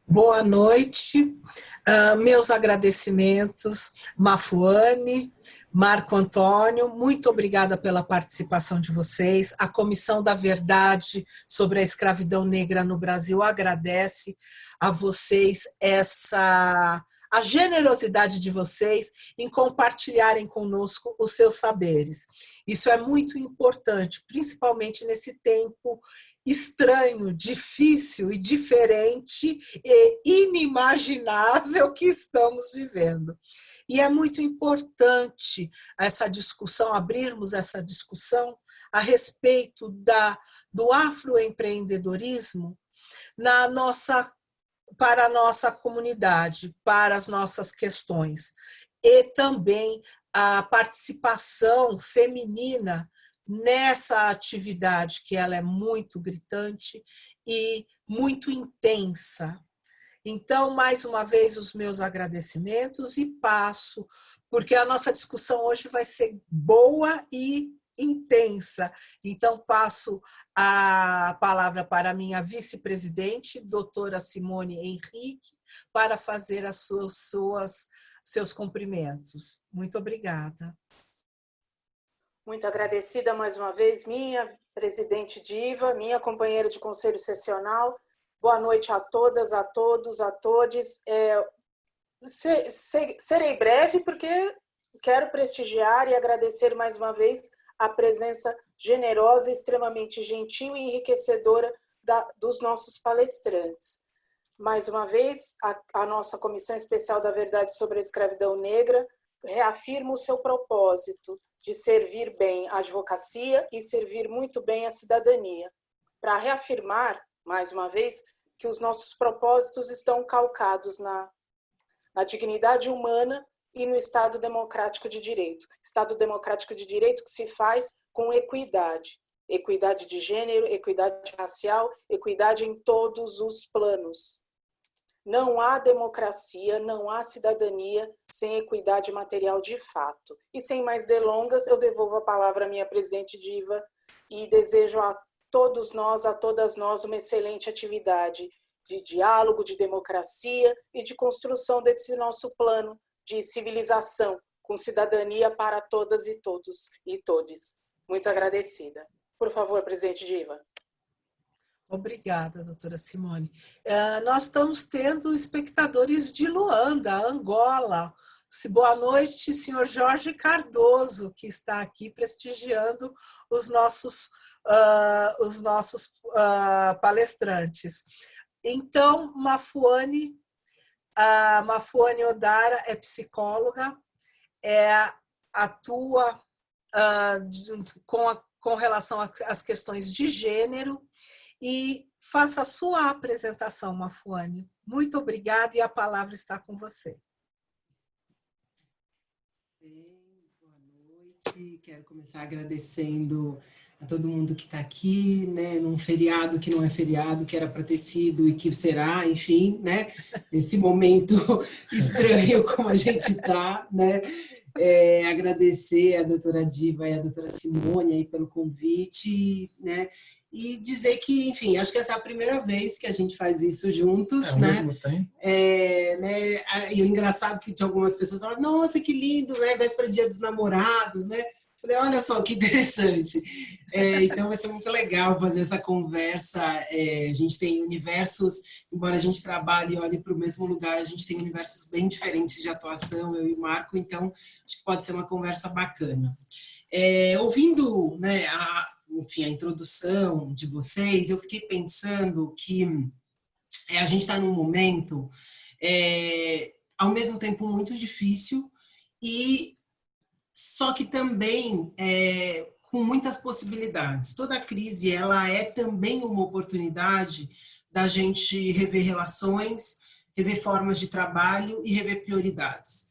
Boa noite, meus agradecimentos, Mafuane, Marco Antônio, muito obrigada pela participação de vocês. A Comissão da Verdade sobre a Escravidão Negra no Brasil agradece a vocês a generosidade de vocês em compartilharem conosco os seus saberes. Isso é muito importante, principalmente nesse tempo estranho, difícil e diferente e inimaginável que estamos vivendo. E é muito importante essa discussão, abrirmos essa discussão a respeito do afroempreendedorismo para a nossa comunidade, para as nossas questões, e também a participação feminina nessa atividade, que ela é muito gritante e muito intensa. Então, mais uma vez, os meus agradecimentos e passo, porque a nossa discussão hoje vai ser boa e intensa. Então, passo a palavra para a minha vice-presidente, doutora Simone Henrique, para fazer seus cumprimentos. Muito obrigada. Muito agradecida mais uma vez, minha presidente Diva, minha companheira de conselho sessional. Boa noite a todas, a todos, a todes. Serei breve porque quero prestigiar e agradecer mais uma vez a presença generosa, extremamente gentil e enriquecedora dos nossos palestrantes. Mais uma vez, a nossa Comissão Especial da Verdade sobre a Escravidão Negra reafirma o seu propósito de servir bem a advocacia e servir muito bem a cidadania, para reafirmar, mais uma vez, que os nossos propósitos estão calcados na dignidade humana e no Estado democrático de direito. Estado democrático de direito que se faz com equidade. Equidade de gênero, equidade racial, equidade em todos os planos. Não há democracia, não há cidadania sem equidade material de fato. E sem mais delongas, eu devolvo a palavra à minha presidente Diva e desejo a todos nós, a todas nós, uma excelente atividade de diálogo, de democracia e de construção desse nosso plano de civilização com cidadania para todas e todos e todes. Muito agradecida. Por favor, presidente Diva. Obrigada, doutora Simone. Nós estamos tendo espectadores de Luanda, Angola. Boa noite, senhor Jorge Cardoso, que está aqui prestigiando os nossos palestrantes. Então, Mafuane Odara é psicóloga, atua com relação às questões de gênero, e faça a sua apresentação, Mafuane. Muito obrigada e a palavra está com você. Boa noite. Quero começar agradecendo a todo mundo que está aqui, né, num feriado que não é feriado, que era para ter sido e que será, enfim, né, nesse momento estranho como a gente está, né. Agradecer a doutora Diva e a doutora Simone aí pelo convite, né, e dizer que, enfim, acho que essa é a primeira vez que a gente faz isso juntos, ao né? Mesmo tempo. E o engraçado que tinha algumas pessoas que falaram, nossa, que lindo, né, véspera de Dia dos Namorados, né? Falei, olha só que interessante. Então vai ser muito legal fazer essa conversa. A gente tem universos, embora a gente trabalhe e olhe para o mesmo lugar, a gente tem universos bem diferentes de atuação, eu e o Marco, então acho que pode ser uma conversa bacana. Ouvindo, né, a introdução de vocês, eu fiquei pensando que a gente está num momento, ao mesmo tempo, muito difícil, e só que também com muitas possibilidades. Toda crise ela é também uma oportunidade da gente rever relações, rever formas de trabalho e rever prioridades.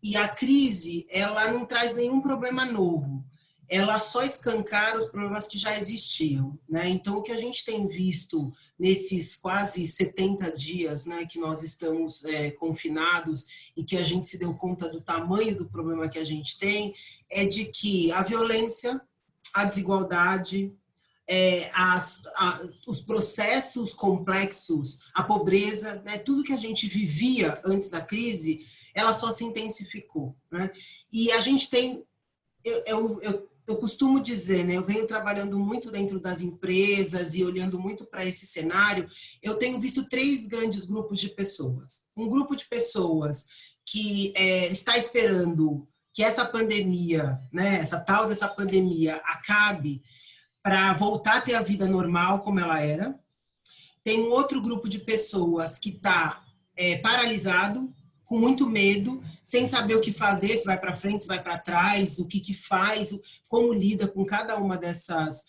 E a crise, ela não traz nenhum problema novo, ela só escancara os problemas que já existiam, né? Então, o que a gente tem visto nesses quase 70 dias, né, que nós estamos confinados e que a gente se deu conta do tamanho do problema que a gente tem, é de que a violência, a desigualdade, os processos complexos, a pobreza, né, tudo que a gente vivia antes da crise, ela só se intensificou, né? E a gente tem, eu costumo dizer, né, eu venho trabalhando muito dentro das empresas e olhando muito para esse cenário, eu tenho visto 3 grandes grupos de pessoas. Um grupo de pessoas que está esperando que essa pandemia, né, essa tal dessa pandemia acabe para voltar a ter a vida normal como ela era. Tem um outro grupo de pessoas que está paralisado, com muito medo, sem saber o que fazer, se vai para frente, se vai para trás, o que faz, como lida com cada uma dessas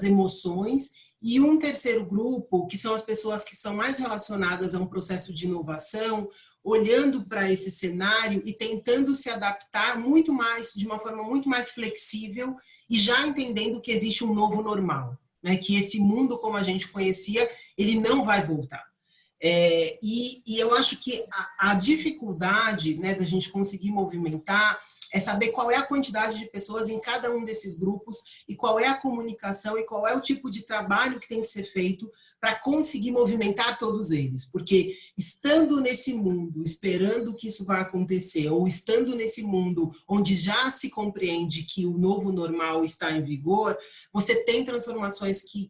emoções. E um terceiro grupo, que são as pessoas que são mais relacionadas a um processo de inovação, olhando para esse cenário e tentando se adaptar muito mais, de uma forma muito mais flexível e já entendendo que existe um novo normal, né? Que esse mundo como a gente conhecia, ele não vai voltar. E eu acho que a dificuldade, né, da gente conseguir movimentar é saber qual é a quantidade de pessoas em cada um desses grupos e qual é a comunicação e qual é o tipo de trabalho que tem que ser feito para conseguir movimentar todos eles. Porque estando nesse mundo, esperando que isso vai acontecer, ou estando nesse mundo onde já se compreende que o novo normal está em vigor, você tem transformações que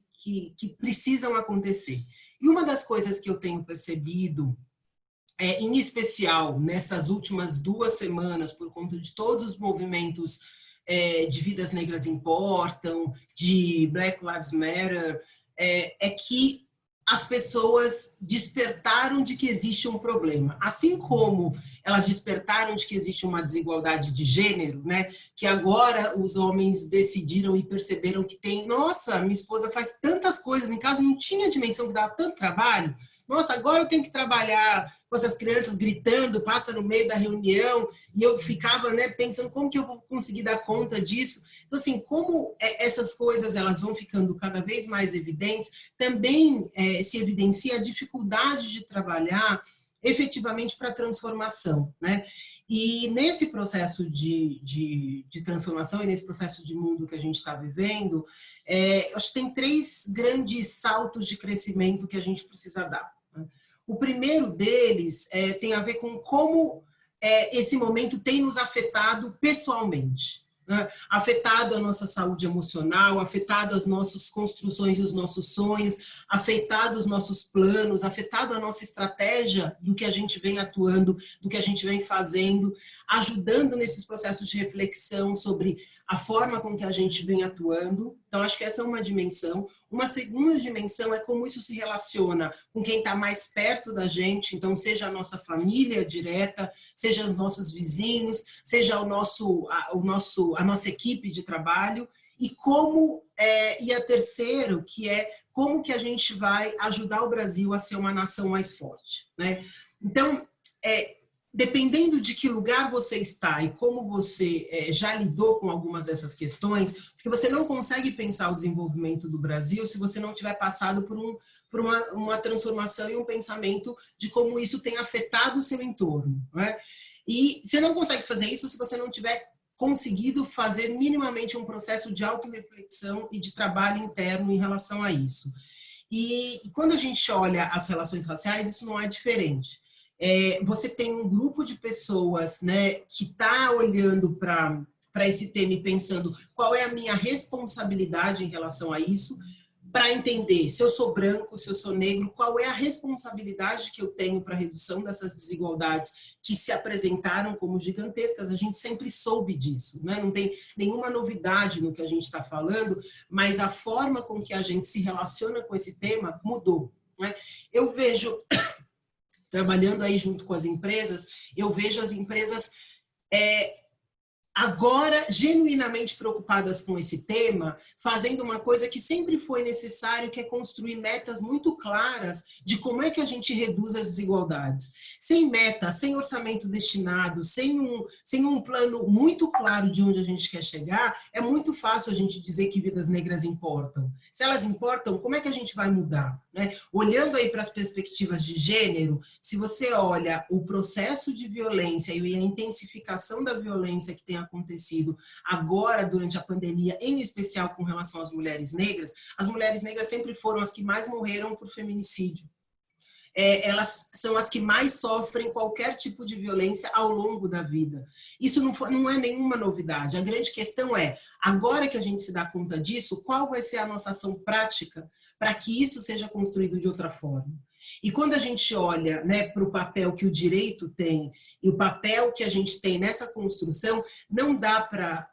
precisam acontecer. E uma das coisas que eu tenho percebido, em especial nessas últimas 2 semanas, por conta de todos os movimentos de Vidas Negras Importam, de Black Lives Matter, é que as pessoas despertaram de que existe um problema. Assim como elas despertaram de que existe uma desigualdade de gênero, né? Que agora os homens decidiram e perceberam que tem, nossa, minha esposa faz tantas coisas em casa, não tinha dimensão que dava tanto trabalho. Nossa, agora eu tenho que trabalhar com essas crianças gritando, passa no meio da reunião, e eu ficava, né, pensando como que eu vou conseguir dar conta disso. Então, assim, como essas coisas elas vão ficando cada vez mais evidentes, também se evidencia a dificuldade de trabalhar efetivamente para a transformação, né? E nesse processo de transformação e nesse processo de mundo que a gente está vivendo, acho que tem 3 grandes saltos de crescimento que a gente precisa dar, né? O primeiro deles tem a ver com como esse momento tem nos afetado pessoalmente, né? Afetado a nossa saúde emocional, afetado as nossas construções e os nossos sonhos, afetado os nossos planos, afetado a nossa estratégia do que a gente vem atuando, do que a gente vem fazendo, ajudando nesses processos de reflexão sobre a forma com que a gente vem atuando. Então, acho que essa é uma dimensão. Uma segunda dimensão é como isso se relaciona com quem está mais perto da gente, então, seja a nossa família direta, seja os nossos vizinhos, seja a nossa equipe de trabalho, e a terceiro, que é como que a gente vai ajudar o Brasil a ser uma nação mais forte, né? Então, dependendo de que lugar você está e como você já lidou com algumas dessas questões, porque você não consegue pensar o desenvolvimento do Brasil se você não tiver passado por uma transformação e um pensamento de como isso tem afetado o seu entorno, né? E você não consegue fazer isso se você não tiver conseguido fazer minimamente um processo de autorreflexão e de trabalho interno em relação a isso. E quando a gente olha as relações raciais, isso não é diferente. Você tem um grupo de pessoas, né, que está olhando para esse tema e pensando qual é a minha responsabilidade em relação a isso, para entender se eu sou branco, se eu sou negro, qual é a responsabilidade que eu tenho para a redução dessas desigualdades que se apresentaram como gigantescas. A gente sempre soube disso, né? Não tem nenhuma novidade no que a gente está falando, mas a forma com que a gente se relaciona com esse tema mudou, né? Eu vejo, trabalhando aí junto com as empresas, eu vejo as empresas agora genuinamente preocupadas com esse tema, fazendo uma coisa que sempre foi necessário, que é construir metas muito claras de como é que a gente reduz as desigualdades. Sem meta, sem orçamento destinado, sem um plano muito claro de onde a gente quer chegar, é muito fácil a gente dizer que vidas negras importam. Se elas importam, como é que a gente vai mudar, né? Olhando aí para as perspectivas de gênero, se você olha o processo de violência e a intensificação da violência que tem acontecido agora durante a pandemia, em especial com relação às mulheres negras, as mulheres negras sempre foram as que mais morreram por feminicídio. Elas são as que mais sofrem qualquer tipo de violência ao longo da vida. Isso não é nenhuma novidade. A grande questão é, agora que a gente se dá conta disso, qual vai ser a nossa ação prática para que isso seja construído de outra forma? E quando a gente olha, né, para o papel que o direito tem e o papel que a gente tem nessa construção, não dá para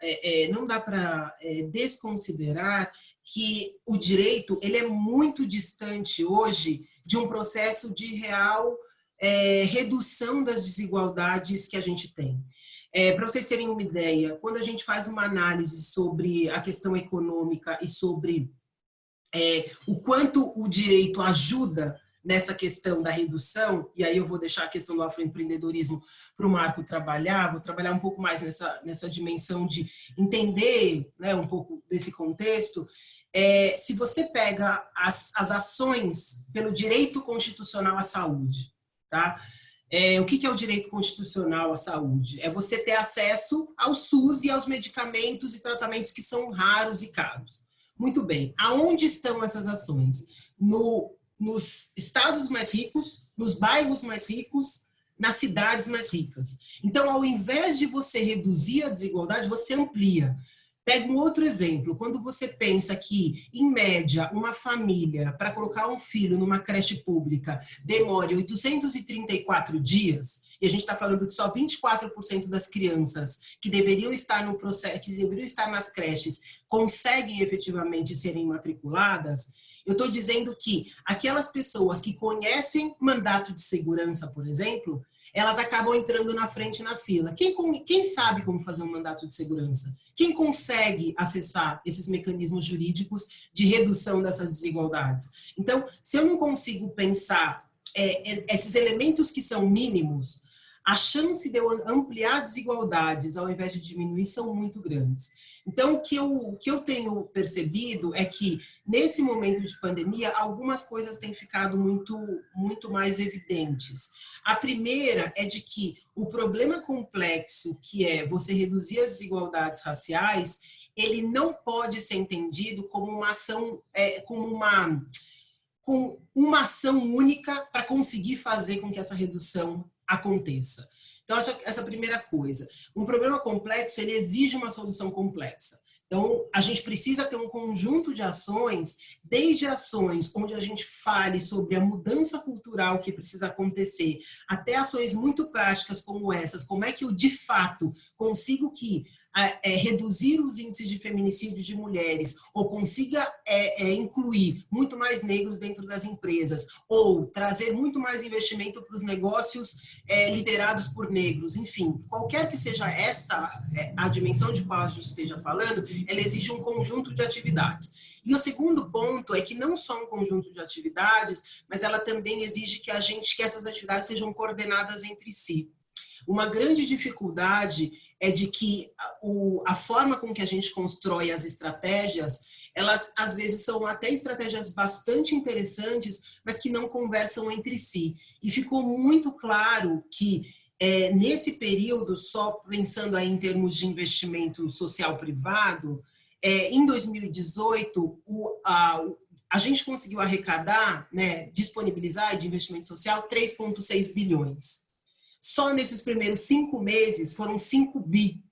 desconsiderar que o direito ele é muito distante hoje de um processo de real redução das desigualdades que a gente tem. Para vocês terem uma ideia, quando a gente faz uma análise sobre a questão econômica e sobre o quanto o direito ajuda nessa questão da redução, e aí eu vou deixar a questão do afroempreendedorismo para o Marco trabalhar, vou trabalhar um pouco mais nessa dimensão de entender, né, um pouco desse contexto. Se você pega as ações pelo direito constitucional à saúde, tá? O que é o direito constitucional à saúde? É você ter acesso ao SUS e aos medicamentos e tratamentos que são raros e caros. Muito bem, aonde estão essas ações? Nos estados mais ricos, nos bairros mais ricos, nas cidades mais ricas. Então, ao invés de você reduzir a desigualdade, você amplia. Pega um outro exemplo, quando você pensa que, em média, uma família, para colocar um filho numa creche pública, demore 834 dias, e a gente está falando que só 24% das crianças que deveriam estar no processo, que deveriam estar nas creches, conseguem efetivamente serem matriculadas, eu estou dizendo que aquelas pessoas que conhecem mandato de segurança, por exemplo, elas acabam entrando na frente na fila. Quem sabe como fazer um mandato de segurança? Quem consegue acessar esses mecanismos jurídicos de redução dessas desigualdades? Então, se eu não consigo pensar esses elementos que são mínimos, a chance de eu ampliar as desigualdades ao invés de diminuir são muito grandes. Então, o que eu tenho percebido é que, nesse momento de pandemia, algumas coisas têm ficado muito mais evidentes. A primeira é de que o problema complexo, que é você reduzir as desigualdades raciais, ele não pode ser entendido como uma ação, com uma ação única para conseguir fazer com que essa redução aconteça. Então, essa primeira coisa. Um problema complexo, ele exige uma solução complexa. Então, a gente precisa ter um conjunto de ações, desde ações onde a gente fale sobre a mudança cultural que precisa acontecer, até ações muito práticas como essas, como é que eu, de fato, consigo reduzir os índices de feminicídio de mulheres, ou consiga incluir muito mais negros dentro das empresas, ou trazer muito mais investimento para os negócios liderados por negros, enfim, qualquer que seja a dimensão de qual a gente esteja falando, ela exige um conjunto de atividades. E o segundo ponto é que não só um conjunto de atividades, mas ela também exige que essas atividades sejam coordenadas entre si. Uma grande dificuldade é de que a forma com que a gente constrói as estratégias, elas às vezes são até estratégias bastante interessantes, mas que não conversam entre si. E ficou muito claro que nesse período, só pensando aí em termos de investimento social privado, em 2018, a gente conseguiu arrecadar, né, disponibilizar de investimento social 3,6 bilhões. Só nesses primeiros 5 meses foram 5 bi.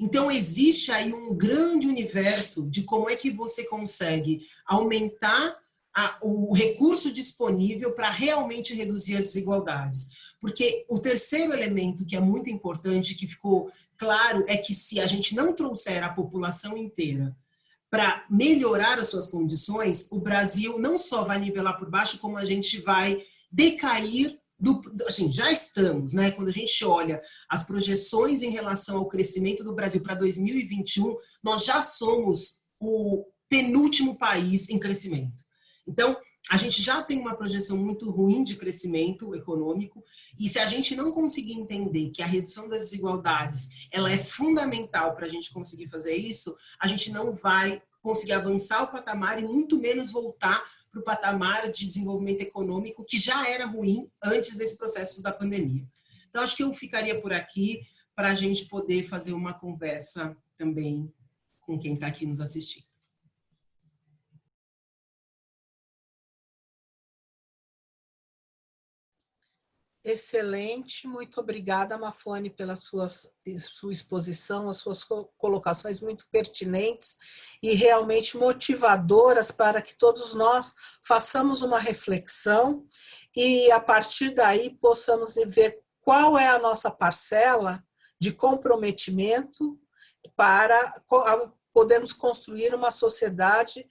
Então, existe aí um grande universo de como é que você consegue aumentar o recurso disponível para realmente reduzir as desigualdades. Porque o terceiro elemento que é muito importante, que ficou claro, é que se a gente não trouxer a população inteira para melhorar as suas condições, o Brasil não só vai nivelar por baixo, como a gente vai decair assim, já estamos, né? Quando a gente olha as projeções em relação ao crescimento do Brasil para 2021, nós já somos o penúltimo país em crescimento. Então, a gente já tem uma projeção muito ruim de crescimento econômico, e se a gente não conseguir entender que a redução das desigualdades ela é fundamental para a gente conseguir fazer isso, a gente não vai conseguir avançar o patamar e muito menos voltar para o patamar de desenvolvimento econômico que já era ruim antes desse processo da pandemia. Então, acho que eu ficaria por aqui. para a gente poder fazer uma conversa também com quem está aqui nos assistindo. Excelente, muito obrigada, Mafone, pela sua exposição, as suas colocações muito pertinentes e realmente motivadoras para que todos nós façamos uma reflexão e, a partir daí, possamos ver qual é a nossa parcela de comprometimento para podermos construir uma sociedade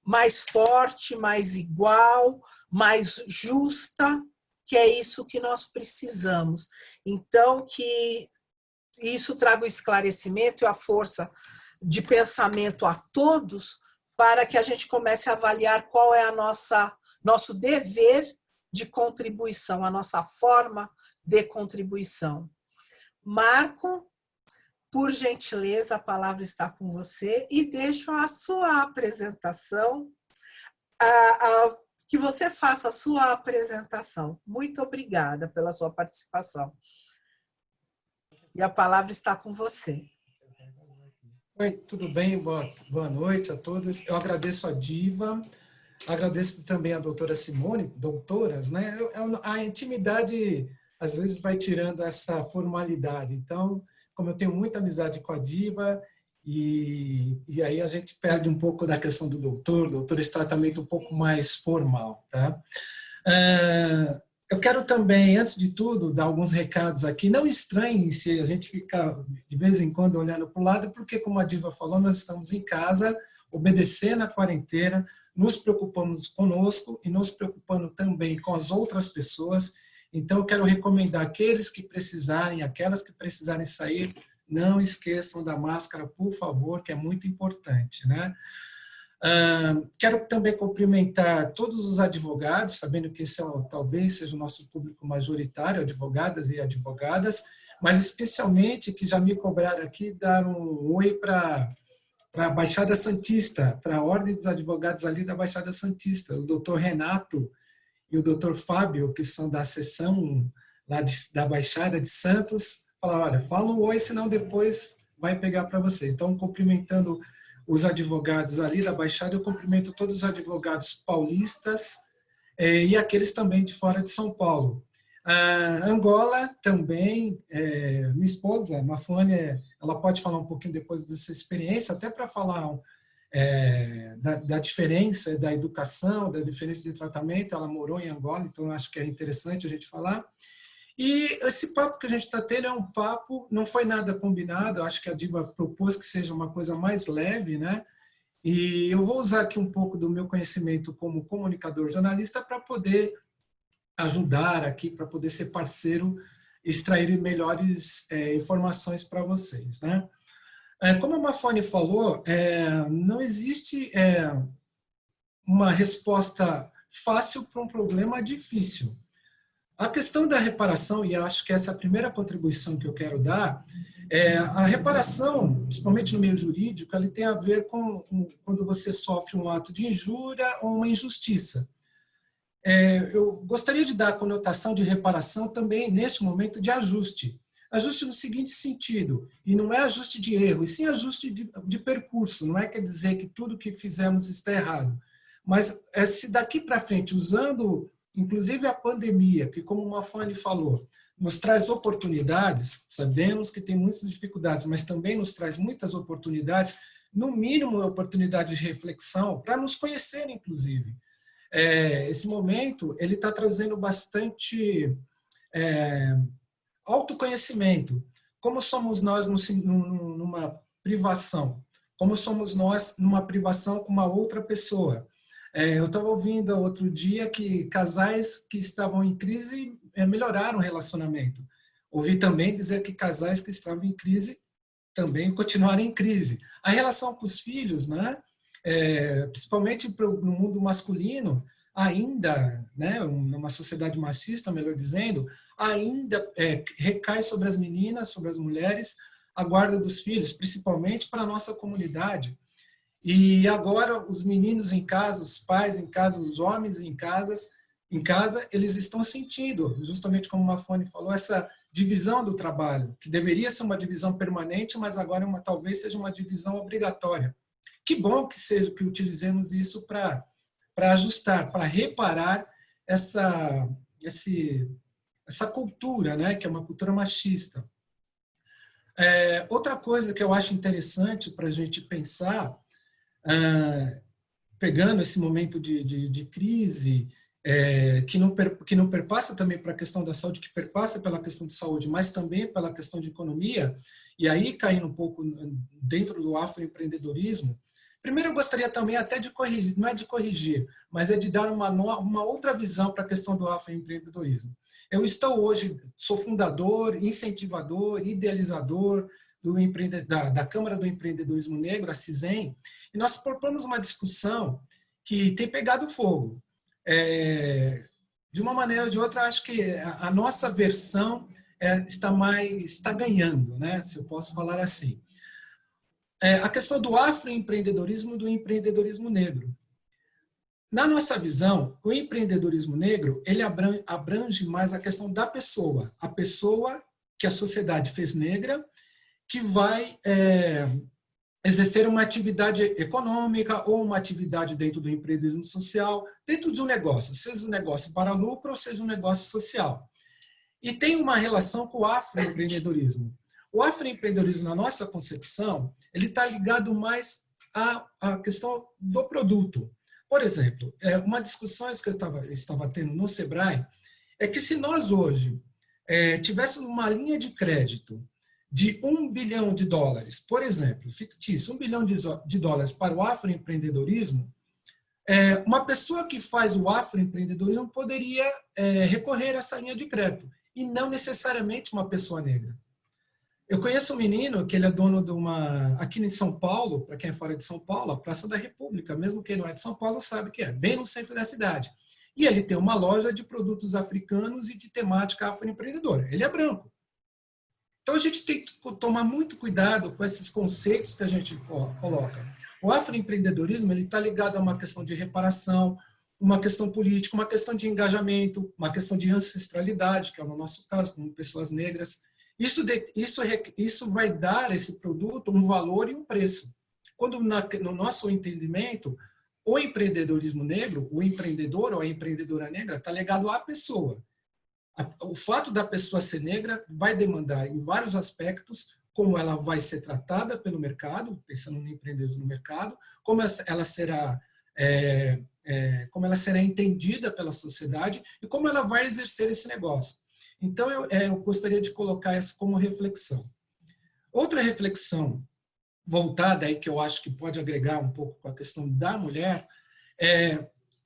mais forte, mais igual, mais justa, que é isso que nós precisamos. Então, que isso traga o esclarecimento e a força de pensamento a todos, para que a gente comece a avaliar qual é nosso dever de contribuição, a nossa forma de contribuição. Marco, por gentileza, a palavra está com você e deixo a sua apresentação, que você faça a sua apresentação. Muito obrigada pela sua participação. E a palavra está com você. Oi, tudo bem? Boa noite a todos. Eu agradeço a Diva, agradeço também a doutora Simone, doutoras, né? A intimidade, às vezes, vai tirando essa formalidade. Então, como eu tenho muita amizade com a Diva, e aí a gente perde um pouco da questão do doutor, esse tratamento um pouco mais formal, tá? Eu quero também, antes de tudo, dar alguns recados aqui. Não estranhem se a gente ficar de vez em quando olhando para o lado, porque, como a Diva falou, nós estamos em casa, obedecendo a quarentena, nos preocupamos conosco e nos preocupando também com as outras pessoas. Então, eu quero recomendar aqueles que precisarem, aquelas que precisarem sair, não esqueçam da máscara, por favor, que é muito importante, né? Quero também cumprimentar todos os advogados, sabendo que esse talvez seja o nosso público majoritário, advogadas e advogadas, mas especialmente que já me cobraram aqui dar um oi para a Baixada Santista, para a Ordem dos Advogados ali da Baixada Santista, o doutor Renato e o doutor Fábio, que são da seção lá da Baixada de Santos, falaram, olha, fala um oi, senão depois vai pegar para você. Então, cumprimentando os advogados ali da Baixada, eu cumprimento todos os advogados paulistas e aqueles também de fora de São Paulo. Angola também, minha esposa, Mafone, ela pode falar um pouquinho depois dessa experiência, até para falar da diferença da educação, da diferença de tratamento. Ela morou em Angola, então acho que é interessante a gente falar. E esse papo que a gente está tendo é um papo, não foi nada combinado, acho que a Diva propôs que seja uma coisa mais leve, né? E eu vou usar aqui um pouco do meu conhecimento como comunicador jornalista para poder ajudar aqui, para poder ser parceiro, extrair melhores informações para vocês, né? Como a Mafone falou, não existe uma resposta fácil para um problema difícil. A questão da reparação, e acho que essa é a primeira contribuição que eu quero dar, a reparação, principalmente no meio jurídico, ela tem a ver com quando você sofre um ato de injúria ou uma injustiça. Eu gostaria de dar a conotação de reparação também, neste momento, de ajuste. Ajuste no seguinte sentido, e não é ajuste de erro, e sim ajuste de percurso, não quer dizer que tudo que fizemos está errado. Mas se daqui para frente, usando inclusive a pandemia, que como o Mafone falou, nos traz oportunidades, sabemos que tem muitas dificuldades, mas também nos traz muitas oportunidades, no mínimo a oportunidade de reflexão, para nos conhecer, inclusive. Esse momento, ele está trazendo bastante autoconhecimento. Como somos nós numa privação? Como somos nós numa privação com uma outra pessoa? Eu estava ouvindo outro dia que casais que estavam em crise melhoraram o relacionamento. Ouvi também dizer que casais que estavam em crise também continuaram em crise. A relação com os filhos, né? Principalmente no mundo masculino, ainda, né, numa sociedade machista, melhor dizendo, ainda recai sobre as meninas, sobre as mulheres, a guarda dos filhos, principalmente para a nossa comunidade. E agora os meninos em casa, os pais em casa, os homens em casas em casa, eles estão sentindo, justamente como o Mafone falou, essa divisão do trabalho, que deveria ser uma divisão permanente, mas agora talvez seja uma divisão obrigatória. Que bom que utilizemos isso para ajustar, para reparar essa cultura, né, que é uma cultura machista. Outra coisa que eu acho interessante para a gente pensar, pegando esse momento de crise, que não perpassa também para a questão da saúde, que perpassa pela questão de saúde, mas também pela questão de economia, e aí caindo um pouco dentro do afroempreendedorismo. Primeiro, eu gostaria também até de corrigir, não é de corrigir, mas é de dar uma outra visão para a questão do afroempreendedorismo. Eu sou fundador, incentivador, idealizador da Câmara do Empreendedorismo Negro, a CISEM, e nós propomos uma discussão que tem pegado fogo. De uma maneira ou de outra, acho que a nossa versão está ganhando, né? Se eu posso falar assim. A questão do afroempreendedorismo e do empreendedorismo negro. Na nossa visão, o empreendedorismo negro ele abrange mais a questão da pessoa, a pessoa que a sociedade fez negra, que vai exercer uma atividade econômica ou uma atividade dentro do empreendedorismo social, dentro de um negócio, seja um negócio para lucro ou seja um negócio social. E tem uma relação com o afroempreendedorismo. O afroempreendedorismo, na nossa concepção, ele está ligado mais à questão do produto. Por exemplo, uma discussão que eu estava tendo no Sebrae é que se nós hoje tivéssemos uma linha de crédito de $1 bilhão, por exemplo, fictício, $1 bilhão para o afroempreendedorismo, uma pessoa que faz o afroempreendedorismo poderia recorrer a essa linha de crédito, e não necessariamente uma pessoa negra. Eu conheço um menino que ele é dono de aqui em São Paulo, para quem é fora de São Paulo, a Praça da República, mesmo quem não é de São Paulo sabe que é, bem no centro da cidade. E ele tem uma loja de produtos africanos e de temática afroempreendedora. Ele é branco. Então a gente tem que tomar muito cuidado com esses conceitos que a gente coloca. O afroempreendedorismo está ligado a uma questão de reparação, uma questão política, uma questão de engajamento, uma questão de ancestralidade, que é no nosso caso, como pessoas negras. Isso vai dar a esse produto um valor e um preço. Quando, no nosso entendimento, o empreendedorismo negro, o empreendedor ou a empreendedora negra está ligado à pessoa. O fato da pessoa ser negra vai demandar, em vários aspectos, como ela vai ser tratada pelo mercado, pensando no empreendedorismo no mercado, como ela será entendida pela sociedade e como ela vai exercer esse negócio. Então, eu gostaria de colocar isso como reflexão. Outra reflexão voltada aí, que eu acho que pode agregar um pouco com a questão da mulher,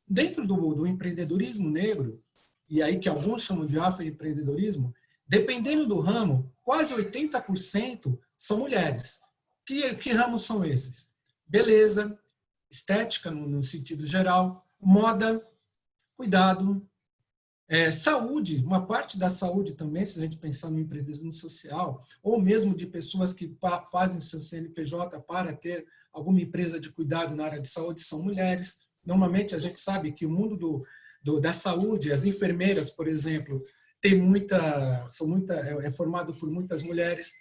dentro do empreendedorismo negro, e aí que alguns chamam de afroempreendedorismo, dependendo do ramo, quase 80% são mulheres. Que ramos são esses? Beleza, estética no sentido geral, moda, cuidado, saúde, uma parte da saúde também, se a gente pensar no empreendedorismo social, ou mesmo de pessoas que fazem o seu CNPJ para ter alguma empresa de cuidado na área de saúde, são mulheres. Normalmente a gente sabe que o mundo da saúde, as enfermeiras, por exemplo, é formado por muitas mulheres.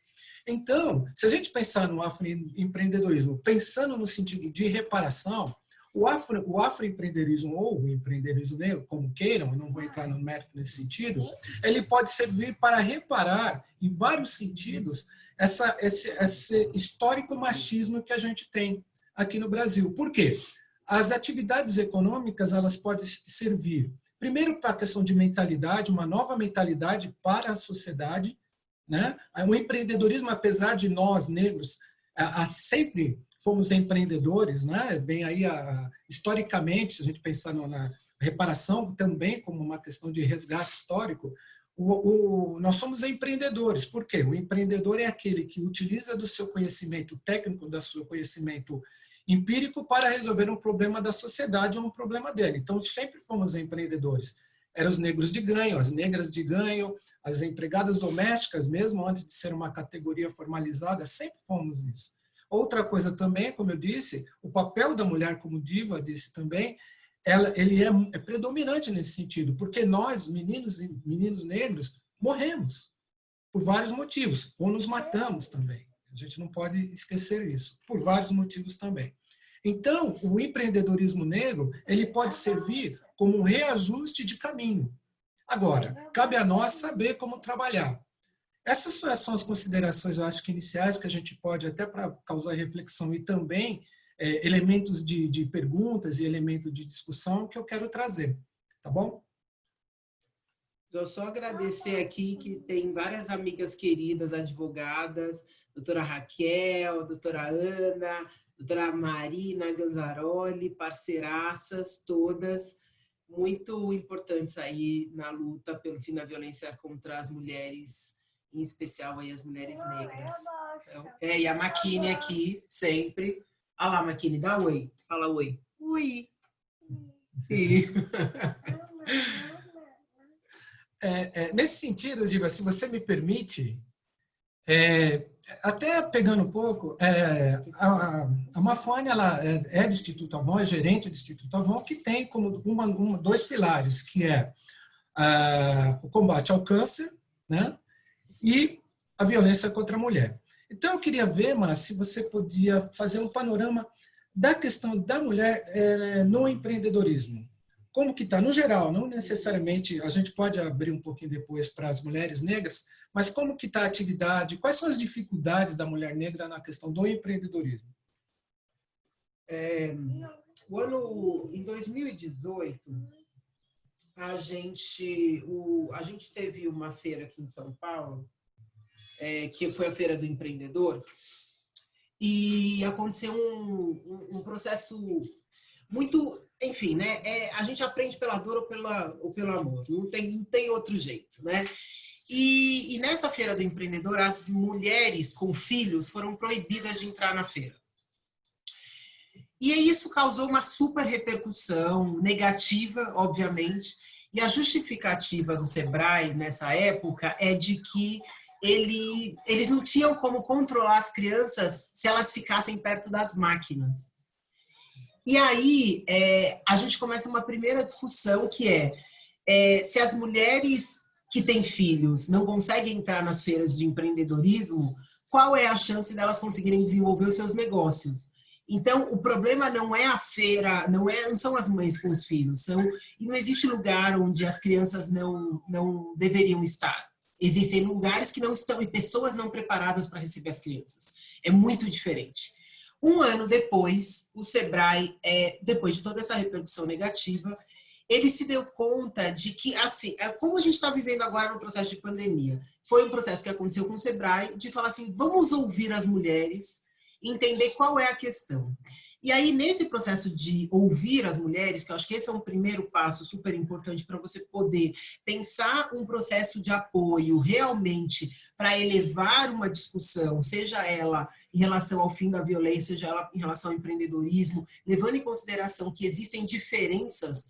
Então, se a gente pensar no afroempreendedorismo, pensando no sentido de reparação, o afroempreendedorismo ou o empreendedorismo negro, como queiram, eu não vou entrar no mérito nesse sentido, ele pode servir para reparar, em vários sentidos, esse histórico machismo que a gente tem aqui no Brasil. Por quê? As atividades econômicas, elas podem servir, primeiro, para a questão de mentalidade, uma nova mentalidade para a sociedade, né? O empreendedorismo, apesar de nós, negros, sempre fomos empreendedores, né? Vem aí, historicamente, se a gente pensar na reparação também como uma questão de resgate histórico, nós somos empreendedores. Por quê? O empreendedor é aquele que utiliza do seu conhecimento técnico, do seu conhecimento empírico para resolver um problema da sociedade ou um problema dele. Então, sempre fomos empreendedores. Eram os negros de ganho, as negras de ganho, as empregadas domésticas, mesmo antes de ser uma categoria formalizada, sempre fomos isso. Outra coisa também, como eu disse, o papel da mulher, como Diva disse também, ele é predominante nesse sentido, porque nós, meninos e meninos negros, morremos por vários motivos, ou nos matamos também. A gente não pode esquecer isso, por vários motivos também. Então, o empreendedorismo negro, ele pode servir como um reajuste de caminho. Agora, cabe a nós saber como trabalhar. Essas são as considerações, eu acho que iniciais, que a gente pode, até para causar reflexão e também elementos de perguntas e elementos de discussão que eu quero trazer. Tá bom? Eu só agradecer aqui que tem várias amigas queridas, advogadas, doutora Raquel, doutora Ana, doutora Marina Ganzaroli, parceiraças todas, muito importantes aí na luta pelo fim da violência contra as mulheres, em especial aí as mulheres negras. Então, e a Maquine aqui, sempre. Olha lá, Maquine, dá oi. Fala oi. Oi. Nesse sentido, Diva, se você me permite, até pegando um pouco, a Mafone, ela é do Instituto Avon, é gerente do Instituto Avon, que tem como dois pilares, que é o combate ao câncer, né, e a violência contra a mulher. Então, eu queria ver, mas se você podia fazer um panorama da questão da mulher no empreendedorismo. Como que está? No geral, não necessariamente, a gente pode abrir um pouquinho depois para as mulheres negras, mas como que está a atividade, quais são as dificuldades da mulher negra na questão do empreendedorismo? Em 2018, a gente teve uma feira aqui em São Paulo, que foi a Feira do Empreendedor, e aconteceu um processo muito, enfim, né? A gente aprende pela dor ou pelo amor, não tem outro jeito, né? E nessa Feira do Empreendedor, as mulheres com filhos foram proibidas de entrar na feira. E isso causou uma super repercussão negativa, obviamente, e a justificativa do Sebrae nessa época é de que eles não tinham como controlar as crianças se elas ficassem perto das máquinas. E aí, a gente começa uma primeira discussão que se as mulheres que têm filhos não conseguem entrar nas feiras de empreendedorismo, qual é a chance delas conseguirem desenvolver os seus negócios? Então, o problema não é a feira, não são as mães com os filhos, e não existe lugar onde as crianças não deveriam estar. Existem lugares que não estão e pessoas não preparadas para receber as crianças. É muito diferente. Um ano depois, o Sebrae, depois de toda essa repercussão negativa, ele se deu conta de que, assim, como a gente está vivendo agora no processo de pandemia, foi um processo que aconteceu com o Sebrae, de falar assim, vamos ouvir as mulheres, entender qual é a questão. E aí, nesse processo de ouvir as mulheres, que eu acho que esse é um primeiro passo super importante para você poder pensar um processo de apoio realmente para elevar uma discussão, seja ela em relação ao fim da violência, seja ela em relação ao empreendedorismo, levando em consideração que existem diferenças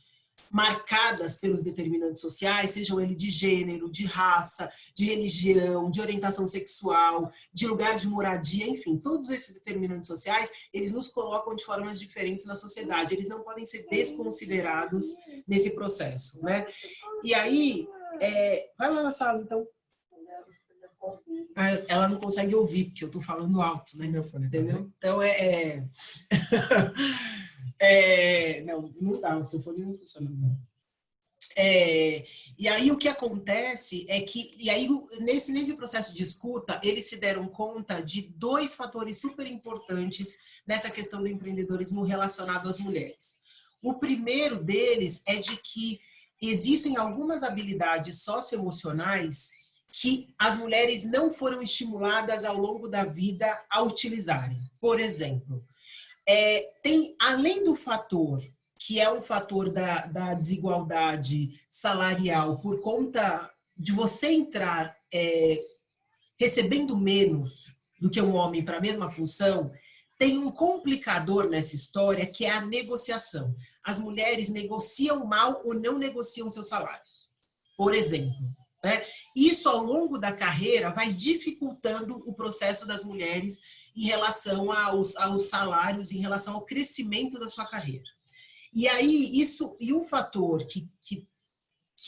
marcadas pelos determinantes sociais, sejam eles de gênero, de raça, de religião, de orientação sexual, de lugar de moradia, enfim, todos esses determinantes sociais, eles nos colocam de formas diferentes na sociedade, eles não podem ser desconsiderados nesse processo, né? E aí, vai lá na sala, então. Ela não consegue ouvir, porque eu tô falando alto, né, meu fone, entendeu? Então, não dá, o seu fone não funciona, não. E aí o que acontece é que, nesse processo de escuta, eles se deram conta de dois fatores super importantes nessa questão do empreendedorismo relacionado às mulheres. O primeiro deles é de que existem algumas habilidades socioemocionais que as mulheres não foram estimuladas ao longo da vida a utilizarem. Por exemplo, além do fator, que é o fator da desigualdade salarial, por conta de você entrar recebendo menos do que um homem para a mesma função, tem um complicador nessa história, que é a negociação. As mulheres negociam mal ou não negociam seus salários, por exemplo. Né? Isso, ao longo da carreira, vai dificultando o processo das mulheres em relação aos salários, em relação ao crescimento da sua carreira. E aí, e um fator que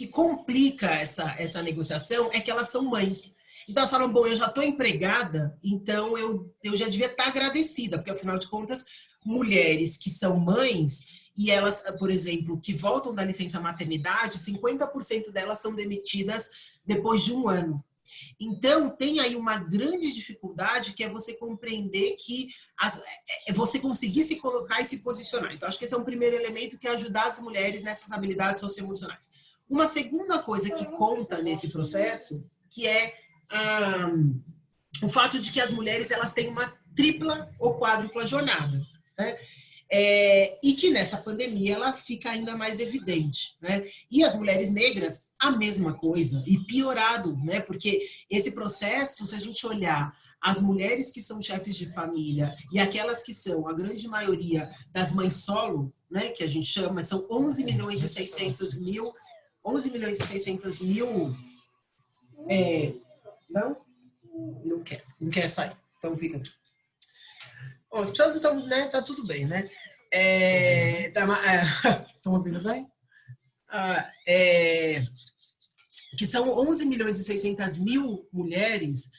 complica essa negociação é que elas são mães. Então, elas falam, bom, eu já estou empregada, então eu já devia estar agradecida, porque, afinal de contas, mulheres que são mães, e elas, por exemplo, que voltam da licença maternidade, 50% delas são demitidas depois de um ano. Então, tem aí uma grande dificuldade que é você compreender que você conseguir se colocar e se posicionar. Então, acho que esse é um primeiro elemento que é ajudar as mulheres nessas habilidades socioemocionais. Uma segunda coisa que conta nesse processo, que é o fato de que as mulheres elas têm uma tripla ou quádrupla jornada, né? E que nessa pandemia ela fica ainda mais evidente, né? E as mulheres negras, a mesma coisa, e piorado, né? Porque esse processo, se a gente olhar as mulheres que são chefes de família e aquelas que são, a grande maioria das mães solo, né? Que a gente chama, são 11 milhões e 600 mil, não quer sair, então fica aqui. Bom, as pessoas estão, né? Tá tudo bem, né? Estão ouvindo bem? Que são 11 milhões e 600 mil mulheres,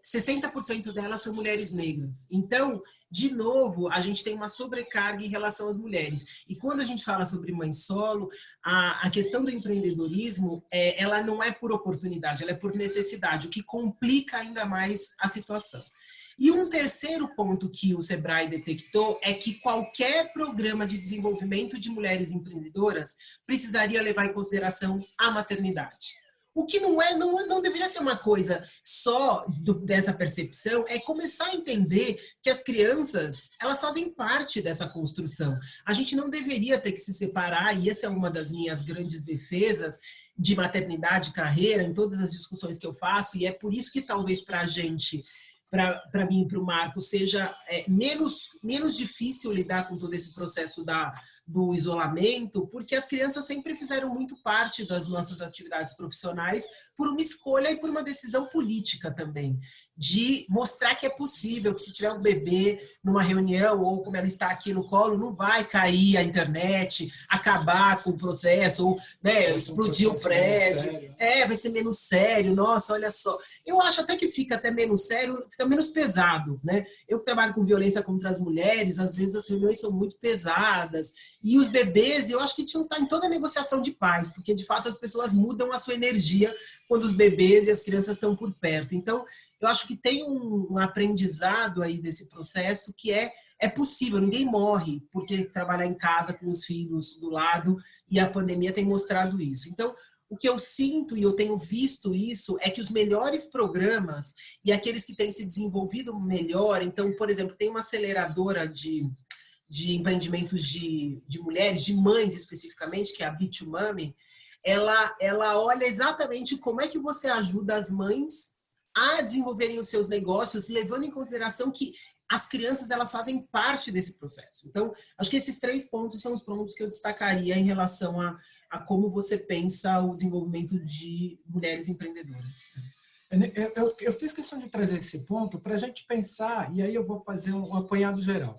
60% delas são mulheres negras. Então, de novo, a gente tem uma sobrecarga em relação às mulheres. E quando a gente fala sobre mãe solo, a questão do empreendedorismo, ela não é por oportunidade, ela é por necessidade, o que complica ainda mais a situação. E um terceiro ponto que o Sebrae detectou é que qualquer programa de desenvolvimento de mulheres empreendedoras precisaria levar em consideração a maternidade. O que não deveria ser uma coisa só dessa percepção, é começar a entender que as crianças, elas fazem parte dessa construção. A gente não deveria ter que se separar, e essa é uma das minhas grandes defesas de maternidade e carreira, em todas as discussões que eu faço, e é por isso que talvez para a gente, para mim e para o Marco, seja menos difícil lidar com todo esse processo do isolamento, porque as crianças sempre fizeram muito parte das nossas atividades profissionais por uma escolha e por uma decisão política também, de mostrar que é possível, que se tiver um bebê numa reunião ou como ela está aqui no colo, não vai cair a internet, acabar com o processo, ou né, explodir o prédio. Vai ser menos sério, nossa, olha só. Eu acho até que fica até menos sério, fica menos pesado, né? Eu que trabalho com violência contra as mulheres, às vezes as reuniões são muito pesadas, e os bebês, eu acho que tinham que estar em toda a negociação de paz, porque de fato as pessoas mudam a sua energia quando os bebês e as crianças estão por perto. Então, eu acho que tem um aprendizado aí desse processo que é possível, ninguém morre porque trabalhar em casa com os filhos do lado, e a pandemia tem mostrado isso. Então, o que eu sinto, e eu tenho visto isso, é que os melhores programas e aqueles que têm se desenvolvido melhor, então, por exemplo, tem uma aceleradora de empreendimentos de mulheres, de mães especificamente, que é a Bit2Mami, ela olha exatamente como é que você ajuda as mães a desenvolverem os seus negócios, levando em consideração que as crianças elas fazem parte desse processo. Então, acho que esses 3 pontos são os pontos que eu destacaria em relação a como você pensa o desenvolvimento de mulheres empreendedoras. Eu fiz questão de trazer esse ponto para a gente pensar, e aí eu vou fazer um apanhado geral.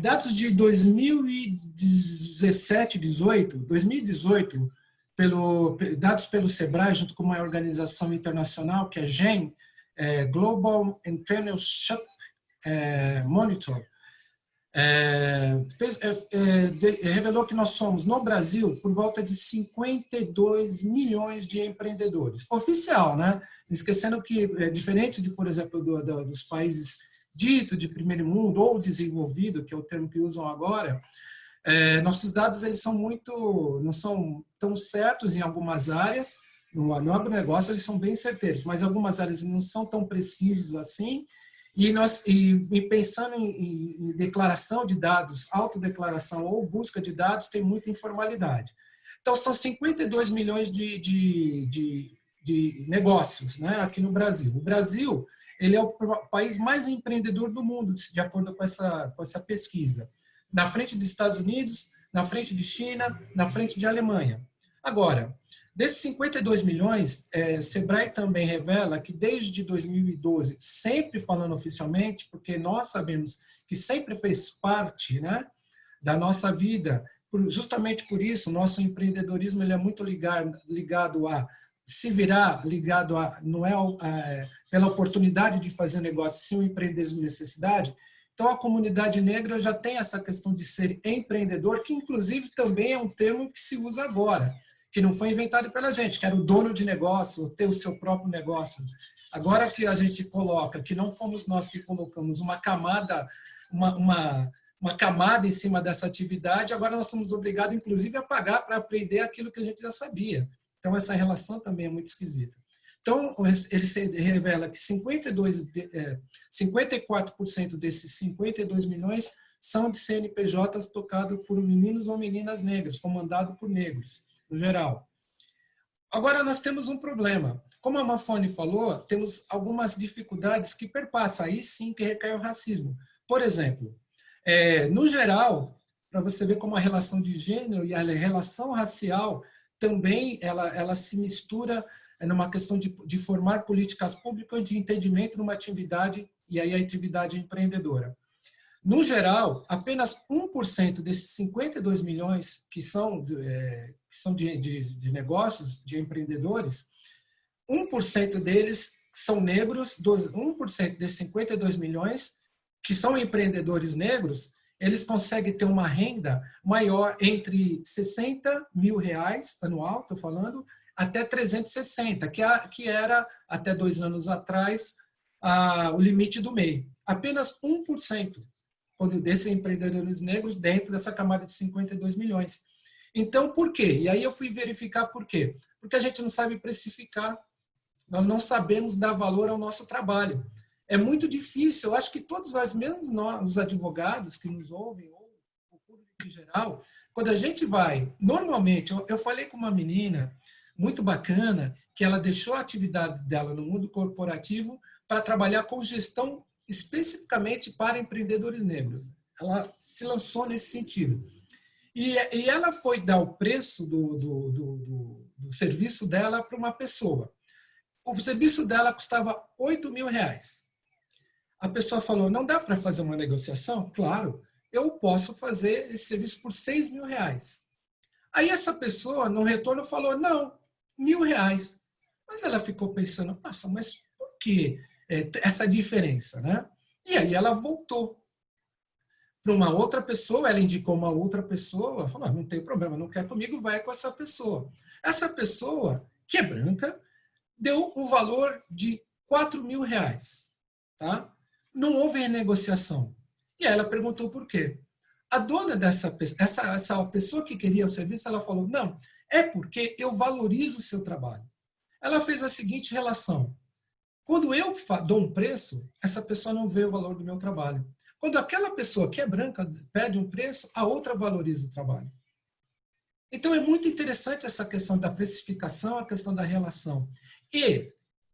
Dados de 2017, 2018, dados pelo Sebrae, junto com uma organização internacional, que é GEM, Global Entrepreneurship Monitor, revelou que nós somos, no Brasil, por volta de 52 milhões de empreendedores. Oficial, né? Esquecendo que, diferente de, por exemplo, dos países dito de primeiro mundo ou desenvolvido, que é o termo que usam agora, nossos dados eles não são tão certos em algumas áreas, no agronegócio eles são bem certeiros, mas em algumas áreas não são tão precisos assim, e pensando em declaração de dados, autodeclaração ou busca de dados, tem muita informalidade. Então, são 52 milhões de negócios, né, aqui no Brasil. O Brasil ele é o país mais empreendedor do mundo, de acordo com essa pesquisa. Na frente dos Estados Unidos, na frente de China, na frente de Alemanha. Agora, desses 52 milhões, Sebrae também revela que desde 2012, sempre falando oficialmente, porque nós sabemos que sempre fez parte, né, da nossa vida. Justamente por isso, o nosso empreendedorismo ele é muito ligado a se virar, ligado a, não é pela oportunidade de fazer negócio, sim o empreendedorismo de necessidade. Então, a comunidade negra já tem essa questão de ser empreendedor, que inclusive também é um termo que se usa agora, que não foi inventado pela gente, que era o dono de negócio, ter o seu próprio negócio. Agora que a gente coloca, que não fomos nós que colocamos uma camada, uma camada em cima dessa atividade, agora nós somos obrigados, inclusive, a pagar para aprender aquilo que a gente já sabia. Então, essa relação também é muito esquisita. Então, ele revela que 54% desses 52 milhões são de CNPJs tocados por meninos ou meninas negras, comandado por negros, no geral. Agora, nós temos um problema. Como a Mafone falou, temos algumas dificuldades que perpassam, aí sim que recai o racismo. Por exemplo, no geral, para você ver como a relação de gênero e a relação racial também ela se mistura numa questão de formar políticas públicas de entendimento numa atividade, e aí a atividade empreendedora. No geral, apenas 1% desses 52 milhões que são de negócios, de empreendedores, 1% deles são negros, 1% desses 52 milhões que são empreendedores negros, eles conseguem ter uma renda maior entre R$60 mil anual, estou falando, até 360, que era, até 2 anos atrás, o limite do MEI. Apenas 1% desses empreendedores negros dentro dessa camada de 52 milhões. Então, por quê? E aí eu fui verificar por quê. Porque a gente não sabe precificar, nós não sabemos dar valor ao nosso trabalho. É muito difícil, eu acho que todos nós, mesmo nós, os advogados que nos ouvem, ou o público em geral, quando a gente vai, normalmente, eu falei com uma menina muito bacana, que ela deixou a atividade dela no mundo corporativo para trabalhar com gestão especificamente para empreendedores negros. Ela se lançou nesse sentido. E ela foi dar o preço do serviço dela para uma pessoa. O serviço dela custava R$8 mil. A pessoa falou, não dá para fazer uma negociação? Claro, eu posso fazer esse serviço por R$6 mil. Aí essa pessoa, no retorno, falou, não, R$1.000. Mas ela ficou pensando, nossa, mas por que essa diferença, né? E aí ela voltou para uma outra pessoa, ela indicou uma outra pessoa, falou, não tem problema, não quer comigo, vai com essa pessoa. Essa pessoa, que é branca, deu o valor de R$4 mil. Tá? Não houve renegociação. E aí ela perguntou por quê. A dona dessa essa pessoa que queria o serviço, ela falou, não, é porque eu valorizo o seu trabalho. Ela fez a seguinte relação. Quando eu dou um preço, essa pessoa não vê o valor do meu trabalho. Quando aquela pessoa que é branca pede um preço, a outra valoriza o trabalho. Então, é muito interessante essa questão da precificação, a questão da relação. E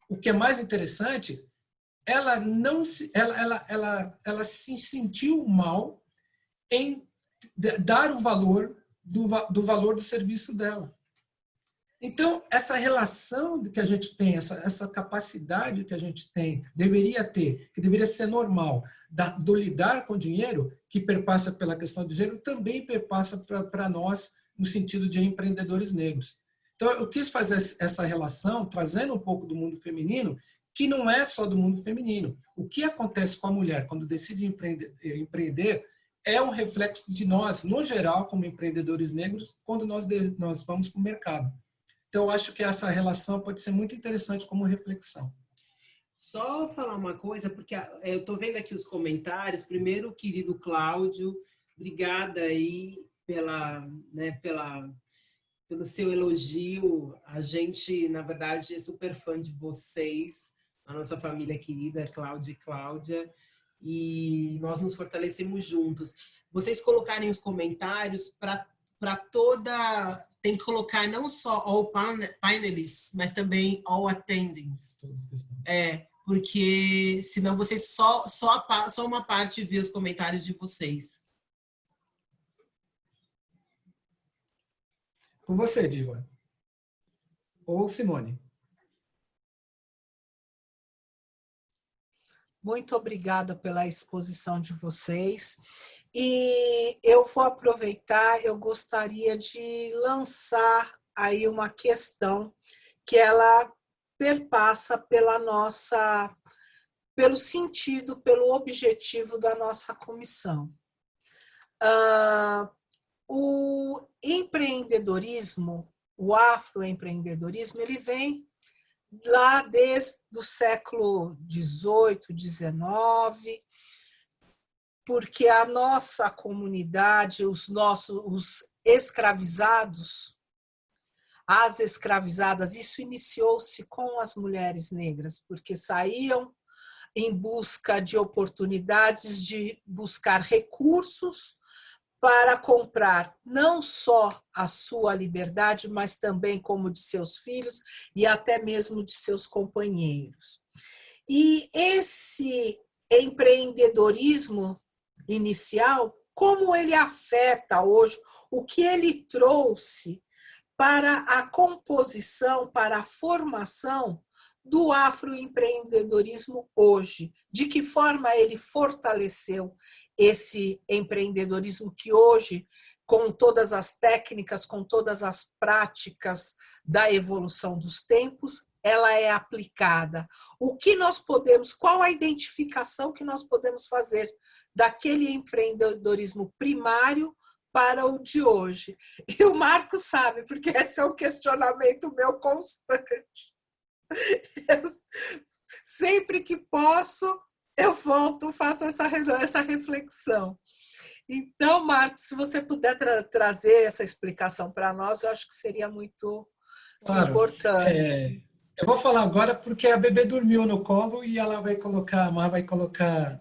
o que é mais interessante, ela se sentiu mal em dar o valor do valor do serviço dela. Então, essa relação que a gente tem, essa capacidade que a gente tem, deveria ter, que deveria ser normal, do lidar com o dinheiro, que perpassa pela questão do gênero, também perpassa para nós no sentido de empreendedores negros. Então, eu quis fazer essa relação, trazendo um pouco do mundo feminino, que não é só do mundo feminino. O que acontece com a mulher quando decide empreender é um reflexo de nós, no geral, como empreendedores negros, quando nós vamos para o mercado. Então, eu acho que essa relação pode ser muito interessante como reflexão. Só falar uma coisa, porque eu estou vendo aqui os comentários. Primeiro, querido Cláudio, obrigada aí pelo seu elogio. A gente, na verdade, é super fã de vocês, a nossa família querida, Cláudio e Cláudia, e nós nos fortalecemos juntos. Vocês colocarem os comentários para toda... Tem que colocar não só all panelists, mas também all attendees. Porque senão vocês só uma parte vê os comentários de vocês. Com você, Diva. Ou Simone. Muito obrigada pela exposição de vocês. E eu vou aproveitar, eu gostaria de lançar aí uma questão que ela perpassa pelo sentido, pelo objetivo da nossa comissão. O empreendedorismo, o afroempreendedorismo, ele vem lá desde o século XVIII, XIX, porque a nossa comunidade, os escravizados, as escravizadas, isso iniciou-se com as mulheres negras, porque saíam em busca de oportunidades, de buscar recursos para comprar não só a sua liberdade, mas também como de seus filhos e até mesmo de seus companheiros. E esse empreendedorismo inicial, como ele afeta hoje, o que ele trouxe para a composição, para a formação do afroempreendedorismo hoje, de que forma ele fortaleceu esse empreendedorismo que hoje, com todas as técnicas, com todas as práticas da evolução dos tempos, ela é aplicada. O que nós podemos, qual a identificação que nós podemos fazer daquele empreendedorismo primário para o de hoje? E o Marcos sabe, porque esse é um questionamento meu constante. Eu, sempre que posso, eu volto, faço essa reflexão. Então, Marcos, se você puder trazer essa explicação para nós, eu acho que seria muito importante. Eu vou falar agora porque a bebê dormiu no colo e ela vai colocar, a Mar vai colocar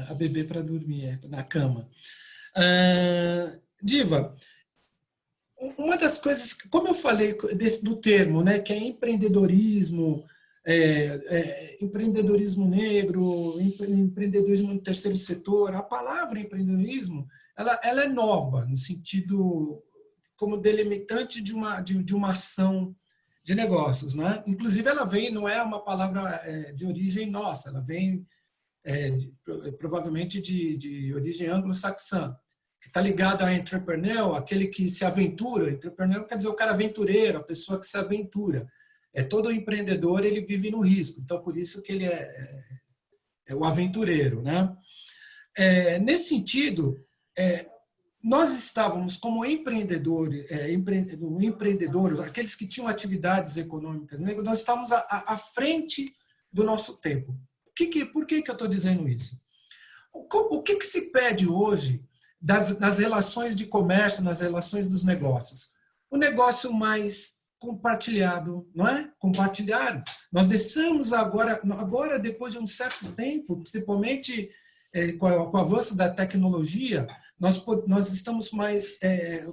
a bebê para dormir na cama. Diva, uma das coisas, como eu falei do termo, né, que é empreendedorismo, empreendedorismo negro, empreendedorismo no terceiro setor, a palavra empreendedorismo, ela é nova, no sentido como delimitante de uma ação de negócios, né? Inclusive, ela vem, não é uma palavra de origem nossa, ela vem provavelmente de origem anglo-saxã, que está ligado a entrepreneur, aquele que se aventura. Entrepreneur quer dizer o cara aventureiro, a pessoa que se aventura. Todo empreendedor, ele vive no risco, então por isso que ele é o aventureiro, né? Nesse sentido, nós estávamos como empreendedores, aqueles que tinham atividades econômicas, né? Nós estávamos à frente do nosso tempo. Por que eu estou dizendo isso? O que se pede hoje nas relações de comércio, nas relações dos negócios? O negócio mais compartilhado, não é? Compartilhar. Nós deixamos agora, depois de um certo tempo, principalmente com o avanço da tecnologia, nós estamos mais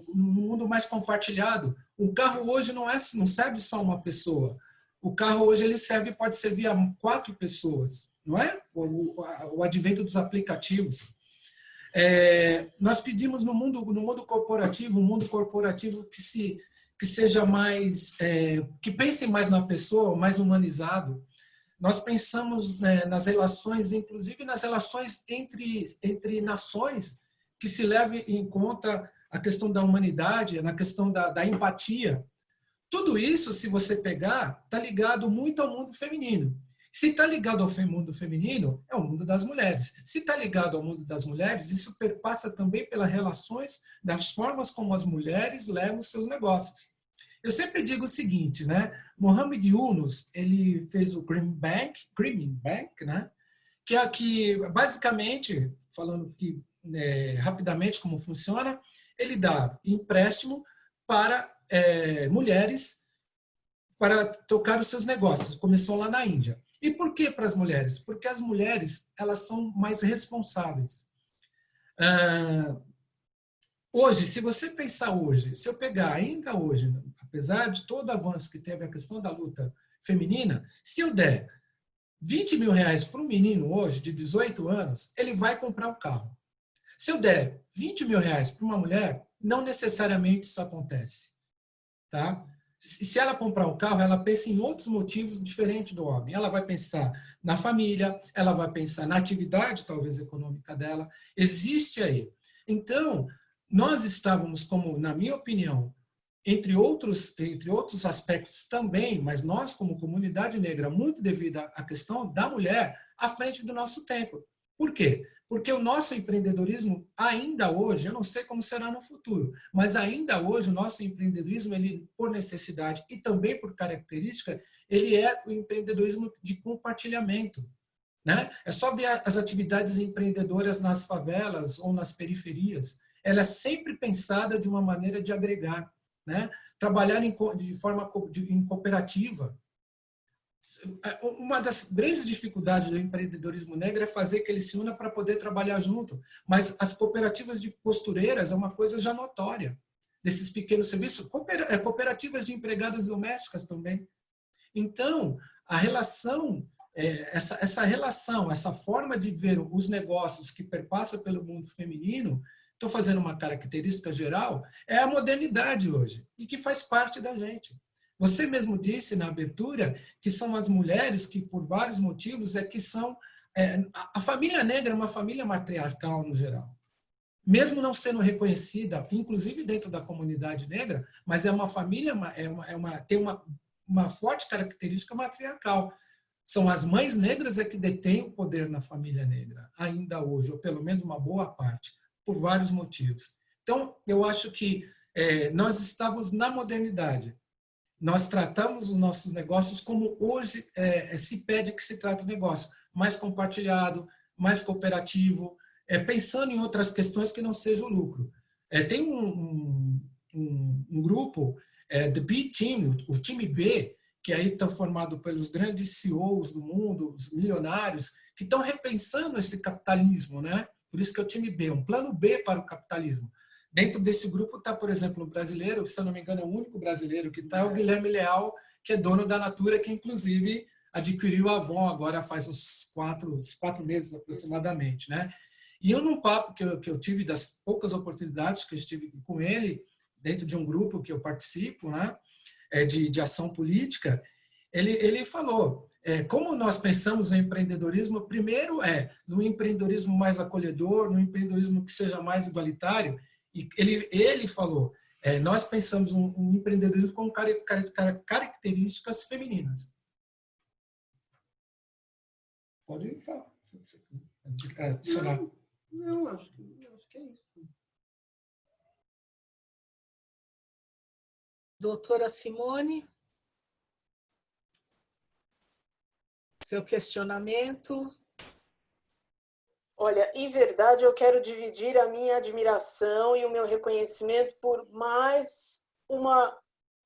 num mundo mais compartilhado. O carro hoje não serve só uma pessoa. O carro hoje pode servir a 4 pessoas, não é? O advento dos aplicativos. Nós pedimos no mundo corporativo, um mundo corporativo que seja mais, que pense mais na pessoa, mais humanizado. Nós pensamos nas relações, inclusive nas relações entre nações, que se leve em conta a questão da humanidade, na questão da empatia. Tudo isso, se você pegar, está ligado muito ao mundo feminino. Se está ligado ao mundo feminino, é o mundo das mulheres. Se está ligado ao mundo das mulheres, isso perpassa também pelas relações, das formas como as mulheres levam os seus negócios. Eu sempre digo o seguinte, né? Mohamed Yunus, ele fez o Grameen Bank, né? Que é que, basicamente, falando que rapidamente como funciona, ele dá empréstimo para mulheres para tocar os seus negócios. Começou lá na Índia. E por que para as mulheres? Porque as mulheres, elas são mais responsáveis. Hoje, se você pensar hoje, se eu pegar ainda hoje, apesar de todo o avanço que teve a questão da luta feminina, se eu der 20 mil reais para um menino hoje, de 18 anos, ele vai comprar um carro. Se eu der 20 mil reais para uma mulher, não necessariamente isso acontece. Tá? Se ela comprar um carro, ela pensa em outros motivos diferentes do homem. Ela vai pensar na família, ela vai pensar na atividade, talvez, econômica dela. Existe aí. Então, nós estávamos, como, na minha opinião, entre outros aspectos também, mas nós, como comunidade negra, muito devido à questão da mulher, à frente do nosso tempo. Por quê? Porque o nosso empreendedorismo, ainda hoje, eu não sei como será no futuro, mas ainda hoje o nosso empreendedorismo, ele, por necessidade e também por característica, ele é o empreendedorismo de compartilhamento. Né? É só ver as atividades empreendedoras nas favelas ou nas periferias. Ela é sempre pensada de uma maneira de agregar. Né? Trabalhar de forma em cooperativa. Uma das grandes dificuldades do empreendedorismo negro é fazer que ele se una para poder trabalhar junto. Mas as cooperativas de costureiras é uma coisa já notória. Desses pequenos serviços, cooperativas de empregadas domésticas também. Então, a relação, essa relação, essa forma de ver os negócios que perpassa pelo mundo feminino, estou fazendo uma característica geral, é a modernidade hoje, e que faz parte da gente. Você mesmo disse na abertura que são as mulheres que, por vários motivos, a família negra é uma família matriarcal no geral. Mesmo não sendo reconhecida, inclusive dentro da comunidade negra, mas é uma família, tem uma forte característica matriarcal. São as mães negras que detêm o poder na família negra, ainda hoje, ou pelo menos uma boa parte, por vários motivos. Então, eu acho que nós estamos na modernidade. Nós tratamos os nossos negócios como hoje se pede que se trate o negócio, mais compartilhado, mais cooperativo, pensando em outras questões que não seja o lucro. Tem um grupo, The B Team, o time B, que aí está formado pelos grandes CEOs do mundo, os milionários, que estão repensando esse capitalismo, né? Por isso que é o time B, um plano B para o capitalismo. Dentro desse grupo está, por exemplo, um brasileiro, que, se eu não me engano, é o único brasileiro que está, é o Guilherme Leal, que é dono da Natura, que inclusive adquiriu a Avon agora faz uns 4 meses aproximadamente, né? E eu, num papo que eu tive, das poucas oportunidades que eu estive com ele, dentro de um grupo que eu participo, né, de ação política, ele falou, como nós pensamos no empreendedorismo, primeiro no empreendedorismo mais acolhedor, no empreendedorismo que seja mais igualitário, e ele falou, nós pensamos um empreendedorismo com características femininas. Pode falar, se você adicionar. Não, acho que é isso. Doutora Simone, seu questionamento? Olha, em verdade, eu quero dividir a minha admiração e o meu reconhecimento por mais uma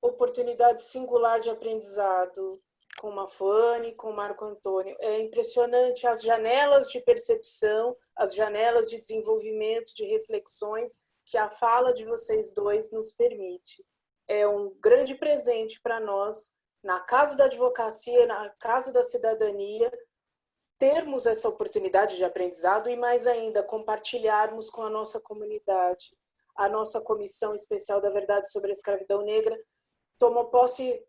oportunidade singular de aprendizado com Mafane, com Marco Antônio. É impressionante as janelas de percepção, as janelas de desenvolvimento, de reflexões que a fala de vocês dois nos permite. É um grande presente para nós, na Casa da Advocacia, na Casa da Cidadania, termos essa oportunidade de aprendizado e, mais ainda, compartilharmos com a nossa comunidade. A nossa Comissão Especial da Verdade sobre a Escravidão Negra tomou posse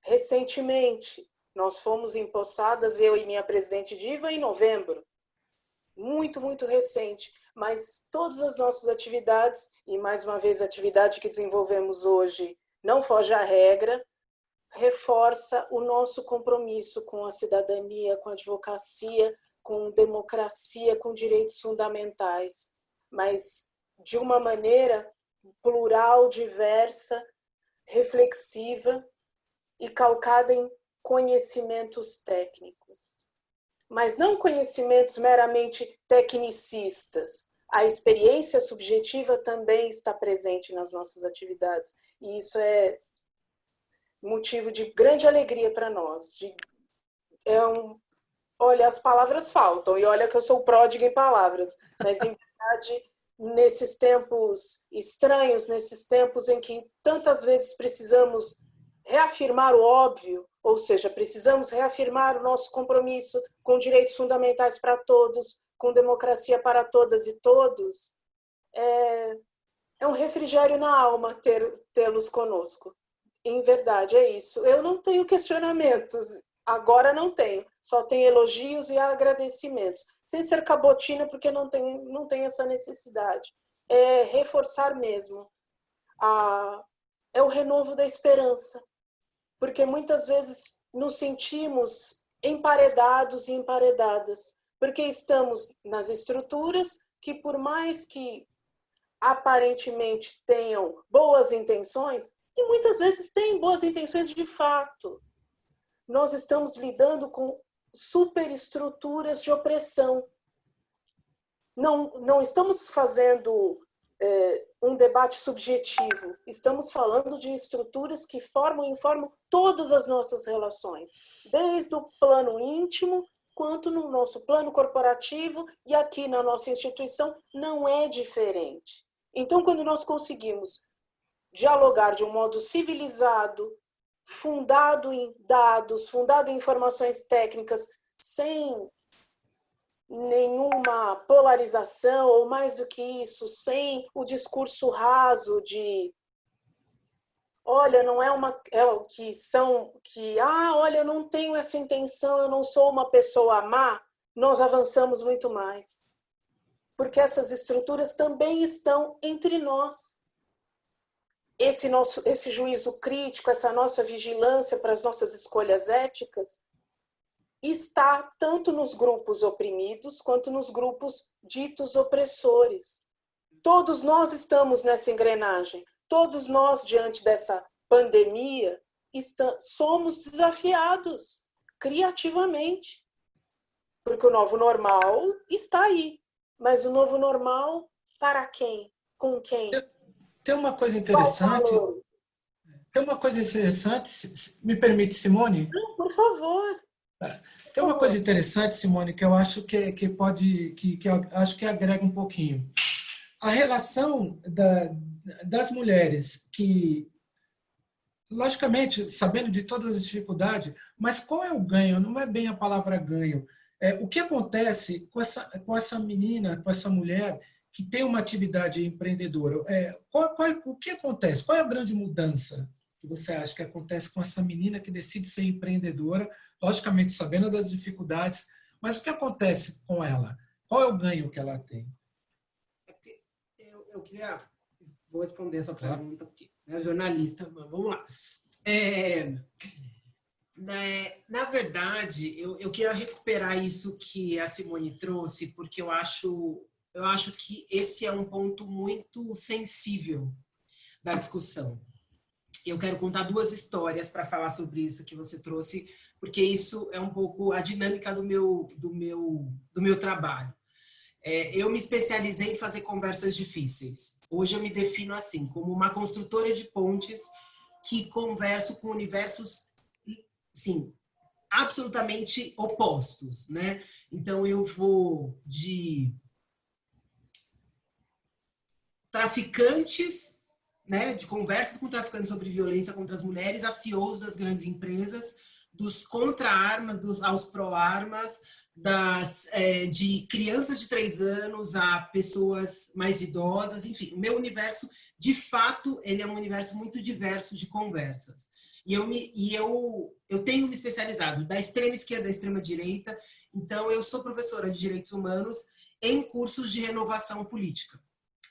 recentemente. Nós fomos empossadas, eu e minha presidente Diva, em novembro. Muito, muito recente. Mas todas as nossas atividades, e mais uma vez a atividade que desenvolvemos hoje não foge à regra, reforça o nosso compromisso com a cidadania, com a advocacia, com democracia, com direitos fundamentais, mas de uma maneira plural, diversa, reflexiva e calcada em conhecimentos técnicos. Mas não conhecimentos meramente tecnicistas. A experiência subjetiva também está presente nas nossas atividades, e isso é motivo de grande alegria para nós. Olha, as palavras faltam, e olha que eu sou pródiga em palavras, mas, em verdade, nesses tempos estranhos, nesses tempos em que tantas vezes precisamos reafirmar o óbvio, ou seja, precisamos reafirmar o nosso compromisso com direitos fundamentais para todos, com democracia para todas e todos, é um refrigério na alma tê-los conosco. Em verdade, é isso. Eu não tenho questionamentos, agora não tenho. Só tenho elogios e agradecimentos. Sem ser cabotina, porque não tem essa necessidade. é reforçar mesmo. É o renovo da esperança. Porque muitas vezes nos sentimos emparedados e emparedadas. Porque estamos nas estruturas que, por mais que aparentemente tenham boas intenções, e muitas vezes têm boas intenções de fato, nós estamos lidando com superestruturas de opressão. Não estamos fazendo um debate subjetivo, estamos falando de estruturas que formam e informam todas as nossas relações, desde o plano íntimo, quanto no nosso plano corporativo, e aqui na nossa instituição não é diferente. Então, quando nós conseguimos dialogar de um modo civilizado, fundado em dados, fundado em informações técnicas, sem nenhuma polarização, ou mais do que isso, sem o discurso raso de olha, não é uma olha, eu não tenho essa intenção, eu não sou uma pessoa má, nós avançamos muito mais. Porque essas estruturas também estão entre nós. Esse juízo crítico, essa nossa vigilância para as nossas escolhas éticas, está tanto nos grupos oprimidos quanto nos grupos ditos opressores. Todos nós estamos nessa engrenagem. Todos nós, diante dessa pandemia, somos desafiados criativamente. Porque o novo normal está aí. Mas o novo normal, para quem? Com quem? Tem uma coisa interessante. Me permite, Simone? Não, por favor. Tem uma coisa interessante, Simone, que eu acho que eu acho que agrega um pouquinho. A relação das mulheres que, logicamente, sabendo de todas as dificuldades, mas qual é o ganho? Não é bem a palavra ganho. O que acontece com essa menina, com essa mulher que tem uma atividade empreendedora? O que acontece? Qual é a grande mudança que você acha que acontece com essa menina que decide ser empreendedora, logicamente sabendo das dificuldades, mas o que acontece com ela? Qual é o ganho que ela tem? Vou responder a sua pergunta, porque é jornalista, mas vamos lá. Na verdade, eu queria recuperar isso que a Simone trouxe, porque eu acho que esse é um ponto muito sensível da discussão. Eu quero contar duas histórias para falar sobre isso que você trouxe, porque isso é um pouco a dinâmica do meu trabalho. Eu me especializei em fazer conversas difíceis. Hoje eu me defino assim, como uma construtora de pontes que converso com universos, sim, absolutamente opostos, né? Então eu vou de traficantes, né, de conversas com traficantes sobre violência contra as mulheres, a CEOs das grandes empresas, dos contra-armas, aos pró-armas, de crianças de 3 anos a pessoas mais idosas, enfim, o meu universo, de fato, ele é um universo muito diverso de conversas. E eu tenho me especializado da extrema esquerda à extrema direita, então eu sou professora de direitos humanos em cursos de renovação política.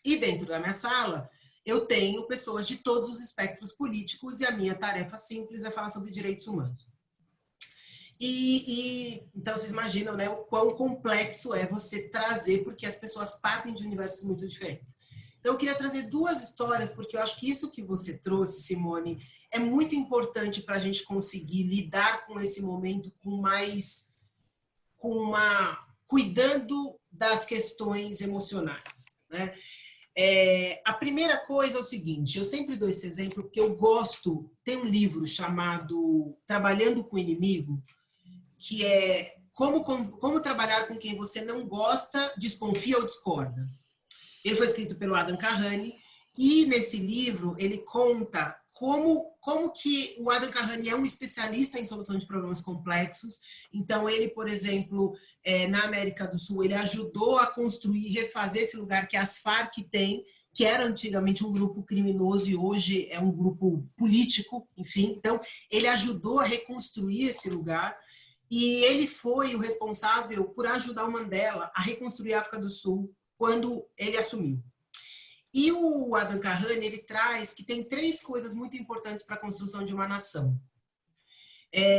E dentro da minha sala, eu tenho pessoas de todos os espectros políticos e a minha tarefa simples é falar sobre direitos humanos. Então, vocês imaginam, né, o quão complexo é você trazer, porque as pessoas partem de universos muito diferentes. Então, eu queria trazer duas histórias, porque eu acho que isso que você trouxe, Simone, é muito importante para a gente conseguir lidar com esse momento cuidando das questões emocionais, né? A primeira coisa é o seguinte, eu sempre dou esse exemplo porque eu gosto, tem um livro chamado Trabalhando com o Inimigo, que é como trabalhar com quem você não gosta, desconfia ou discorda. Ele foi escrito pelo Adam Carrani e nesse livro ele conta como que o Adam Carrani é um especialista em solução de problemas complexos. Então ele, por exemplo, na América do Sul, ele ajudou a construir e refazer esse lugar que as Farc tem, que era antigamente um grupo criminoso e hoje é um grupo político, enfim. Então ele ajudou a reconstruir esse lugar. E ele foi o responsável por ajudar o Mandela a reconstruir a África do Sul quando ele assumiu. E o Adam Kahane, ele traz que tem 3 coisas muito importantes para a construção de uma nação.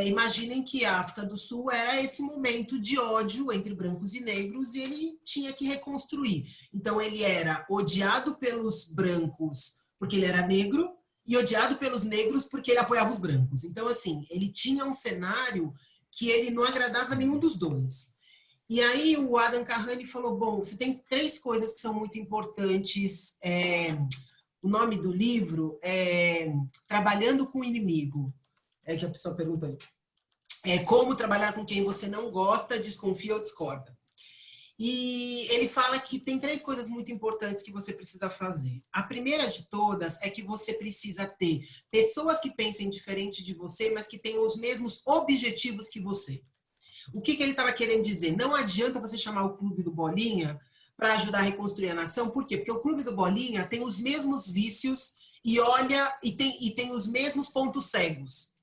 Imaginem que a África do Sul era esse momento de ódio entre brancos e negros e ele tinha que reconstruir. Então, ele era odiado pelos brancos porque ele era negro e odiado pelos negros porque ele apoiava os brancos. Então, assim, ele tinha um cenário que ele não agradava nenhum dos dois. E aí o Adam Kahane falou, bom, você tem 3 coisas que são muito importantes. O nome do livro é Trabalhando com o Inimigo. É que a pessoa pergunta ali. Como trabalhar com quem você não gosta, desconfia ou discorda. E ele fala que tem 3 coisas muito importantes que você precisa fazer. A primeira de todas é que você precisa ter pessoas que pensem diferente de você, mas que tenham os mesmos objetivos que você. O que ele estava querendo dizer? Não adianta você chamar o Clube do Bolinha para ajudar a reconstruir a nação. Por quê? Porque o Clube do Bolinha tem os mesmos vícios e tem os mesmos pontos cegos.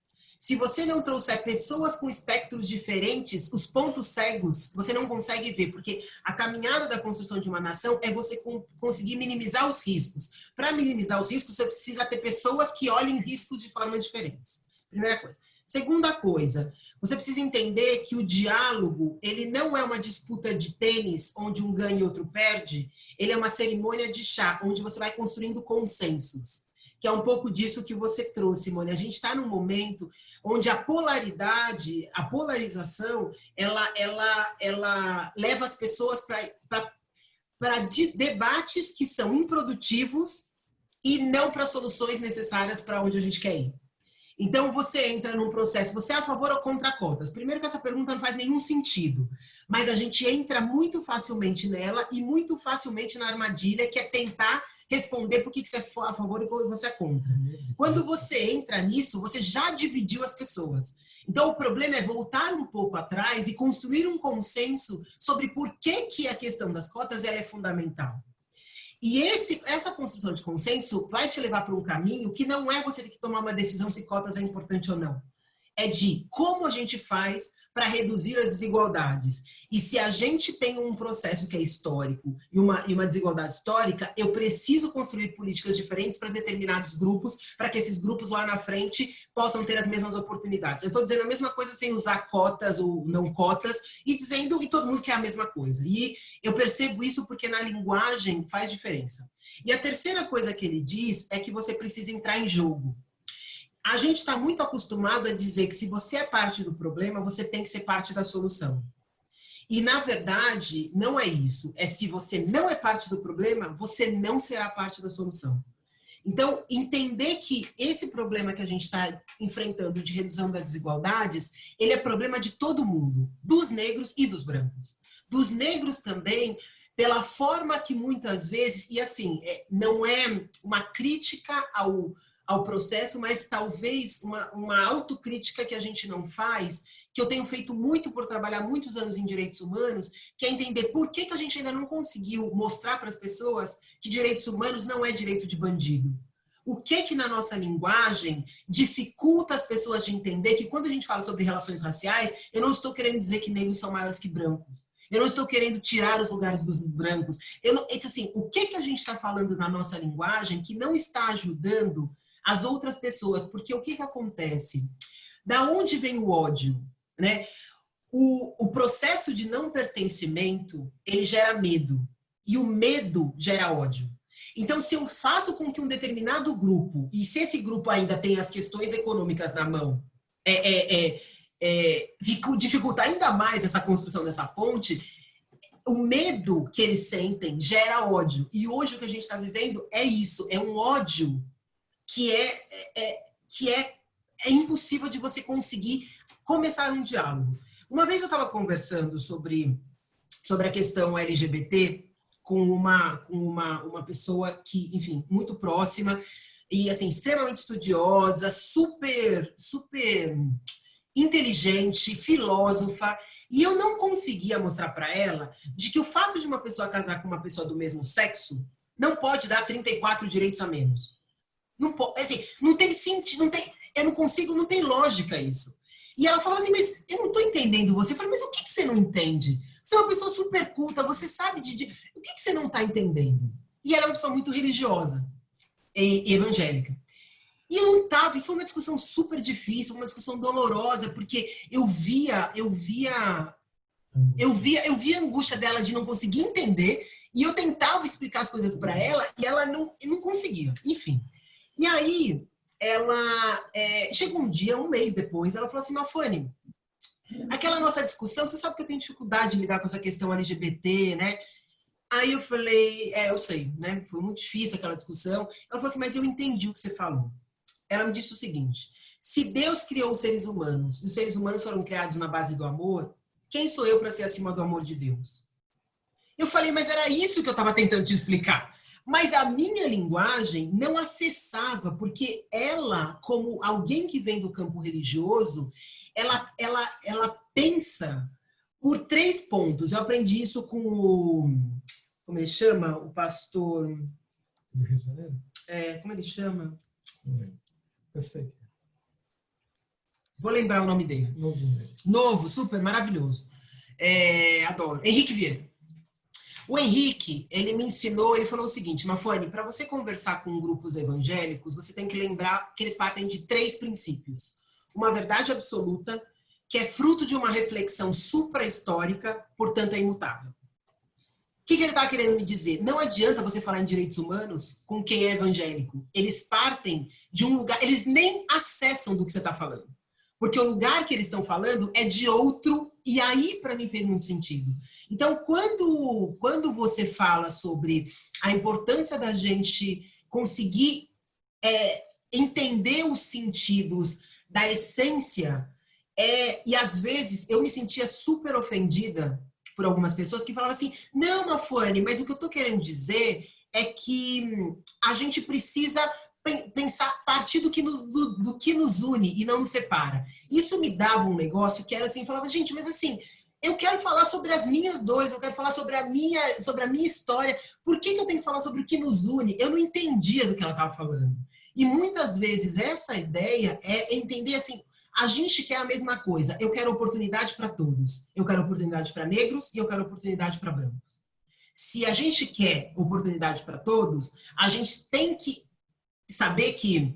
Se você não trouxer pessoas com espectros diferentes, os pontos cegos você não consegue ver, porque a caminhada da construção de uma nação é você conseguir minimizar os riscos. Para minimizar os riscos, você precisa ter pessoas que olhem riscos de formas diferentes. Primeira coisa. Segunda coisa, você precisa entender que o diálogo, ele não é uma disputa de tênis, onde um ganha e outro perde, ele é uma cerimônia de chá, onde você vai construindo consensos. Que é um pouco disso que você trouxe, Simone. A gente está num momento onde a polaridade, a polarização, ela leva as pessoas para debates que são improdutivos e não para soluções necessárias para onde a gente quer ir. Então, você entra num processo, você é a favor ou contra cotas? Primeiro que essa pergunta não faz nenhum sentido, mas a gente entra muito facilmente nela e muito facilmente na armadilha, que é tentar responder por que você é a favor e por que você é contra. Quando você entra nisso, você já dividiu as pessoas. Então, o problema é voltar um pouco atrás e construir um consenso sobre por que a questão das cotas ela é fundamental. E essa construção de consenso vai te levar para um caminho que não é você ter que tomar uma decisão se cotas é importante ou não. É de como a gente faz para reduzir as desigualdades. E se a gente tem um processo que é histórico e uma desigualdade histórica, eu preciso construir políticas diferentes para determinados grupos, para que esses grupos lá na frente possam ter as mesmas oportunidades. Eu estou dizendo a mesma coisa sem usar cotas ou não cotas e todo mundo quer a mesma coisa. E eu percebo isso porque na linguagem faz diferença. E a terceira coisa que ele diz é que você precisa entrar em jogo. A gente está muito acostumado a dizer que se você é parte do problema, você tem que ser parte da solução. E, na verdade, não é isso. É se você não é parte do problema, você não será parte da solução. Então, entender que esse problema que a gente está enfrentando de redução das desigualdades, ele é problema de todo mundo, dos negros e dos brancos. Dos negros também, pela forma que muitas vezes, e assim, não é uma crítica ao processo, mas talvez uma autocrítica que a gente não faz, que eu tenho feito muito por trabalhar muitos anos em direitos humanos, que é entender por que a gente ainda não conseguiu mostrar para as pessoas que direitos humanos não é direito de bandido. O que na nossa linguagem dificulta as pessoas de entender que quando a gente fala sobre relações raciais, eu não estou querendo dizer que negros são maiores que brancos. Eu não estou querendo tirar os lugares dos brancos. Assim, o que a gente está falando na nossa linguagem que não está ajudando as outras pessoas? Porque o que acontece? Da onde vem o ódio? Né? O processo de não pertencimento, ele gera medo. E o medo gera ódio. Então, se eu faço com que um determinado grupo, e se esse grupo ainda tem as questões econômicas na mão, dificultar ainda mais essa construção dessa ponte, o medo que eles sentem gera ódio. E hoje o que a gente está vivendo é isso, é um ódio que é impossível de você conseguir começar um diálogo. Uma vez eu estava conversando sobre a questão LGBT com uma pessoa que, enfim, muito próxima e, assim, extremamente estudiosa, super inteligente, filósofa, e eu não conseguia mostrar para ela de que o fato de uma pessoa casar com uma pessoa do mesmo sexo não pode dar 34 direitos a menos. Não pode, assim, não tem sentido, eu não consigo, não tem lógica isso. E ela falou assim, mas eu não estou entendendo você. Eu falei, mas o que você não entende? Você é uma pessoa super culta, você sabe o que você não está entendendo? E ela é uma pessoa muito religiosa, evangélica. E eu não tava, e foi uma discussão super difícil, uma discussão dolorosa, porque eu via a angústia dela de não conseguir entender, e eu tentava explicar as coisas para ela, e ela não conseguia. Enfim. E aí, ela chegou um dia, um mês depois, ela falou assim, Mafone, aquela nossa discussão, você sabe que eu tenho dificuldade de lidar com essa questão LGBT, né? Aí eu falei, eu sei, né? Foi muito difícil aquela discussão. Ela falou assim, mas eu entendi o que você falou. Ela me disse o seguinte, se Deus criou os seres humanos, e os seres humanos foram criados na base do amor, quem sou eu para ser acima do amor de Deus? Eu falei, mas era isso que eu estava tentando te explicar. Mas a minha linguagem não acessava, porque ela, como alguém que vem do campo religioso, ela pensa por 3 pontos. Eu aprendi isso com o... Como ele chama? O pastor... Do Rio de Janeiro? Como ele chama? Eu sei. Vou lembrar o nome dele. Novo, super, maravilhoso. Adoro. Henrique Vieira. O Henrique, ele me ensinou, ele falou o seguinte, Mafone, para você conversar com grupos evangélicos, você tem que lembrar que eles partem de 3 princípios. Uma verdade absoluta, que é fruto de uma reflexão supra-histórica, portanto é imutável. O que ele está querendo me dizer? Não adianta você falar em direitos humanos com quem é evangélico. Eles partem de um lugar, eles nem acessam do que você está falando. Porque o lugar que eles estão falando é de outro, e aí para mim fez muito sentido. Então, quando você fala sobre a importância da gente conseguir entender os sentidos da essência, e às vezes eu me sentia super ofendida por algumas pessoas que falavam assim, não, Mafone, mas o que eu estou querendo dizer é que a gente precisa pensar, partir do que nos une e não nos separa. Isso me dava um negócio que era assim, falava, gente, mas assim, eu quero falar sobre as minhas dores, eu quero falar sobre a minha história, por que eu tenho que falar sobre o que nos une? Eu não entendia do que ela estava falando. E muitas vezes essa ideia é entender assim, a gente quer a mesma coisa, eu quero oportunidade para todos, eu quero oportunidade para negros e eu quero oportunidade para brancos. Se a gente quer oportunidade para todos, a gente tem que saber que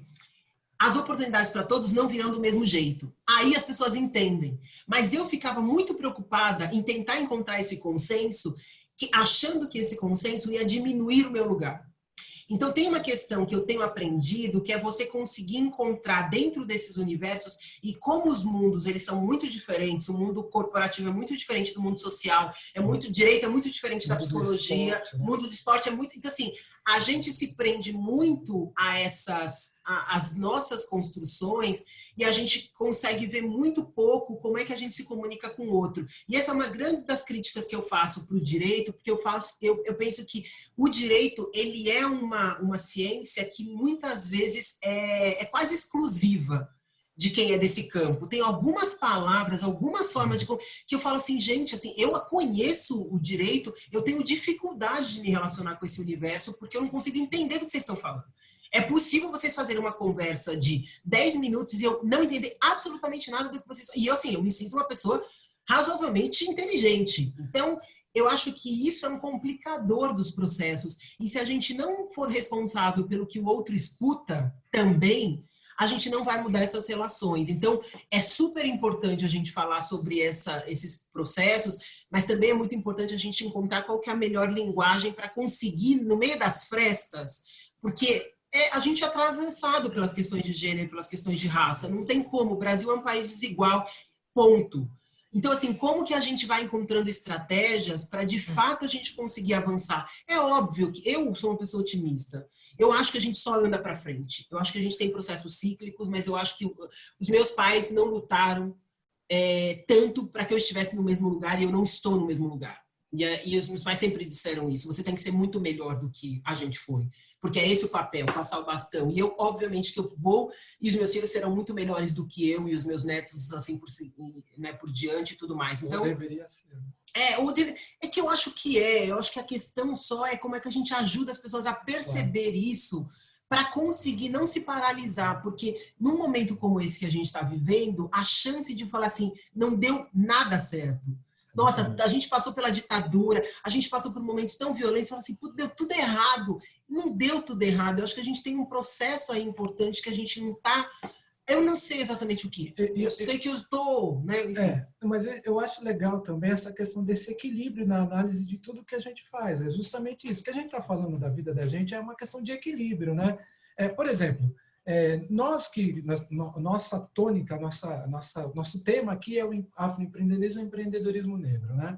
as oportunidades para todos não virão do mesmo jeito. Aí as pessoas entendem. Mas eu ficava muito preocupada em tentar encontrar esse consenso, achando que esse consenso ia diminuir o meu lugar. Então tem uma questão que eu tenho aprendido, que é você conseguir encontrar dentro desses universos, e como os mundos eles são muito diferentes, o mundo corporativo é muito diferente do mundo social, direito é muito diferente da psicologia, o mundo do esporte é muito... Então assim, a gente se prende muito a as nossas construções e a gente consegue ver muito pouco como é que a gente se comunica com o outro. E essa é uma grande das críticas que eu faço para o direito, porque eu penso que o direito ele é uma ciência que muitas vezes é quase exclusiva de quem é desse campo. Tem algumas palavras, algumas formas que eu falo assim, gente, assim, eu conheço o direito, eu tenho dificuldade de me relacionar com esse universo porque eu não consigo entender do que vocês estão falando. É possível vocês fazerem uma conversa de 10 minutos e eu não entender absolutamente nada do que vocês... E eu me sinto uma pessoa razoavelmente inteligente. Então, eu acho que isso é um complicador dos processos. E se a gente não for responsável pelo que o outro escuta também, a gente não vai mudar essas relações. Então, é super importante a gente falar sobre esses processos, mas também é muito importante a gente encontrar qual que é a melhor linguagem para conseguir, no meio das frestas, porque a gente é atravessado pelas questões de gênero, pelas questões de raça. Não tem como. O Brasil é um país desigual, ponto. Então, assim, como que a gente vai encontrando estratégias para, de fato, a gente conseguir avançar? É óbvio que eu sou uma pessoa otimista. Eu acho que a gente só anda para frente. Eu acho que a gente tem processos cíclicos, mas eu acho que os meus pais não lutaram tanto para que eu estivesse no mesmo lugar e eu não estou no mesmo lugar. E os meus pais sempre disseram isso. Você tem que ser muito melhor do que a gente foi. Porque é esse o papel, passar o bastão. E eu, obviamente, que eu vou... E os meus filhos serão muito melhores do que eu e os meus netos, assim, por diante e tudo mais. Então, deveria ser. É que eu acho que Eu acho que a questão só é como é que a gente ajuda as pessoas a perceber isso para conseguir não se paralisar. Porque num momento como esse que a gente está vivendo, a chance de falar assim, não deu nada certo. Nossa, a gente passou pela ditadura, a gente passou por momentos tão violentos, fala assim, deu tudo errado. Não deu tudo errado. Eu acho que a gente tem um processo aí importante que a gente não está... Eu não sei exatamente o que. Eu sei que eu estou... Né? Mas eu acho legal também essa questão desse equilíbrio na análise de tudo que a gente faz. É justamente isso. Que a gente está falando da vida da gente é uma questão de equilíbrio, né? Por exemplo, nossa tônica, nosso tema aqui é o afroempreendedorismo e o empreendedorismo negro, né?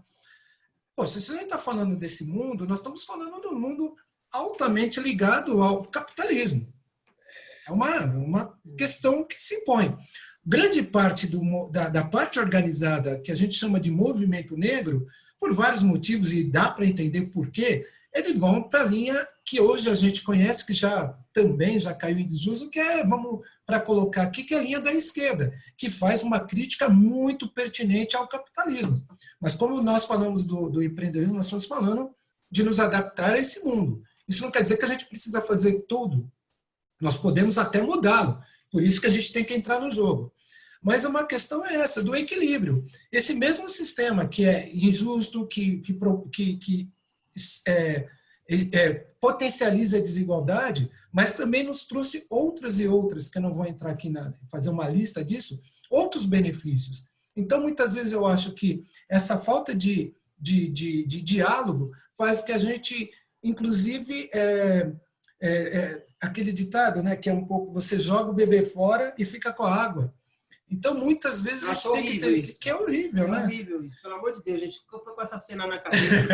Pô, se a gente está falando desse mundo, nós estamos falando de um mundo altamente ligado ao capitalismo. É uma questão que se impõe. Grande parte da parte organizada, que a gente chama de movimento negro, por vários motivos, e dá para entender por quê, eles vão para a linha que hoje a gente conhece, que também já caiu em desuso, que vamos para colocar aqui, que é a linha da esquerda, que faz uma crítica muito pertinente ao capitalismo. Mas como nós falamos do empreendedorismo, nós estamos falando de nos adaptar a esse mundo. Isso não quer dizer que a gente precisa fazer tudo. Nós podemos até mudá-lo, por isso que a gente tem que entrar no jogo. Mas uma questão é essa, do equilíbrio. Esse mesmo sistema que é injusto, que potencializa a desigualdade, mas também nos trouxe outras e outras, que eu não vou entrar aqui fazer uma lista disso, outros benefícios. Então, muitas vezes eu acho que essa falta de diálogo faz que a gente, inclusive... aquele ditado, né, que é um pouco, você joga o bebê fora e fica com a água. Então, muitas vezes a gente tem que é horrível, né? É horrível isso, pelo amor de Deus, a gente ficou com essa cena na cabeça.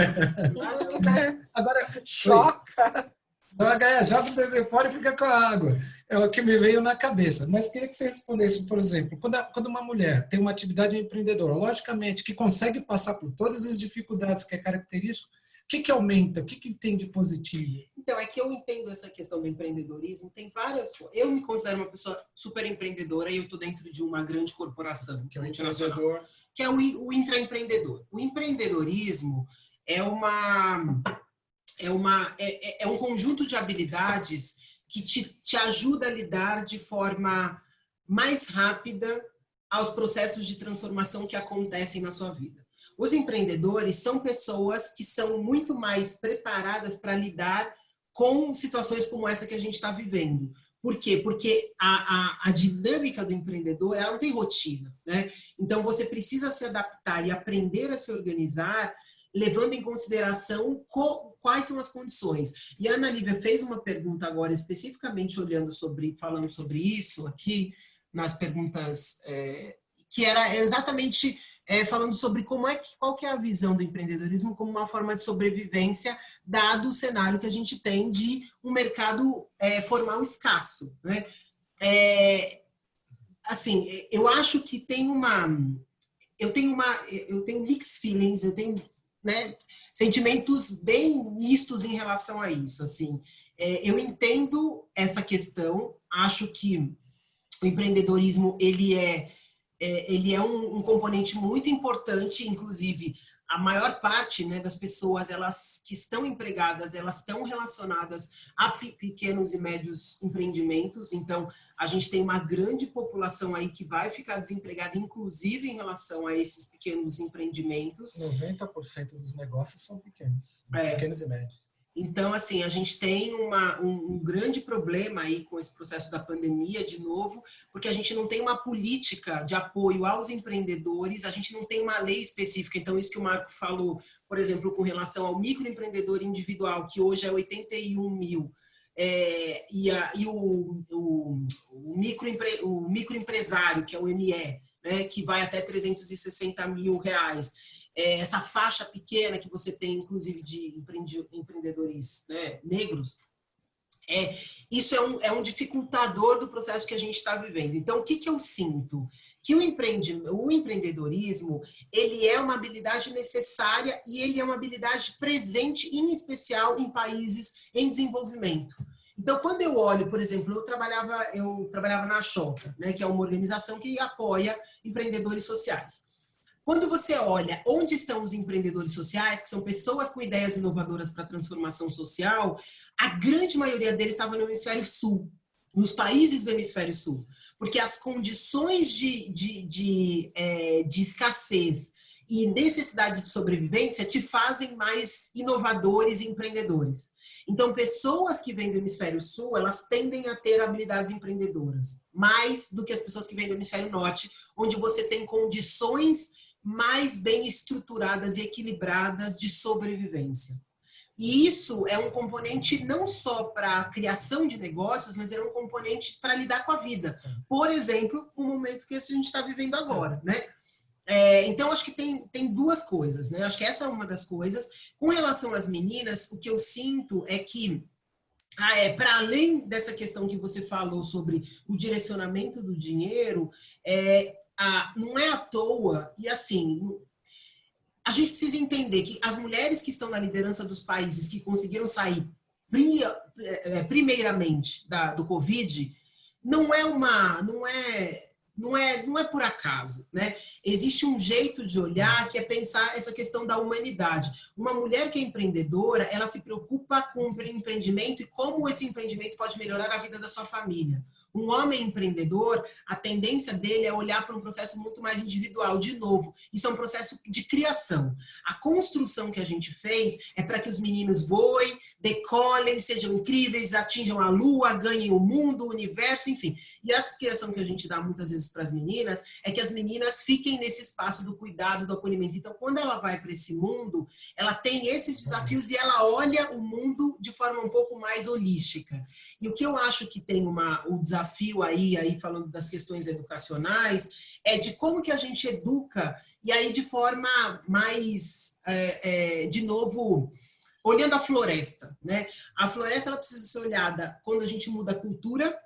Agora, choca. Agora, joga o bebê fora e fica com a água. É o que me veio na cabeça. Mas queria que você respondesse, por exemplo, quando uma mulher tem uma atividade empreendedora, logicamente, que consegue passar por todas as dificuldades que é característico, o que aumenta? O que tem de positivo? Então, é que eu entendo essa questão do empreendedorismo, tem várias... Eu me considero uma pessoa super empreendedora e eu estou dentro de uma grande corporação, que é o multinacional, que é o intraempreendedor. O empreendedorismo é um conjunto de habilidades que te ajuda a lidar de forma mais rápida aos processos de transformação que acontecem na sua vida. Os empreendedores são pessoas que são muito mais preparadas para lidar com situações como essa que a gente está vivendo. Por quê? Porque a dinâmica do empreendedor, ela não tem rotina, né? Então, você precisa se adaptar e aprender a se organizar, levando em consideração quais são as condições. E a Ana Lívia fez uma pergunta agora, especificamente falando sobre isso aqui, nas perguntas, que era exatamente... falando sobre qual que é a visão do empreendedorismo como uma forma de sobrevivência, dado o cenário que a gente tem de um mercado formal escasso, né? Assim, eu acho que eu tenho mixed feelings, eu tenho, né, sentimentos bem mistos em relação a isso. Assim, eu entendo essa questão, acho que o empreendedorismo ele é um componente muito importante, inclusive a maior parte, né, das pessoas que estão empregadas, elas estão relacionadas a pequenos e médios empreendimentos, então a gente tem uma grande população aí que vai ficar desempregada, inclusive em relação a esses pequenos empreendimentos. 90% dos negócios são pequenos e médios. Então, assim, a gente tem um grande problema aí com esse processo da pandemia, de novo, porque a gente não tem uma política de apoio aos empreendedores, a gente não tem uma lei específica. Então, isso que o Marco falou, por exemplo, com relação ao microempreendedor individual, que hoje é 81 mil, e o microempresário, que é o ME, né, que vai até 360 mil reais. Essa faixa pequena que você tem, inclusive, de empreendedores, né, negros, isso é um dificultador do processo que a gente está vivendo. Então, o que eu sinto? Que o empreendedorismo, ele é uma habilidade necessária e ele é uma habilidade presente, em especial, em países em desenvolvimento. Então, quando eu olho, por exemplo, eu trabalhava na Xoca, né, que é uma organização que apoia empreendedores sociais. Quando você olha onde estão os empreendedores sociais, que são pessoas com ideias inovadoras para a transformação social, a grande maioria deles estava no hemisfério sul, nos países do hemisfério sul, porque as condições de escassez e necessidade de sobrevivência te fazem mais inovadores e empreendedores. Então, pessoas que vêm do hemisfério sul, elas tendem a ter habilidades empreendedoras, mais do que as pessoas que vêm do hemisfério norte, onde você tem condições mais bem estruturadas e equilibradas de sobrevivência. E isso é um componente não só para a criação de negócios, mas é um componente para lidar com a vida. Por exemplo, o momento que a gente está vivendo agora, né? Então, acho que tem duas coisas, né? Acho que essa é uma das coisas. Com relação às meninas, o que eu sinto é que, para além dessa questão que você falou sobre o direcionamento do dinheiro, não é à toa, e assim, a gente precisa entender que as mulheres que estão na liderança dos países que conseguiram sair primeiramente do Covid, não é por acaso, né? Existe um jeito de olhar que é pensar essa questão da humanidade. Uma mulher que é empreendedora, ela se preocupa com o empreendimento e como esse empreendimento pode melhorar a vida da sua família. Um homem empreendedor, a tendência dele é olhar para um processo muito mais individual. De novo, isso é um processo de criação. A construção que a gente fez é para que os meninos voem, decolem, sejam incríveis, atinjam a lua, ganhem o mundo, o universo, enfim. E a criação que a gente dá muitas vezes para as meninas é que as meninas fiquem nesse espaço do cuidado, do acolhimento. Então, quando ela vai para esse mundo, ela tem esses desafios e ela olha o mundo de forma um pouco mais holística. E o que eu acho que tem o desafio aí falando das questões educacionais, é de como que a gente educa, e aí de forma mais, de novo, olhando a floresta, né? A floresta ela precisa ser olhada quando a gente muda a cultura,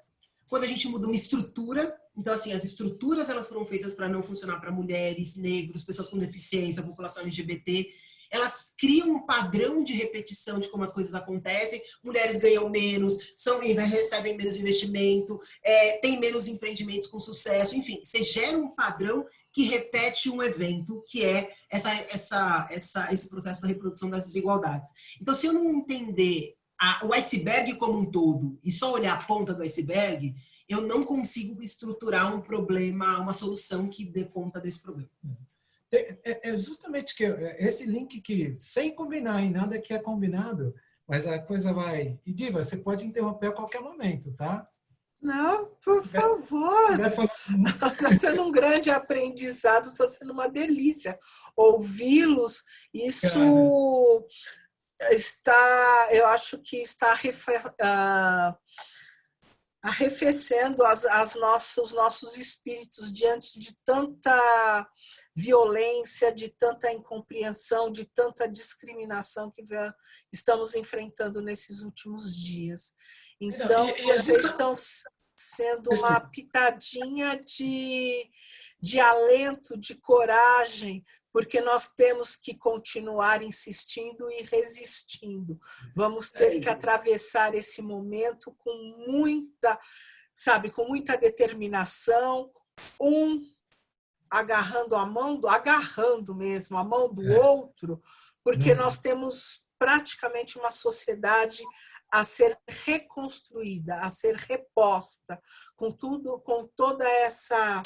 quando a gente muda uma estrutura. Então, assim, as estruturas elas foram feitas para não funcionar para mulheres, negros, pessoas com deficiência, população LGBT. Elas criam um padrão de repetição de como as coisas acontecem. Mulheres ganham menos, recebem menos investimento, têm menos empreendimentos com sucesso. Enfim, você gera um padrão que repete um evento, que é esse processo da reprodução das desigualdades. Então, se eu não entender o iceberg como um todo e só olhar a ponta do iceberg, eu não consigo estruturar um problema, uma solução que dê conta desse problema. É justamente que esse link que, sem combinar em nada que é combinado, mas a coisa vai... E Diva, você pode interromper a qualquer momento, tá? Não, por favor. Está sendo um grande aprendizado, está sendo uma delícia ouvi-los. Isso eu acho que está arrefecendo os nossos espíritos diante de tanta violência, de tanta incompreensão, de tanta discriminação que estamos enfrentando nesses últimos dias. Então, vocês estão sendo uma pitadinha de alento, de coragem, porque nós temos que continuar insistindo e resistindo. Vamos ter que atravessar esse momento com muita determinação, agarrando mesmo a mão do outro, porque nós temos praticamente uma sociedade a ser reconstruída, a ser reposta, com toda essa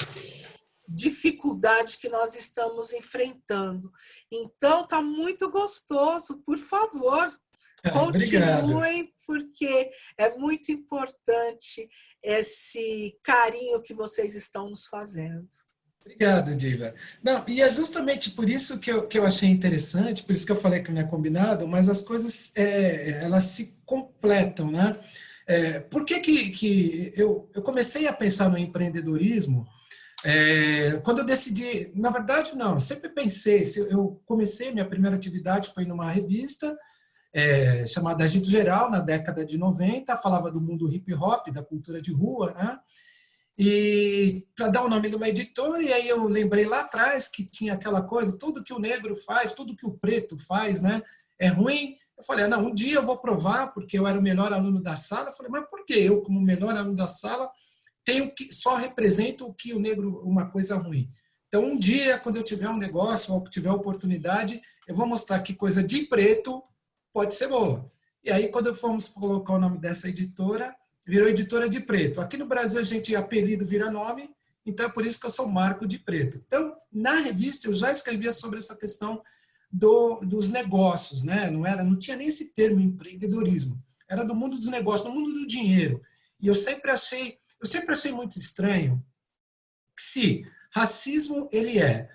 dificuldade que nós estamos enfrentando. Então, está muito gostoso, por favor, continuem, porque é muito importante esse carinho que vocês estão nos fazendo. Obrigado, Diva. Não, e é justamente por isso que eu achei interessante, por isso que eu falei que não é combinado, mas as coisas elas se completam, né? Por que eu comecei a pensar no empreendedorismo quando eu decidi, na verdade não, sempre pensei, eu comecei, minha primeira atividade foi numa revista chamada Agito Geral, na década de 90, falava do mundo hip hop, da cultura de rua, né? E para dar o nome de uma editora, e aí eu lembrei lá atrás que tinha aquela coisa, tudo que o negro faz, tudo que o preto faz, né, é ruim. Eu falei, não, um dia eu vou provar, porque eu era o melhor aluno da sala. Eu falei, mas por que eu, como melhor aluno da sala, só represento o que o negro, uma coisa ruim? Então, um dia, quando eu tiver um negócio, ou tiver oportunidade, eu vou mostrar que coisa de preto pode ser boa. E aí, quando fomos colocar o nome dessa editora, virou Editora de Preto. Aqui no Brasil, a gente apelido vira nome, Então, é por isso que eu sou Marco de Preto. Então, na revista, eu já escrevia sobre essa questão dos negócios, né? Não tinha nem esse termo empreendedorismo. Era do mundo dos negócios, do mundo do dinheiro. E eu sempre achei muito estranho que se racismo ele é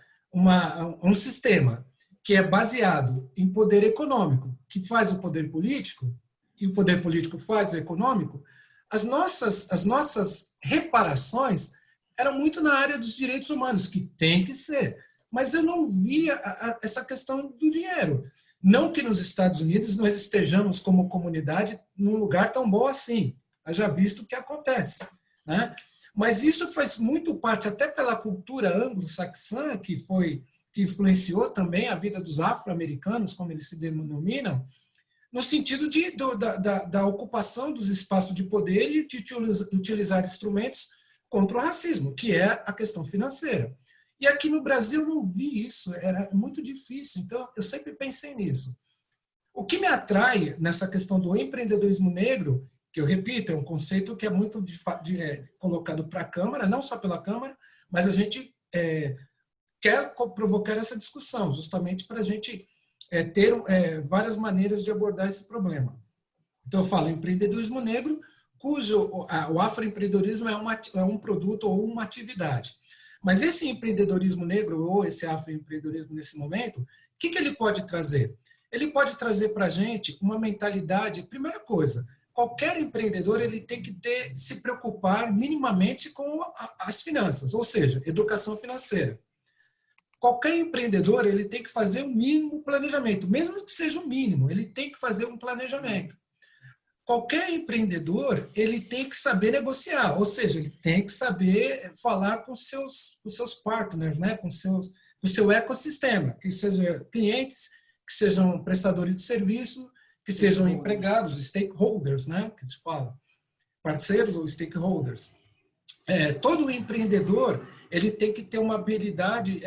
um sistema que é baseado em poder econômico, que faz o poder político, e o poder político faz o econômico, as nossas reparações eram muito na área dos direitos humanos, que tem que ser. Mas eu não via essa questão do dinheiro. Não que nos Estados Unidos nós estejamos como comunidade num lugar tão bom assim, haja visto o que acontece, né? Mas isso faz muito parte, até pela cultura anglo-saxã, que influenciou também a vida dos afro-americanos, como eles se denominam, no sentido da ocupação dos espaços de poder e de utilizar instrumentos contra o racismo, que é a questão financeira. E aqui no Brasil eu não vi isso, era muito difícil, então eu sempre pensei nisso. O que me atrai nessa questão do empreendedorismo negro, que eu repito, é um conceito que é muito colocado para a Câmara, não só pela Câmara, mas a gente quer provocar essa discussão, justamente para a gente ter várias maneiras de abordar esse problema. Então eu falo empreendedorismo negro, cujo o afroempreendedorismo é um produto ou uma atividade. Mas esse empreendedorismo negro ou esse afroempreendedorismo nesse momento, o que ele pode trazer? Ele pode trazer para a gente uma mentalidade, primeira coisa, qualquer empreendedor ele tem que se preocupar minimamente com as finanças, ou seja, educação financeira. Qualquer empreendedor ele tem que fazer o mínimo planejamento, mesmo que seja o mínimo, ele tem que fazer um planejamento. Qualquer empreendedor ele tem que saber negociar, ou seja, ele tem que saber falar com seus partners, né? com o seu ecossistema, que sejam clientes, que sejam prestadores de serviço, que sejam empregados, stakeholders, né? que se fala, parceiros ou stakeholders. Todo empreendedor ele tem que ter uma habilidade,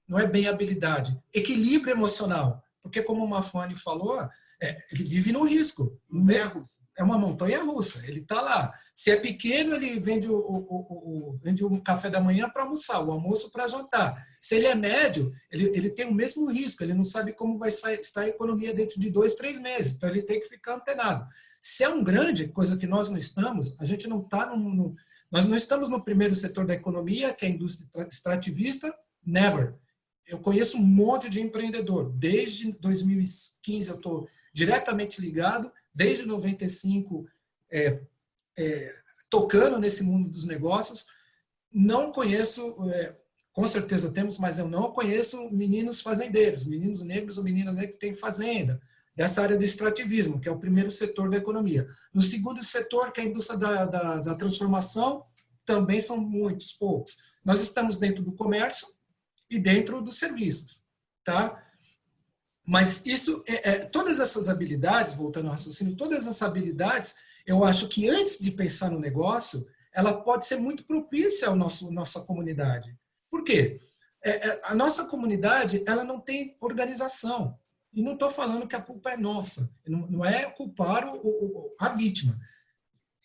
não é bem habilidade, equilíbrio emocional. Porque, como o Mafani falou, ele vive no risco. É uma montanha russa. Ele está lá. Se é pequeno, ele vende o café da manhã para almoçar, o almoço para jantar. Se ele é médio, ele tem o mesmo risco. Ele não sabe como vai estar a economia dentro de 2, 3 meses. Então, ele tem que ficar antenado. Se é um grande, coisa que nós não estamos, a gente não está nós não estamos no primeiro setor da economia, que é a indústria extrativista, never. Eu conheço um monte de empreendedor. Desde 2015 eu estou diretamente ligado, desde 95 tocando nesse mundo dos negócios. Não conheço, com certeza temos, mas eu não conheço meninos fazendeiros, meninos negros ou meninas negras que têm fazenda, dessa área do extrativismo, que é o primeiro setor da economia. No segundo setor, que é a indústria da transformação, também são muitos, poucos. Nós estamos dentro do comércio e dentro dos serviços, tá? Mas isso, todas essas habilidades, voltando ao raciocínio, todas essas habilidades, eu acho que antes de pensar no negócio, ela pode ser muito propícia à nossa comunidade. Por quê? A nossa comunidade, ela não tem organização. E não estou falando que a culpa é nossa, não é culpar a vítima.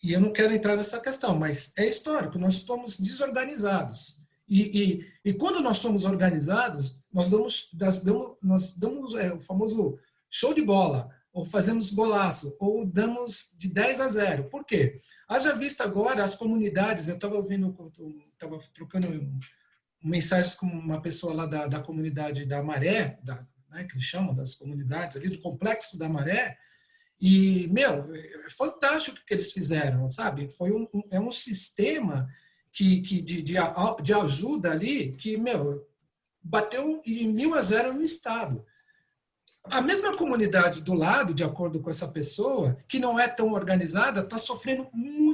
E eu não quero entrar nessa questão, mas é histórico, nós estamos desorganizados. E quando nós somos organizados, nós damos o famoso show de bola, ou fazemos golaço, ou damos de 10-0. Por quê? Haja vista agora as comunidades, eu estava trocando mensagens com uma pessoa lá da comunidade da Maré, né, que eles chamam das comunidades ali, do Complexo da Maré, e, é fantástico o que eles fizeram, sabe? É um sistema de ajuda ali que, bateu em 1000-0 no Estado. A mesma comunidade do lado, de acordo com essa pessoa, que não é tão organizada, está sofrendo,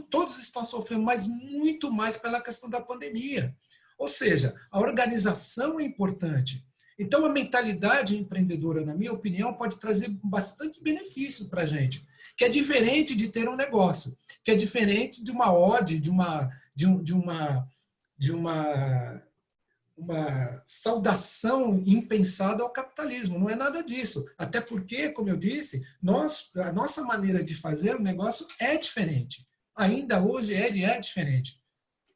todos estão sofrendo, mas muito mais pela questão da pandemia. Ou seja, a organização é importante. Então, a mentalidade empreendedora, na minha opinião, pode trazer bastante benefício para a gente, que é diferente de ter um negócio, que é diferente de uma ode, de uma saudação impensada ao capitalismo. Não é nada disso. Até porque, como eu disse, a nossa maneira de fazer o negócio é diferente. ainda hoje ele é diferente.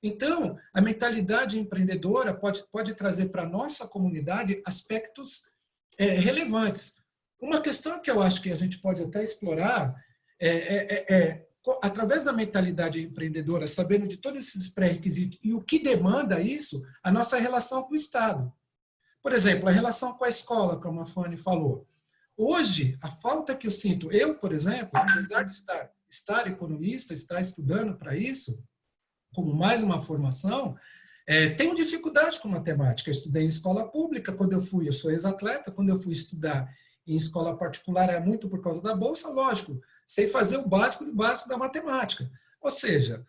Então, a mentalidade empreendedora pode trazer para a nossa comunidade aspectos relevantes. Uma questão que eu acho que a gente pode até explorar através da mentalidade empreendedora, sabendo de todos esses pré-requisitos e o que demanda isso, a nossa relação com o Estado. Por exemplo, a relação com a escola, como a Fanny falou. Hoje, a falta que eu sinto, eu, por exemplo, apesar de estar economista, estar estudando para isso, como mais uma formação, tenho dificuldade com matemática. Eu estudei em escola pública, eu sou ex-atleta, quando eu fui estudar em escola particular, é muito por causa da bolsa, lógico, sei fazer o básico do básico da matemática. Ou seja,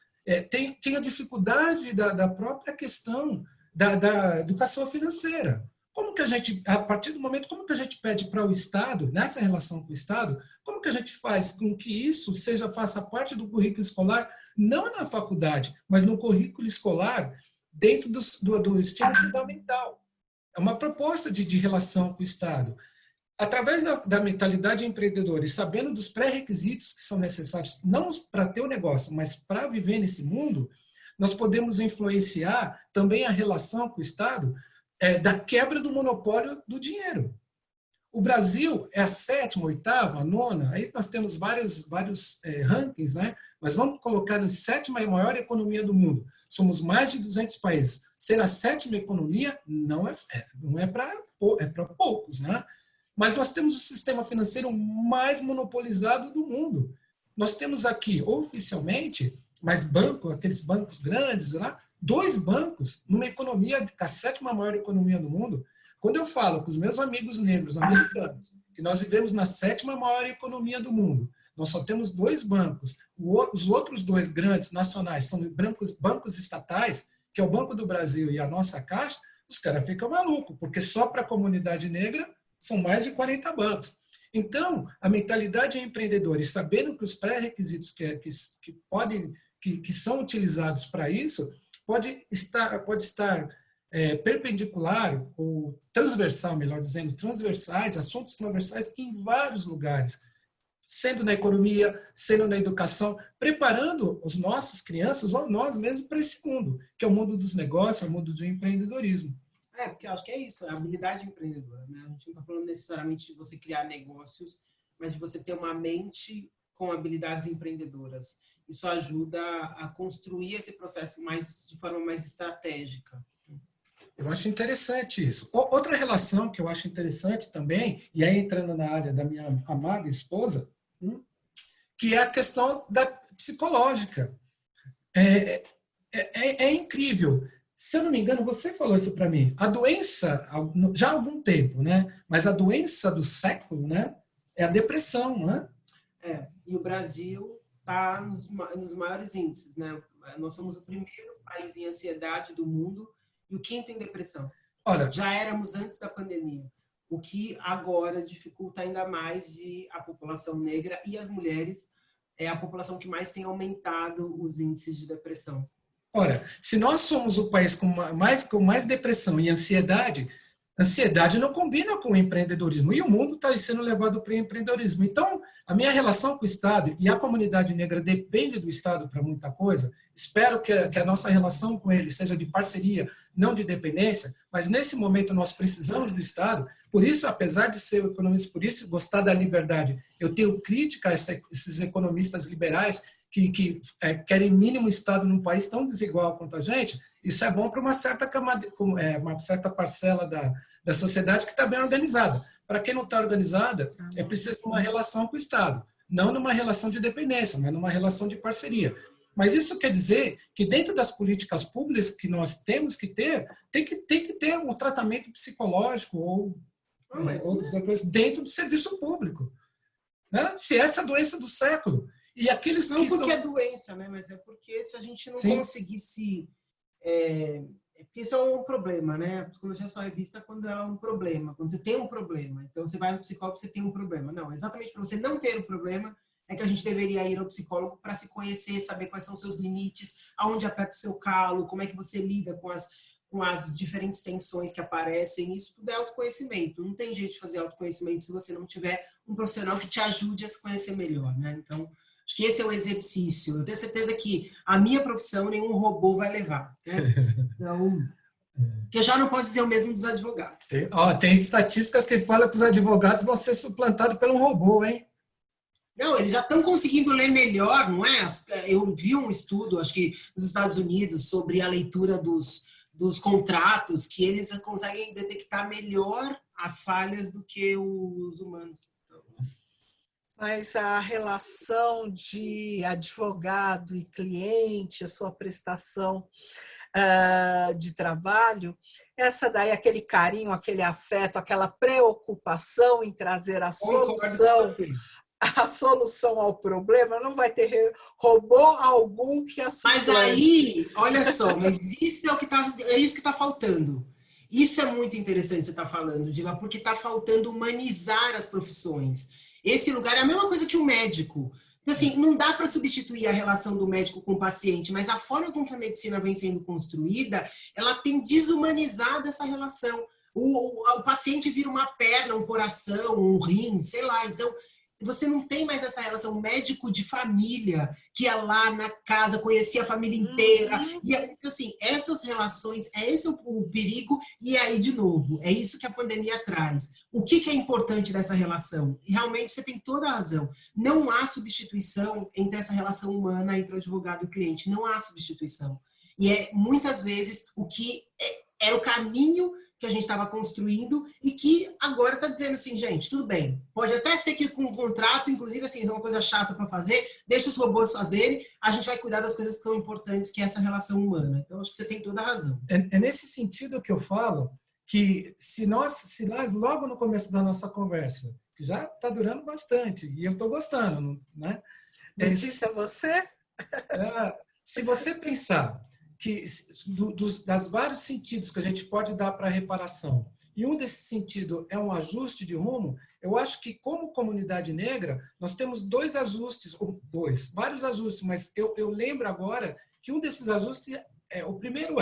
tenho dificuldade da própria questão da educação financeira. Como que a gente, a partir do momento, como que a gente pede para o Estado, nessa relação com o Estado, como que a gente faz com que isso faça parte do currículo escolar, não na faculdade, mas no currículo escolar, dentro do ensino fundamental? É uma proposta de relação com o Estado. Através da mentalidade empreendedora e sabendo dos pré-requisitos que são necessários, não para ter o negócio, mas para viver nesse mundo, nós podemos influenciar também a relação com o Estado da quebra do monopólio do dinheiro. O Brasil é a 7ª, 8ª, 9ª, aí nós temos vários rankings, né? Mas vamos colocar em 7ª maior economia do mundo. Somos mais de 200 países. Ser a 7ª economia não é para poucos, né? Mas nós temos o sistema financeiro mais monopolizado do mundo. Nós temos aqui, oficialmente, mas aqueles bancos grandes lá, 2 bancos numa economia, a 7ª maior economia do mundo. Quando eu falo com os meus amigos negros americanos que nós vivemos na 7ª maior economia do mundo, nós só temos 2 bancos, os outros 2 grandes nacionais são bancos estatais, que é o Banco do Brasil e a nossa Caixa, os caras ficam malucos, porque só para a comunidade negra são mais de 40 bancos. Então, a mentalidade empreendedora, e sabendo que os pré-requisitos que são utilizados para isso, pode estar perpendicular ou transversal, melhor dizendo, assuntos transversais em vários lugares, sendo na economia, sendo na educação, preparando as nossas crianças ou nós mesmos para esse mundo, que é o mundo dos negócios, é o mundo do empreendedorismo. Porque eu acho que é isso, é a habilidade empreendedora, né? A gente não está falando necessariamente de você criar negócios, mas de você ter uma mente com habilidades empreendedoras. Isso ajuda a construir esse processo de forma mais estratégica. Eu acho interessante isso. Outra relação que eu acho interessante também, e aí entrando na área da minha amada esposa, que é a questão da psicológica. É incrível. Se eu não me engano, você falou isso para mim. A doença, já há algum tempo, né? Mas a doença do século, né? É a depressão, né? E o Brasil está nos maiores índices, né? Nós somos o primeiro país em ansiedade do mundo e o 5º em depressão. Olha, já éramos antes da pandemia, o que agora dificulta ainda mais e a população negra e as mulheres é a população que mais tem aumentado os índices de depressão. Olha, se nós somos o país com mais depressão e ansiedade não combina com o empreendedorismo. E o mundo está sendo levado para o empreendedorismo. Então, a minha relação com o Estado e a comunidade negra depende do Estado para muita coisa. Espero que a nossa relação com ele seja de parceria, não de dependência, mas nesse momento nós precisamos do Estado. Por isso, apesar de ser economista, por isso gostar da liberdade, eu tenho crítica a esses economistas liberais que querem mínimo Estado num país tão desigual quanto a gente. Isso é bom para uma certa parcela da sociedade que está bem organizada. Para quem não está organizada, é preciso uma relação com o Estado, não numa relação de dependência, mas numa relação de parceria. Mas isso quer dizer que dentro das políticas públicas que nós temos que ter, tem que ter um tratamento psicológico ou outras coisas dentro do serviço público. Né? Se essa é a doença do século. E aqueles não que porque são... é doença, né? Mas é porque se a gente não Sim. conseguisse... porque isso é um problema, né? A psicologia só é vista quando ela é um problema, quando você tem um problema. Então, você vai no psicólogo, você tem um problema. Não, exatamente para você não ter o problema é que a gente deveria ir ao psicólogo para se conhecer, saber quais são os seus limites, aonde aperta o seu calo, como é que você lida com as diferentes tensões que aparecem. Isso tudo é autoconhecimento. Não tem jeito de fazer autoconhecimento se você não tiver um profissional que te ajude a se conhecer melhor, né? Então, Acho que esse é o exercício. Eu tenho certeza que a minha profissão nenhum robô vai levar, né? Então, que eu já não posso dizer o mesmo dos advogados. Tem estatísticas que falam que os advogados vão ser suplantados por um robô, hein? Não, eles já estão conseguindo ler melhor, não é? Eu vi um estudo, acho que nos Estados Unidos, sobre a leitura dos contratos, que eles conseguem detectar melhor as falhas do que os humanos. Mas a relação de advogado e cliente, a sua prestação de trabalho, essa daí, aquele carinho, aquele afeto, aquela preocupação em trazer a solução ao problema, não vai ter robô algum que a suplante. Mas aí, olha só, mas isso é isso que está faltando. Isso é muito interessante você estar falando, Diva, porque está faltando humanizar as profissões. Esse lugar é a mesma coisa que o médico. Então, assim, não dá para substituir a relação do médico com o paciente, mas a forma como a medicina vem sendo construída, ela tem desumanizado essa relação. O paciente vira uma perna, um coração, um rim, sei lá. Então, você não tem mais essa relação médico de família, que ia lá na casa, conhecia a família inteira. E, então, assim, essas relações, esse o perigo, e aí, de novo, é isso que a pandemia traz. O que é importante dessa relação? Realmente, você tem toda a razão. Não há substituição entre essa relação humana, entre o advogado e o cliente. Não há substituição. E é, muitas vezes, o que era o caminho que a gente estava construindo e que agora está dizendo assim, gente, tudo bem, pode até ser que com um contrato, inclusive assim, é uma coisa chata para fazer, deixa os robôs fazerem, a gente vai cuidar das coisas que são importantes, que é essa relação humana. Então, acho que você tem toda a razão. É nesse sentido que eu falo que se nós logo no começo da nossa conversa, que já está durando bastante, e eu estou gostando, né? Notícia você? Se você pensar que das vários sentidos que a gente pode dar para a reparação, e um desses sentidos é um ajuste de rumo, eu acho que como comunidade negra, nós temos vários ajustes, mas eu lembro agora que um desses ajustes, o primeiro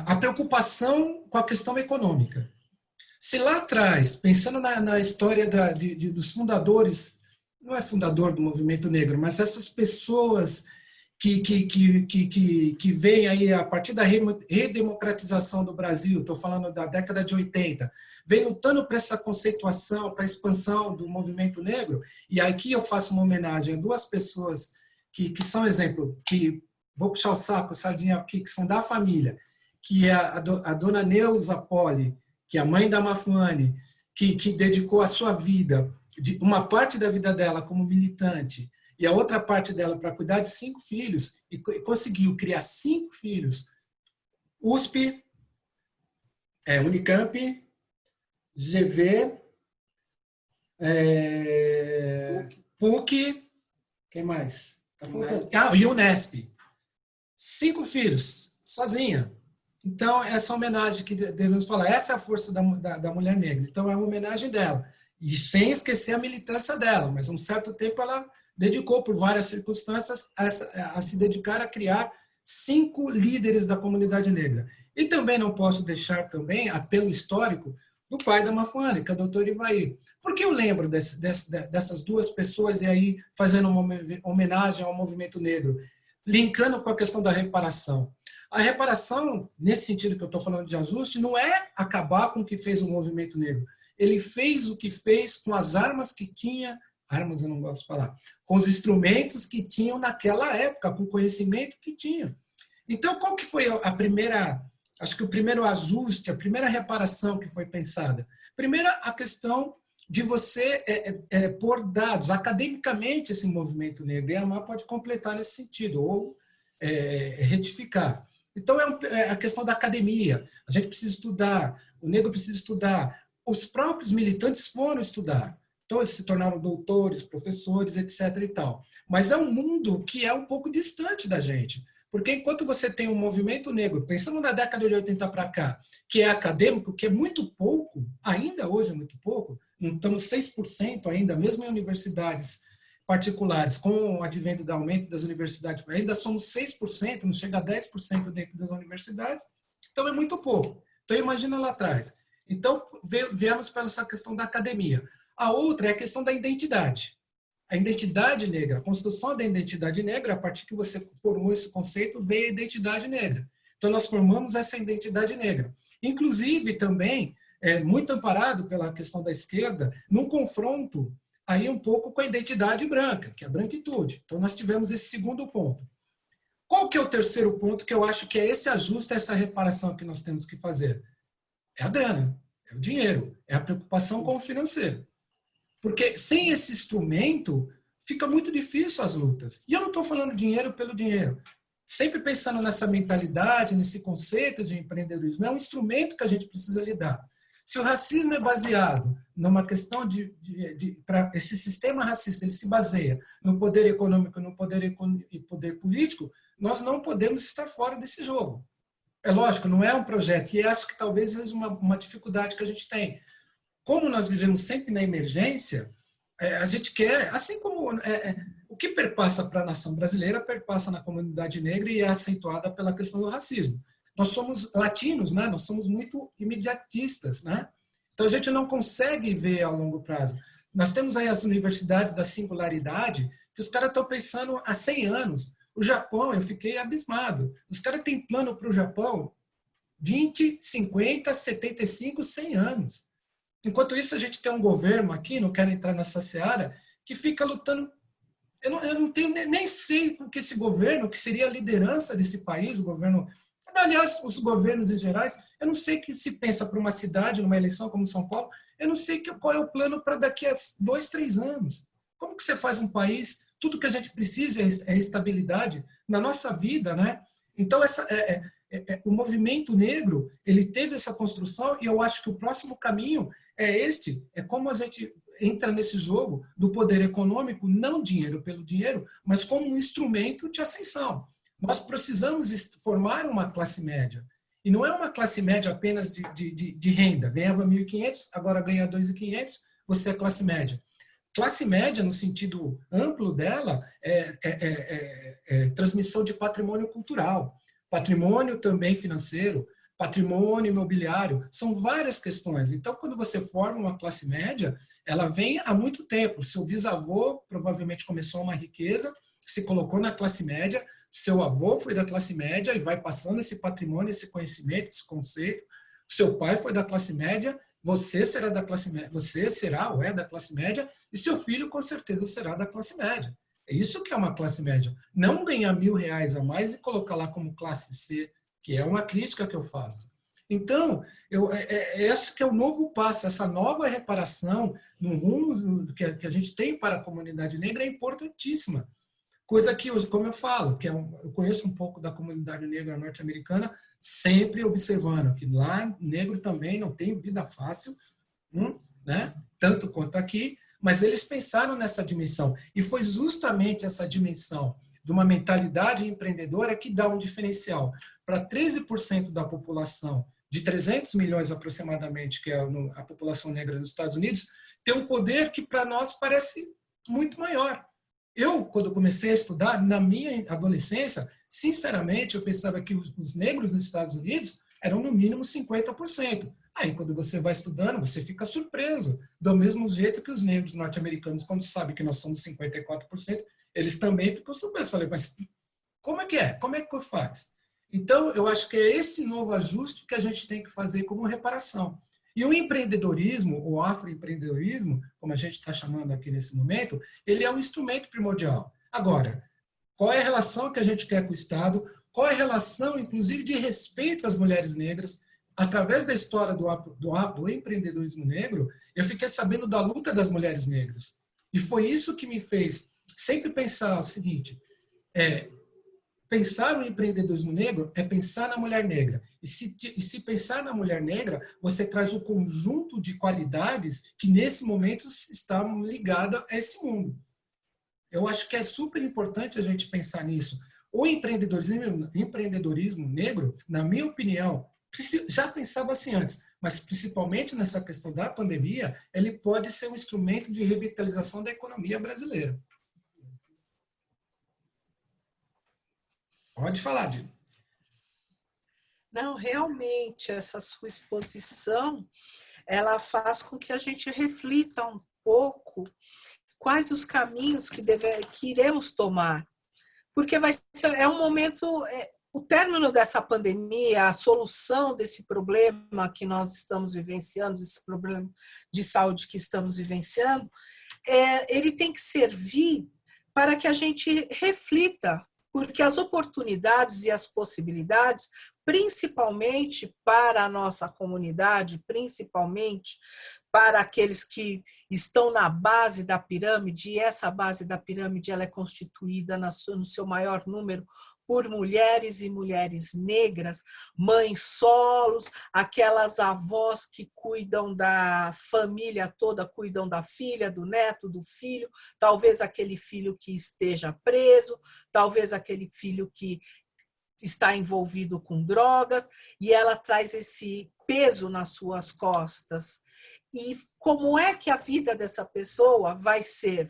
a preocupação com a questão econômica. Se lá atrás, pensando na história dos fundadores, não é fundador do movimento negro, mas essas pessoas que vem aí a partir da redemocratização do Brasil, estou falando da década de 80, vem lutando para essa conceituação, para a expansão do movimento negro, e aqui eu faço uma homenagem a duas pessoas que são exemplo, que vou puxar o saco, sardinha aqui, que são da família, que é a dona Neuza Poli, que é a mãe da Mafuane, que dedicou a sua vida, uma parte da vida dela como militante, e a outra parte dela para cuidar de 5 filhos, e conseguiu criar 5 filhos. USP, Unicamp, GV, PUC, quem mais? E Unesp. 5 filhos, sozinha. Então, essa homenagem que devemos falar, essa é a força da mulher negra. Então, é uma homenagem dela. E sem esquecer a militância dela, mas um certo tempo ela dedicou por várias circunstâncias a se dedicar a criar 5 líderes da comunidade negra. E também não posso deixar também, apelo histórico, do pai da Mafuane, que é o doutor Ivair. Por que eu lembro dessas duas pessoas e aí fazendo uma homenagem ao movimento negro, linkando com a questão da reparação? A reparação, nesse sentido que eu estou falando de ajuste, não é acabar com o que fez o movimento negro. Ele fez o que fez com as armas que tinha, armas eu não gosto de falar, com os instrumentos que tinham naquela época, com o conhecimento que tinham. Então, qual que foi a primeira, acho que o primeiro ajuste, a primeira reparação que foi pensada? Primeiro, a questão de você pôr dados, academicamente, esse movimento negro, e a AMAR pode completar nesse sentido, ou retificar. Então, é a questão da academia. A gente precisa estudar, o negro precisa estudar. Os próprios militantes foram estudar. Então, eles se tornaram doutores, professores, etc. e tal. Mas é um mundo que é um pouco distante da gente. Porque enquanto você tem um movimento negro, pensando na década de 80 para cá, que é acadêmico, que é muito pouco, ainda hoje é muito pouco, não estamos 6% ainda, mesmo em universidades particulares, com o advento do aumento das universidades, ainda somos 6%, não chega a 10% dentro das universidades, então é muito pouco. Então, imagina lá atrás. Então, viemos para essa questão da academia. A outra é a questão da identidade. A identidade negra, a construção da identidade negra, a partir que você formou esse conceito, veio a identidade negra. Então, nós formamos essa identidade negra. Inclusive, também, muito amparado pela questão da esquerda, num confronto aí um pouco com a identidade branca, que é a branquitude. Então, nós tivemos esse segundo ponto. Qual que é o terceiro ponto que eu acho que é esse ajuste, essa reparação que nós temos que fazer? É a grana, é o dinheiro, é a preocupação com o financeiro. Porque sem esse instrumento, fica muito difícil as lutas. E eu não estou falando dinheiro pelo dinheiro. Sempre pensando nessa mentalidade, nesse conceito de empreendedorismo, é um instrumento que a gente precisa lidar. Se o racismo é baseado numa questão para esse sistema racista, ele se baseia no poder econômico, no poder político, nós não podemos estar fora desse jogo. É lógico, não é um projeto, e acho que talvez seja uma dificuldade que a gente tem. Como nós vivemos sempre na emergência, a gente quer, assim como o que perpassa para a nação brasileira, perpassa na comunidade negra e é acentuada pela questão do racismo. Nós somos latinos, né? Nós somos muito imediatistas, né? Então a gente não consegue ver a longo prazo. Nós temos aí as universidades da singularidade, que os caras estão pensando há 100 anos. O Japão, eu fiquei abismado. Os caras têm plano para o Japão 20, 50, 75, 100 anos. Enquanto isso, a gente tem um governo aqui, não quero entrar nessa seara, que fica lutando. Eu não tenho, nem sei o que esse governo, que seria a liderança desse país, o governo. Aliás, os governos em gerais, eu não sei o que se pensa para uma cidade, numa eleição como São Paulo, eu não sei qual é o plano para daqui a 2, 3 anos. Como que você faz um país? Tudo que a gente precisa é estabilidade na nossa vida, né? Então, o movimento negro, ele teve essa construção e eu acho que o próximo caminho é como a gente entra nesse jogo do poder econômico, não dinheiro pelo dinheiro, mas como um instrumento de ascensão. Nós precisamos formar uma classe média. E não é uma classe média apenas de renda. Ganhava 1.500, agora ganha 2.500, você é classe média. Classe média, no sentido amplo dela, é transmissão de patrimônio cultural, patrimônio também financeiro, patrimônio imobiliário, são várias questões. Então, quando você forma uma classe média, ela vem há muito tempo. Seu bisavô provavelmente começou uma riqueza, se colocou na classe média, seu avô foi da classe média e vai passando esse patrimônio, esse conhecimento, esse conceito. Seu pai foi da classe média, você será da classe média, você será ou é da classe média, e seu filho com certeza será da classe média. É isso que é uma classe média. Não ganhar R$1.000 a mais e colocar lá como classe C, que é uma crítica que eu faço. Então, esse que é o novo passo, essa nova reparação no rumo que a gente tem para a comunidade negra é importantíssima. Coisa que, como eu falo, eu conheço um pouco da comunidade negra norte-americana, sempre observando que lá negro também não tem vida fácil, né? Tanto quanto aqui, mas eles pensaram nessa dimensão. E foi justamente essa dimensão de uma mentalidade empreendedora que dá um diferencial para 13% da população, de 300 milhões aproximadamente, que é a população negra dos Estados Unidos, ter um poder que para nós parece muito maior. Eu, quando comecei a estudar, na minha adolescência, sinceramente, eu pensava que os negros nos Estados Unidos eram no mínimo 50%. Aí, quando você vai estudando, você fica surpreso. Do mesmo jeito que os negros norte-americanos, quando sabem que nós somos 54%, eles também ficam surpresos. Falei, mas como é que é? Como é que faz? Então, eu acho que é esse novo ajuste que a gente tem que fazer como reparação. E o empreendedorismo, o afroempreendedorismo, como a gente está chamando aqui nesse momento, ele é um instrumento primordial. Agora, qual é a relação que a gente quer com o Estado? Qual é a relação, inclusive, de respeito às mulheres negras? Através da história do empreendedorismo negro, eu fiquei sabendo da luta das mulheres negras. E foi isso que me fez sempre pensar o seguinte, pensar no empreendedorismo negro é pensar na mulher negra. E se pensar na mulher negra, você traz o conjunto de qualidades que, nesse momento, estão ligadas a esse mundo. Eu acho que é super importante a gente pensar nisso. O empreendedorismo negro, na minha opinião, já pensava assim antes, mas principalmente nessa questão da pandemia, ele pode ser um instrumento de revitalização da economia brasileira. Pode falar, Dino. Não, realmente, essa sua exposição, ela faz com que a gente reflita um pouco quais os caminhos que iremos tomar. Porque é um momento, o término dessa pandemia, a solução desse problema que nós estamos vivenciando, desse problema de saúde que estamos vivenciando, ele tem que servir para que a gente reflita, porque as oportunidades e as possibilidades, principalmente para a nossa comunidade, principalmente para aqueles que estão na base da pirâmide, e essa base da pirâmide ela é constituída no seu maior número por mulheres e mulheres negras, mães solos, aquelas avós que cuidam da família toda, cuidam da filha, do neto, do filho, talvez aquele filho que esteja preso, talvez aquele filho que está envolvido com drogas, e ela traz esse peso nas suas costas. E como é que a vida dessa pessoa vai ser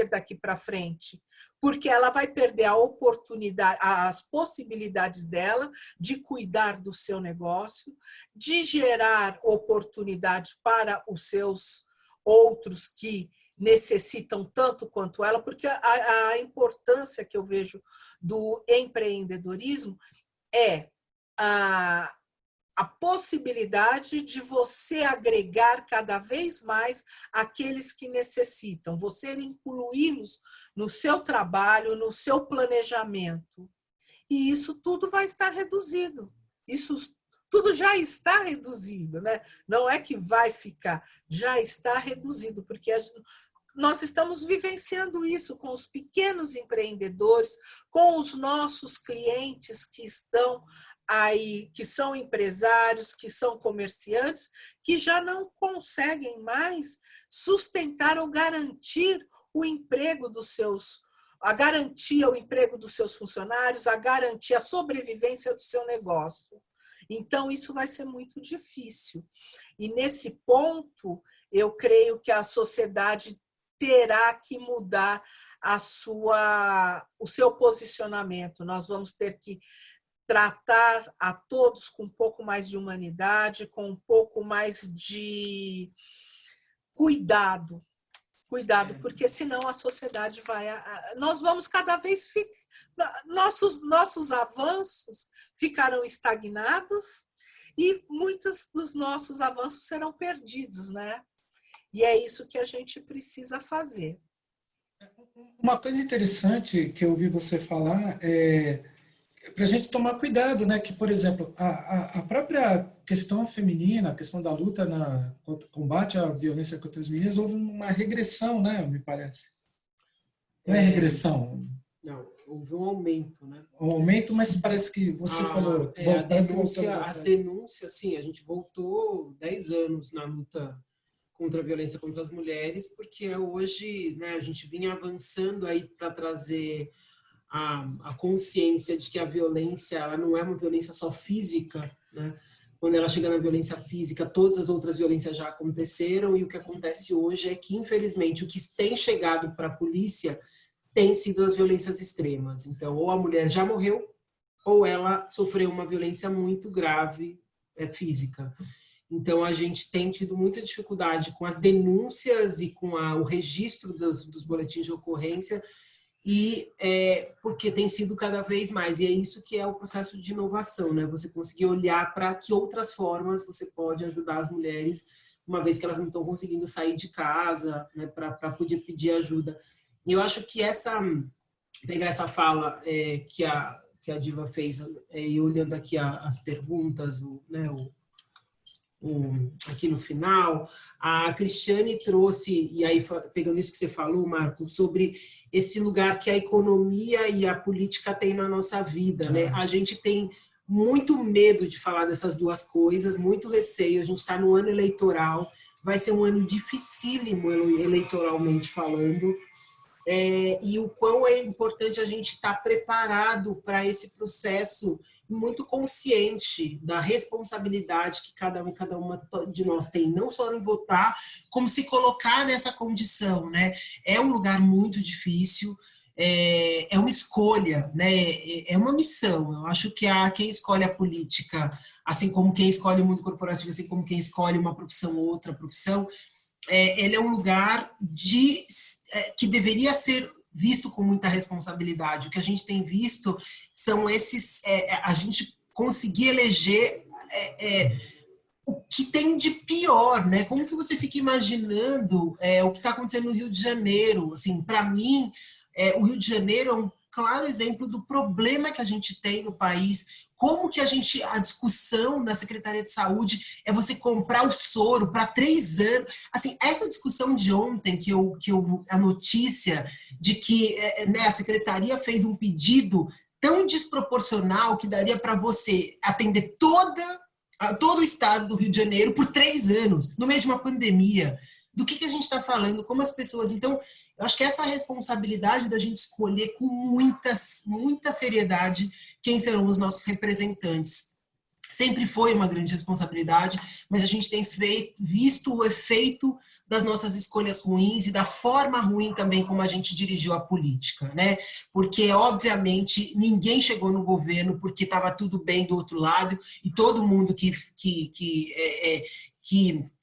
daqui para frente? Porque ela vai perder a oportunidade, as possibilidades dela de cuidar do seu negócio, de gerar oportunidade para os seus outros que necessitam tanto quanto ela, porque a importância que eu vejo do empreendedorismo é a possibilidade de você agregar cada vez mais aqueles que necessitam, você incluí-los no seu trabalho, no seu planejamento. E isso tudo vai estar reduzido. Isso tudo já está reduzido, né? Não é que vai ficar, já está reduzido, porque nós estamos vivenciando isso com os pequenos empreendedores, com os nossos clientes que estão aí, que são empresários, que são comerciantes, que já não conseguem mais sustentar ou garantir o emprego dos seus, a garantia o emprego dos seus funcionários, a garantir a sobrevivência do seu negócio. Então, isso vai ser muito difícil. E nesse ponto, eu creio que a sociedade terá que mudar o seu posicionamento. Nós vamos ter que tratar a todos com um pouco mais de humanidade, com um pouco mais de cuidado, porque senão a sociedade nós vamos cada vez nossos avanços ficarão estagnados e muitos dos nossos avanços serão perdidos, né? E é isso que a gente precisa fazer. Uma coisa interessante que eu ouvi você falar é para a gente tomar cuidado, né? Que, por exemplo, a própria questão feminina, a questão da luta contra o combate à violência contra as meninas, houve uma regressão, né? Me parece. Não é regressão. Não, houve um aumento, né? Um aumento, mas parece que você falou... As denúncias, sim, a gente voltou 10 anos na luta contra a violência contra as mulheres, porque hoje, né, a gente vinha avançando aí para trazer a consciência de que a violência ela não é uma violência só física, né? Quando ela chega na violência física, todas as outras violências já aconteceram, e o que acontece hoje é que, infelizmente, o que tem chegado para a polícia tem sido as violências extremas. Então, ou a mulher já morreu, ou ela sofreu uma violência muito grave física. Então, a gente tem tido muita dificuldade com as denúncias e com o registro dos boletins de ocorrência, e porque tem sido cada vez mais, e é isso que é o processo de inovação, né? Você conseguir olhar para que outras formas você pode ajudar as mulheres, uma vez que elas não estão conseguindo sair de casa, né, para poder pedir ajuda. E eu acho que pegar essa fala que a Diva fez, e olhando aqui as perguntas, né, aqui no final, a Cristiane trouxe, e aí pegando isso que você falou, Marco, sobre esse lugar que a economia e a política têm na nossa vida, né? A gente tem muito medo de falar dessas duas coisas, muito receio, a gente está no ano eleitoral, vai ser um ano dificílimo eleitoralmente falando, e o quão é importante a gente estar preparado para esse processo, muito consciente da responsabilidade que cada uma de nós tem, não só em votar, como se colocar nessa condição, né? É um lugar muito difícil, é uma escolha, né? É uma missão. Eu acho que quem escolhe a política, assim como quem escolhe o mundo corporativo, assim como quem escolhe uma profissão ou outra profissão, ele é um lugar que deveria ser visto com muita responsabilidade. O que a gente tem visto são a gente conseguir eleger o que tem de pior, né? Como que você fica imaginando o que está acontecendo no Rio de Janeiro? Assim, para mim, o Rio de Janeiro é um claro exemplo do problema que a gente tem no país. Como que a discussão na Secretaria de Saúde é você comprar o soro para 3 anos. Assim, essa discussão de ontem, a notícia de que né, a Secretaria fez um pedido tão desproporcional que daria para você atender todo o estado do Rio de Janeiro por 3 anos, no meio de uma pandemia. Do que a gente está falando, como as pessoas... Então, eu acho que essa responsabilidade da gente escolher com muita seriedade quem serão os nossos representantes. Sempre foi uma grande responsabilidade, mas a gente tem visto o efeito das nossas escolhas ruins e da forma ruim também como a gente dirigiu a política, né? Porque, obviamente, ninguém chegou no governo porque estava tudo bem do outro lado e todo mundo que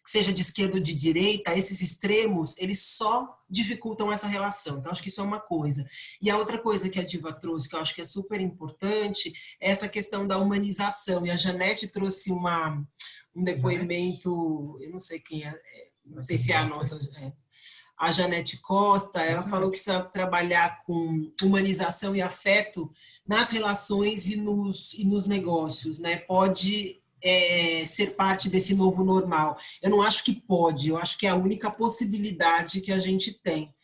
seja de esquerda ou de direita, esses extremos, eles só dificultam essa relação. Então, acho que isso é uma coisa. E a outra coisa que a Diva trouxe, que eu acho que é super importante, é essa questão da humanização. E a Janete trouxe um depoimento, eu não sei quem é, não sei se é a nossa... a Janete Costa, ela falou que precisa trabalhar com humanização e afeto nas relações e nos negócios, né? Pode... ser parte desse novo normal. Eu não acho que pode, eu acho que é a única possibilidade que a gente tem.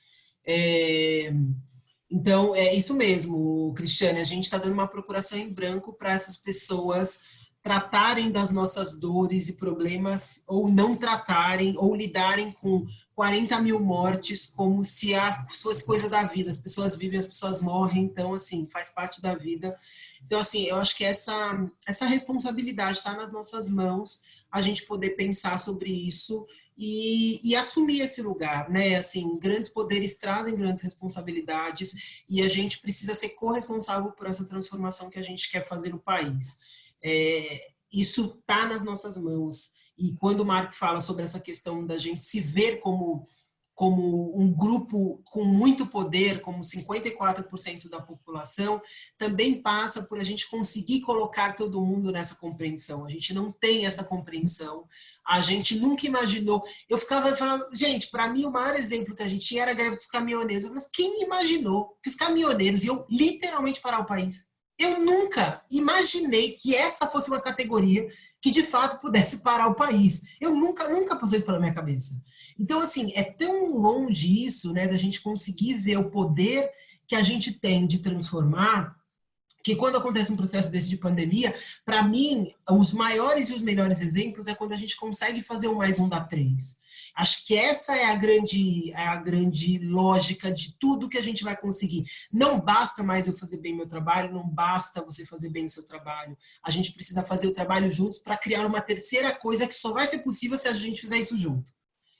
Então, é isso mesmo, Cristiane, a gente está dando uma procuração em branco para essas pessoas tratarem das nossas dores e problemas, ou não tratarem, ou lidarem com 40 mil mortes como se fosse coisa da vida. As pessoas vivem, as pessoas morrem, então, assim, faz parte da vida. Então, assim, eu acho que essa responsabilidade está nas nossas mãos, a gente poder pensar sobre isso e assumir esse lugar, né? Assim, grandes poderes trazem grandes responsabilidades e a gente precisa ser corresponsável por essa transformação que a gente quer fazer no país. Isso está nas nossas mãos. E quando o Marco fala sobre essa questão da gente se ver como um grupo com muito poder, como 54% da população, também passa por a gente conseguir colocar todo mundo nessa compreensão. A gente não tem essa compreensão, a gente nunca imaginou. Eu ficava falando, gente, para mim o maior exemplo que a gente tinha era a greve dos caminhoneiros, mas quem imaginou que os caminhoneiros iam literalmente parar o país? Eu nunca imaginei que essa fosse uma categoria que de fato pudesse parar o país. Eu nunca passou isso pela minha cabeça. Então, assim, é tão longe isso, né, da gente conseguir ver o poder que a gente tem de transformar, que quando acontece um processo desse de pandemia, para mim, os maiores e os melhores exemplos é quando a gente consegue fazer o mais um dá 3. Acho que essa é a grande lógica de tudo que a gente vai conseguir. Não basta mais eu fazer bem meu trabalho, não basta você fazer bem o seu trabalho. A gente precisa fazer o trabalho juntos para criar uma terceira coisa que só vai ser possível se a gente fizer isso junto.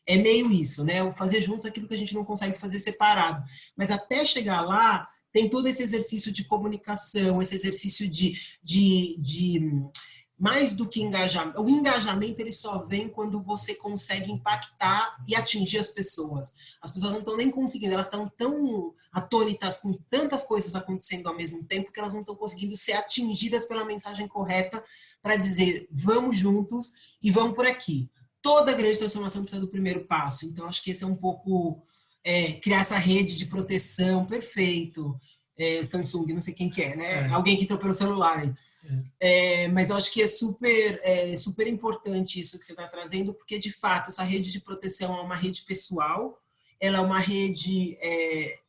É meio isso, né? O fazer juntos aquilo que a gente não consegue fazer separado. Mas até chegar lá, tem todo esse exercício de comunicação, esse exercício de mais do que engajamento. O engajamento, ele só vem quando você consegue impactar e atingir as pessoas. As pessoas não estão nem conseguindo, elas estão tão atônitas com tantas coisas acontecendo ao mesmo tempo que elas não estão conseguindo ser atingidas pela mensagem correta para dizer, vamos juntos e vamos por aqui. Toda grande transformação precisa do primeiro passo. Então, acho que esse é um pouco criar essa rede de proteção, perfeito. Samsung, não sei quem que é, né? Alguém que entrou pelo celular aí. Mas eu acho que é super importante isso que você está trazendo, porque, de fato, essa rede de proteção é uma rede pessoal, ela é uma rede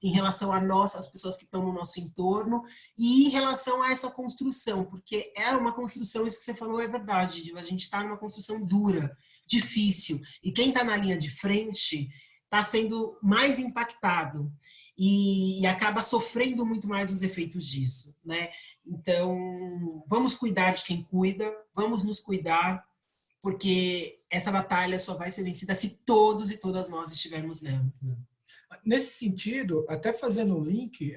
em relação a nós, as pessoas que estão no nosso entorno, e em relação a essa construção, porque é uma construção, isso que você falou é verdade, Diva, a gente está numa construção dura, difícil, e quem está na linha de frente está sendo mais impactado e acaba sofrendo muito mais os efeitos disso, né? Então, vamos cuidar de quem cuida, vamos nos cuidar, porque essa batalha só vai ser vencida se todos e todas nós estivermos nela. Nesse sentido, até fazendo um link,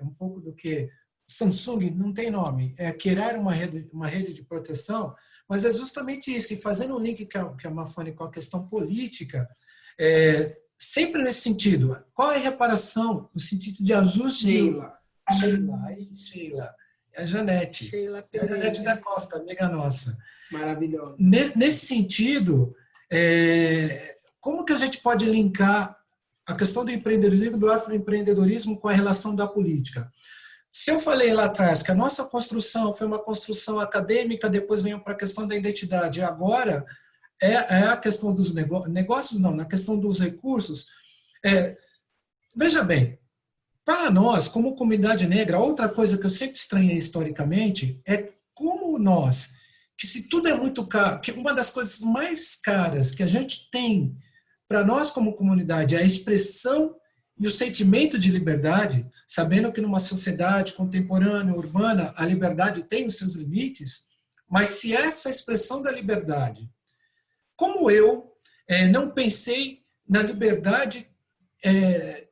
um pouco do que Samsung não tem nome, é criar uma rede de proteção, mas é justamente isso, e fazendo um link que a Mafone com a questão política, Sempre nesse sentido. Qual é a reparação? No sentido de ajuste. Sheila. É a Janete. Sheila É a Janete da Costa, amiga nossa. Maravilhosa. Nesse sentido, como que a gente pode linkar a questão do empreendedorismo, do afroempreendedorismo com a relação da política? Se eu falei lá atrás que a nossa construção foi uma construção acadêmica, depois veio para a questão da identidade, e agora é a questão dos negócios, não, na questão dos recursos. Veja bem, para nós, como comunidade negra, outra coisa que eu sempre estranhei historicamente é como nós, que se tudo é muito caro, que uma das coisas mais caras que a gente tem para nós como comunidade é a expressão e o sentimento de liberdade, sabendo que numa sociedade contemporânea, urbana, a liberdade tem os seus limites, mas se essa expressão da liberdade, como eu não pensei na liberdade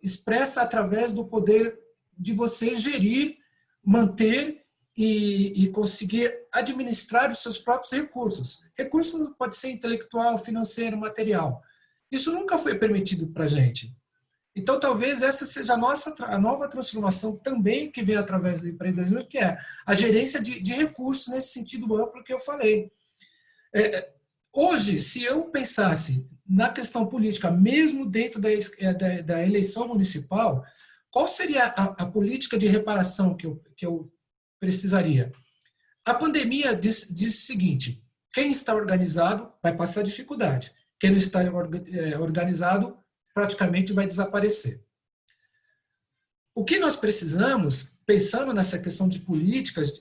expressa através do poder de você gerir, manter e conseguir administrar os seus próprios recursos. Recurso pode ser intelectual, financeiro, material. Isso nunca foi permitido para a gente. Então, talvez essa seja a nova transformação também que vem através do empreendedorismo, que é a gerência de recursos nesse sentido amplo que eu falei. Hoje, se eu pensasse na questão política, mesmo dentro da eleição municipal, qual seria a política de reparação que eu precisaria? A pandemia diz o seguinte: quem está organizado vai passar dificuldade, quem não está organizado praticamente vai desaparecer. O que nós precisamos, pensando nessa questão de políticas,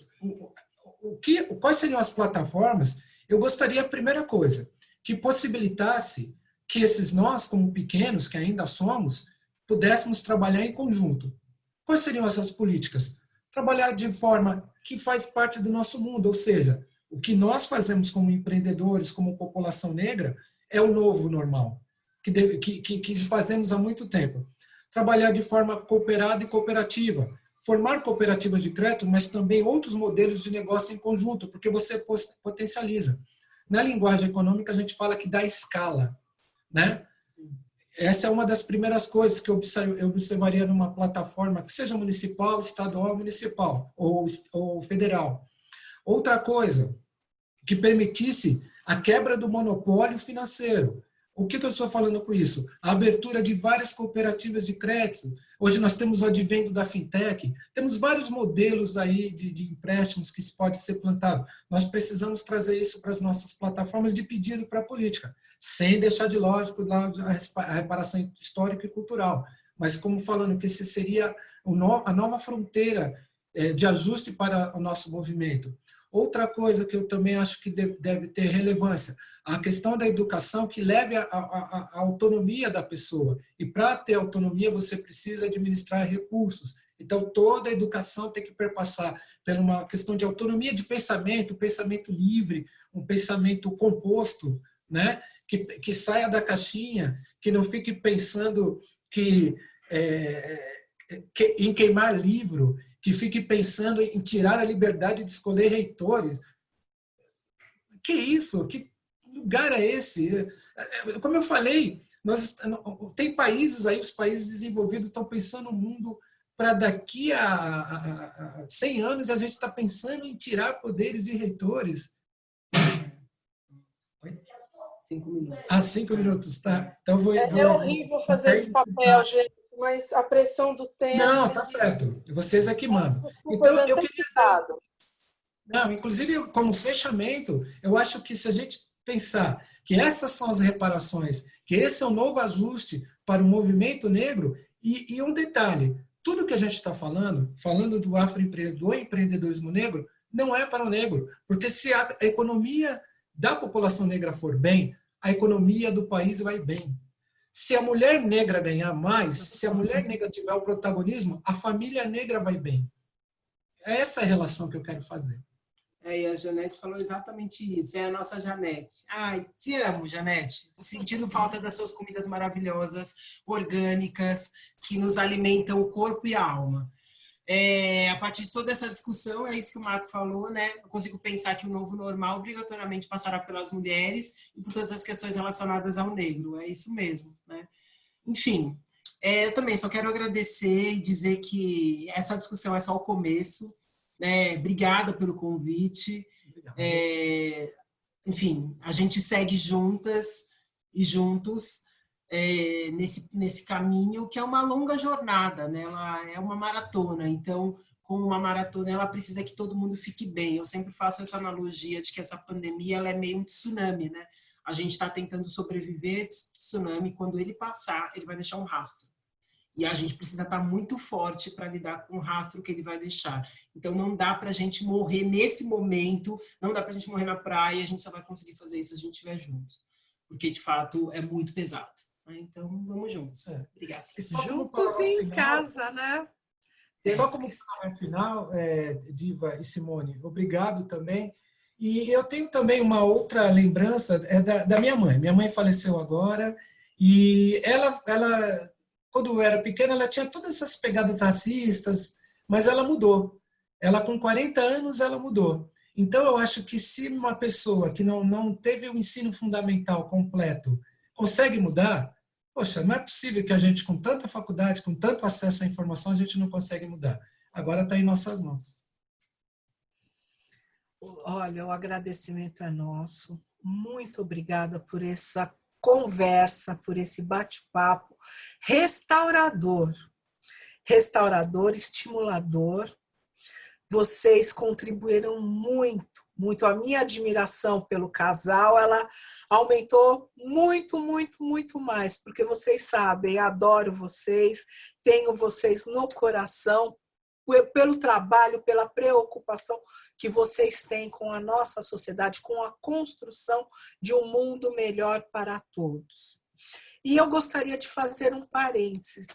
quais seriam as plataformas? Eu gostaria, a primeira coisa, que possibilitasse que nós, como pequenos, que ainda somos, pudéssemos trabalhar em conjunto. Quais seriam essas políticas? Trabalhar de forma que faz parte do nosso mundo, ou seja, o que nós fazemos como empreendedores, como população negra, é o novo normal, que fazemos há muito tempo. Trabalhar de forma cooperada e cooperativa, formar cooperativas de crédito, mas também outros modelos de negócio em conjunto, porque você potencializa. Na linguagem econômica, a gente fala que dá escala, né? Essa é uma das primeiras coisas que eu observaria numa plataforma, que seja municipal, estadual, municipal ou federal. Outra coisa, que permitisse a quebra do monopólio financeiro. O que eu estou falando com isso? A abertura de várias cooperativas de crédito. Hoje nós temos o advento da fintech, temos vários modelos aí de empréstimos que pode ser plantado. Nós precisamos trazer isso para as nossas plataformas de pedido para a política, sem deixar de lógico a reparação histórica e cultural. Mas como falando que esse seria a nova fronteira de ajuste para o nosso movimento. Outra coisa que eu também acho que deve ter relevância, a questão da educação que leve à autonomia da pessoa. E para ter autonomia, você precisa administrar recursos. Então, toda a educação tem que perpassar por uma questão de autonomia de pensamento livre, um pensamento composto, né? Que saia da caixinha, que não fique pensando em queimar livro, que fique pensando em tirar a liberdade de escolher reitores. Que isso? Que lugar é esse? Como eu falei, tem países aí, os países desenvolvidos estão pensando no mundo para daqui a 100 anos a gente está pensando em tirar poderes de reitores. 5 minutos. 5 minutos, tá? Então É horrível fazer esse papel, gente, mas a pressão do tempo... Não, tá certo. Vocês é que mandam. Então, eu queria... Não, inclusive, como fechamento, eu acho que se a gente pensar que essas são as reparações, que esse é o novo ajuste para o movimento negro, e um detalhe, tudo que a gente está falando do empreendedorismo negro, não é para o negro, porque se a economia da população negra for bem, a economia do país vai bem. Se a mulher negra ganhar mais, se a mulher negra tiver o protagonismo, a família negra vai bem. É essa a relação que eu quero fazer. E a Janete falou exatamente isso. É a nossa Janete. Ai, te amo, Janete. Sentindo falta das suas comidas maravilhosas, orgânicas, que nos alimentam o corpo e a alma. A partir de toda essa discussão, é isso que o Marco falou, né? Eu consigo pensar que o novo normal obrigatoriamente passará pelas mulheres e por todas as questões relacionadas ao negro. É isso mesmo, né? Enfim, eu também só quero agradecer e dizer que essa discussão é só o começo, né? Obrigada pelo convite. Enfim, a gente segue juntas e juntos nesse caminho, que é uma longa jornada, né? Ela é uma maratona, então, como uma maratona, ela precisa que todo mundo fique bem. Eu sempre faço essa analogia de que essa pandemia ela é meio um tsunami, né? A gente está tentando sobreviver esse tsunami, quando ele passar, ele vai deixar um rastro. E a gente precisa estar muito forte para lidar com o rastro que ele vai deixar. Então, não dá para a gente morrer nesse momento, não dá para a gente morrer na praia, a gente só vai conseguir fazer isso se a gente estiver juntos. Porque, de fato, é muito pesado. Então, vamos juntos. Obrigada. Juntos e em casa, né? Só como palavra final, Diva e Simone, obrigado também. E eu tenho também uma outra lembrança, da minha mãe. Minha mãe faleceu agora, e ela quando eu era pequena, ela tinha todas essas pegadas racistas, mas ela mudou. Ela, com 40 anos, ela mudou. Então, eu acho que se uma pessoa que não teve o ensino fundamental completo consegue mudar, poxa, não é possível que a gente, com tanta faculdade, com tanto acesso à informação, a gente não consegue mudar. Agora está em nossas mãos. Olha, o agradecimento é nosso. Muito obrigada por essa conversa, por esse bate-papo restaurador, estimulador. Vocês contribuíram muito, muito. A minha admiração pelo casal, ela aumentou muito, muito, muito mais, porque vocês sabem, adoro vocês, tenho vocês no coração, pelo trabalho, pela preocupação que vocês têm com a nossa sociedade, com a construção de um mundo melhor para todos. E eu gostaria de fazer um parênteses,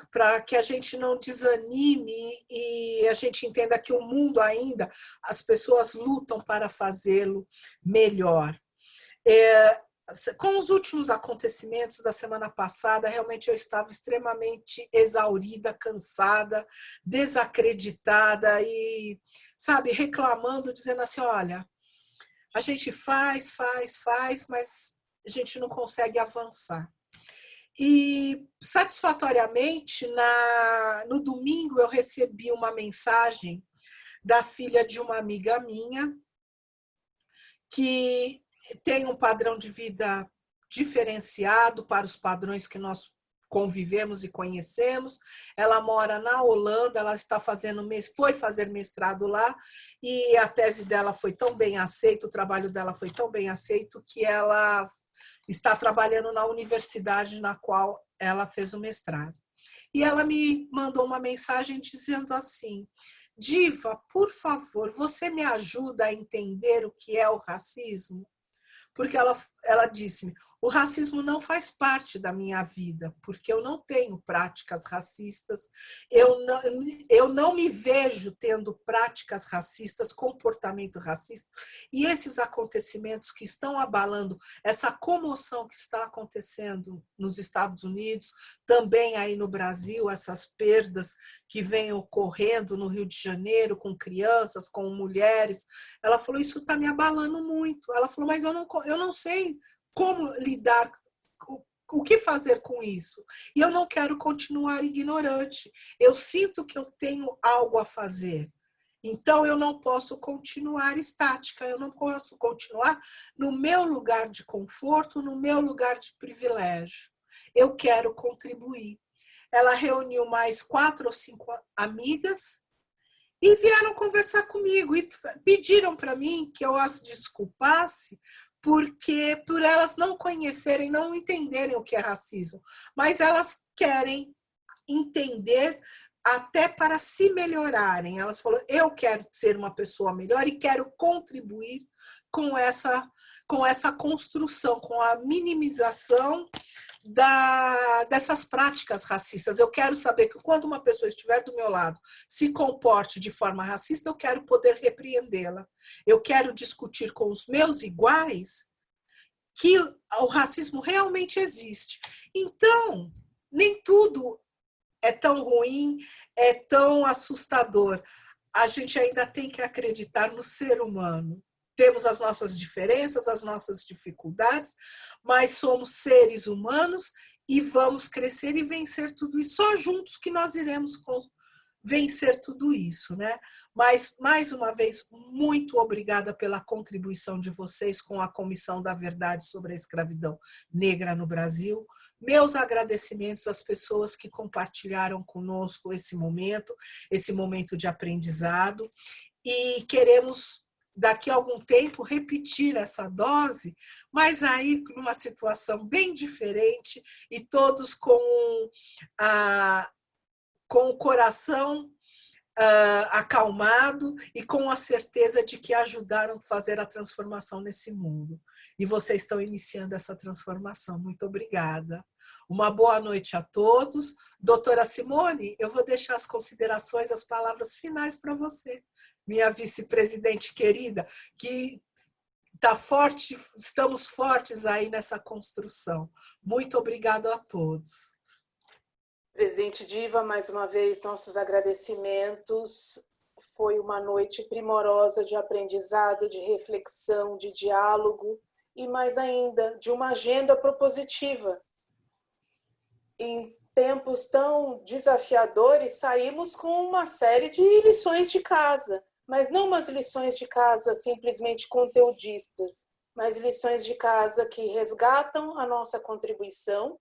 para que a gente não desanime e a gente entenda que o mundo ainda, as pessoas lutam para fazê-lo melhor. Com os últimos acontecimentos da semana passada, realmente eu estava extremamente exaurida, cansada, desacreditada e, sabe, reclamando, dizendo assim, olha, a gente faz, mas a gente não consegue avançar. E, satisfatoriamente, no domingo eu recebi uma mensagem da filha de uma amiga minha, que tem um padrão de vida diferenciado para os padrões que nós convivemos e conhecemos. Ela mora na Holanda, ela foi fazer mestrado lá, e a tese dela foi tão bem aceita, o trabalho dela foi tão bem aceito, que ela está trabalhando na universidade na qual ela fez o mestrado. E ela me mandou uma mensagem dizendo assim, Diva, por favor, você me ajuda a entender o que é o racismo? Porque ela disse, o racismo não faz parte da minha vida, porque eu não tenho práticas racistas, eu não me vejo tendo práticas racistas, comportamento racista, e esses acontecimentos que estão abalando, essa comoção que está acontecendo nos Estados Unidos, também aí no Brasil, essas perdas que vêm ocorrendo no Rio de Janeiro, com crianças, com mulheres, ela falou, isso está me abalando muito. Ela falou, mas eu não sei como lidar, o que fazer com isso. E eu não quero continuar ignorante. Eu sinto que eu tenho algo a fazer. Então, eu não posso continuar estática, eu não posso continuar no meu lugar de conforto, no meu lugar de privilégio. Eu quero contribuir. Ela reuniu mais 4 ou 5 amigas e vieram conversar comigo e pediram para mim que eu as desculpasse porque por elas não conhecerem, não entenderem o que é racismo, mas elas querem entender até para se melhorarem. Elas falaram, eu quero ser uma pessoa melhor e quero contribuir com essa construção, com a minimização dessas práticas racistas. Eu quero saber que quando uma pessoa estiver do meu lado se comporte de forma racista, eu quero poder repreendê-la. Eu quero discutir com os meus iguais que o racismo realmente existe. Então, nem tudo é tão ruim, é tão assustador. A gente ainda tem que acreditar no ser humano. Temos as nossas diferenças, as nossas dificuldades, mas somos seres humanos e vamos crescer e vencer tudo isso. Só juntos que nós iremos vencer tudo isso, né? Mas, mais uma vez, muito obrigada pela contribuição de vocês com a Comissão da Verdade sobre a Escravidão Negra no Brasil. Meus agradecimentos às pessoas que compartilharam conosco esse momento de aprendizado, e queremos, daqui a algum tempo, repetir essa dose, mas aí numa situação bem diferente e todos com o coração acalmado e com a certeza de que ajudaram a fazer a transformação nesse mundo. E vocês estão iniciando essa transformação. Muito obrigada. Uma boa noite a todos. Doutora Simone, eu vou deixar as considerações, as palavras finais para você, minha vice-presidente querida, que está forte, estamos fortes aí nessa construção. Muito obrigada a todos. Presidente Diva, mais uma vez, nossos agradecimentos. Foi uma noite primorosa de aprendizado, de reflexão, de diálogo e, mais ainda, de uma agenda propositiva. Em tempos tão desafiadores, saímos com uma série de lições de casa, mas não umas lições de casa simplesmente conteudistas, mas lições de casa que resgatam a nossa contribuição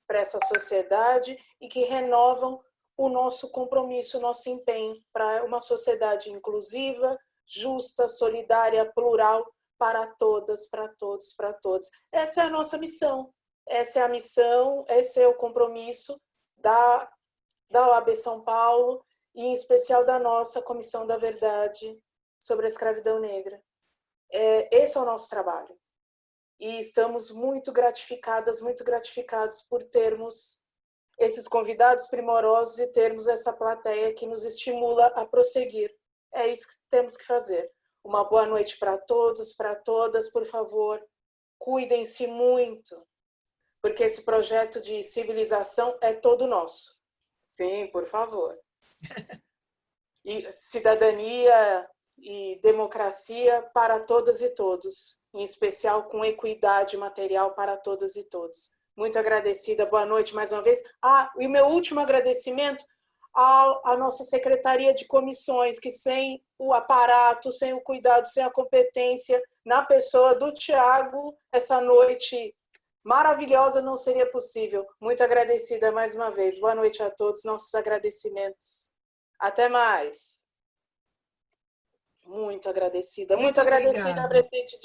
para essa sociedade e que renovam o nosso compromisso, o nosso empenho para uma sociedade inclusiva, justa, solidária, plural, para todas, para todos, para todos. Essa é a nossa missão. Essa é a missão, esse é o compromisso da OAB São Paulo e, em especial, da nossa Comissão da Verdade sobre a Escravidão Negra. Esse é o nosso trabalho. E estamos muito gratificadas, muito gratificados por termos esses convidados primorosos e termos essa plateia que nos estimula a prosseguir. É isso que temos que fazer. Uma boa noite para todos, para todas, por favor. Cuidem-se muito, porque esse projeto de civilização é todo nosso. Sim, por favor. E cidadania e democracia para todas e todos, em especial com equidade material para todas e todos. Muito agradecida, boa noite mais uma vez. E o meu último agradecimento à nossa Secretaria de Comissões, que sem o aparato, sem o cuidado, sem a competência, na pessoa do Tiago, essa noite maravilhosa não seria possível. Muito agradecida mais uma vez. Boa noite a todos, nossos agradecimentos. Até mais. Muito agradecida, presidente.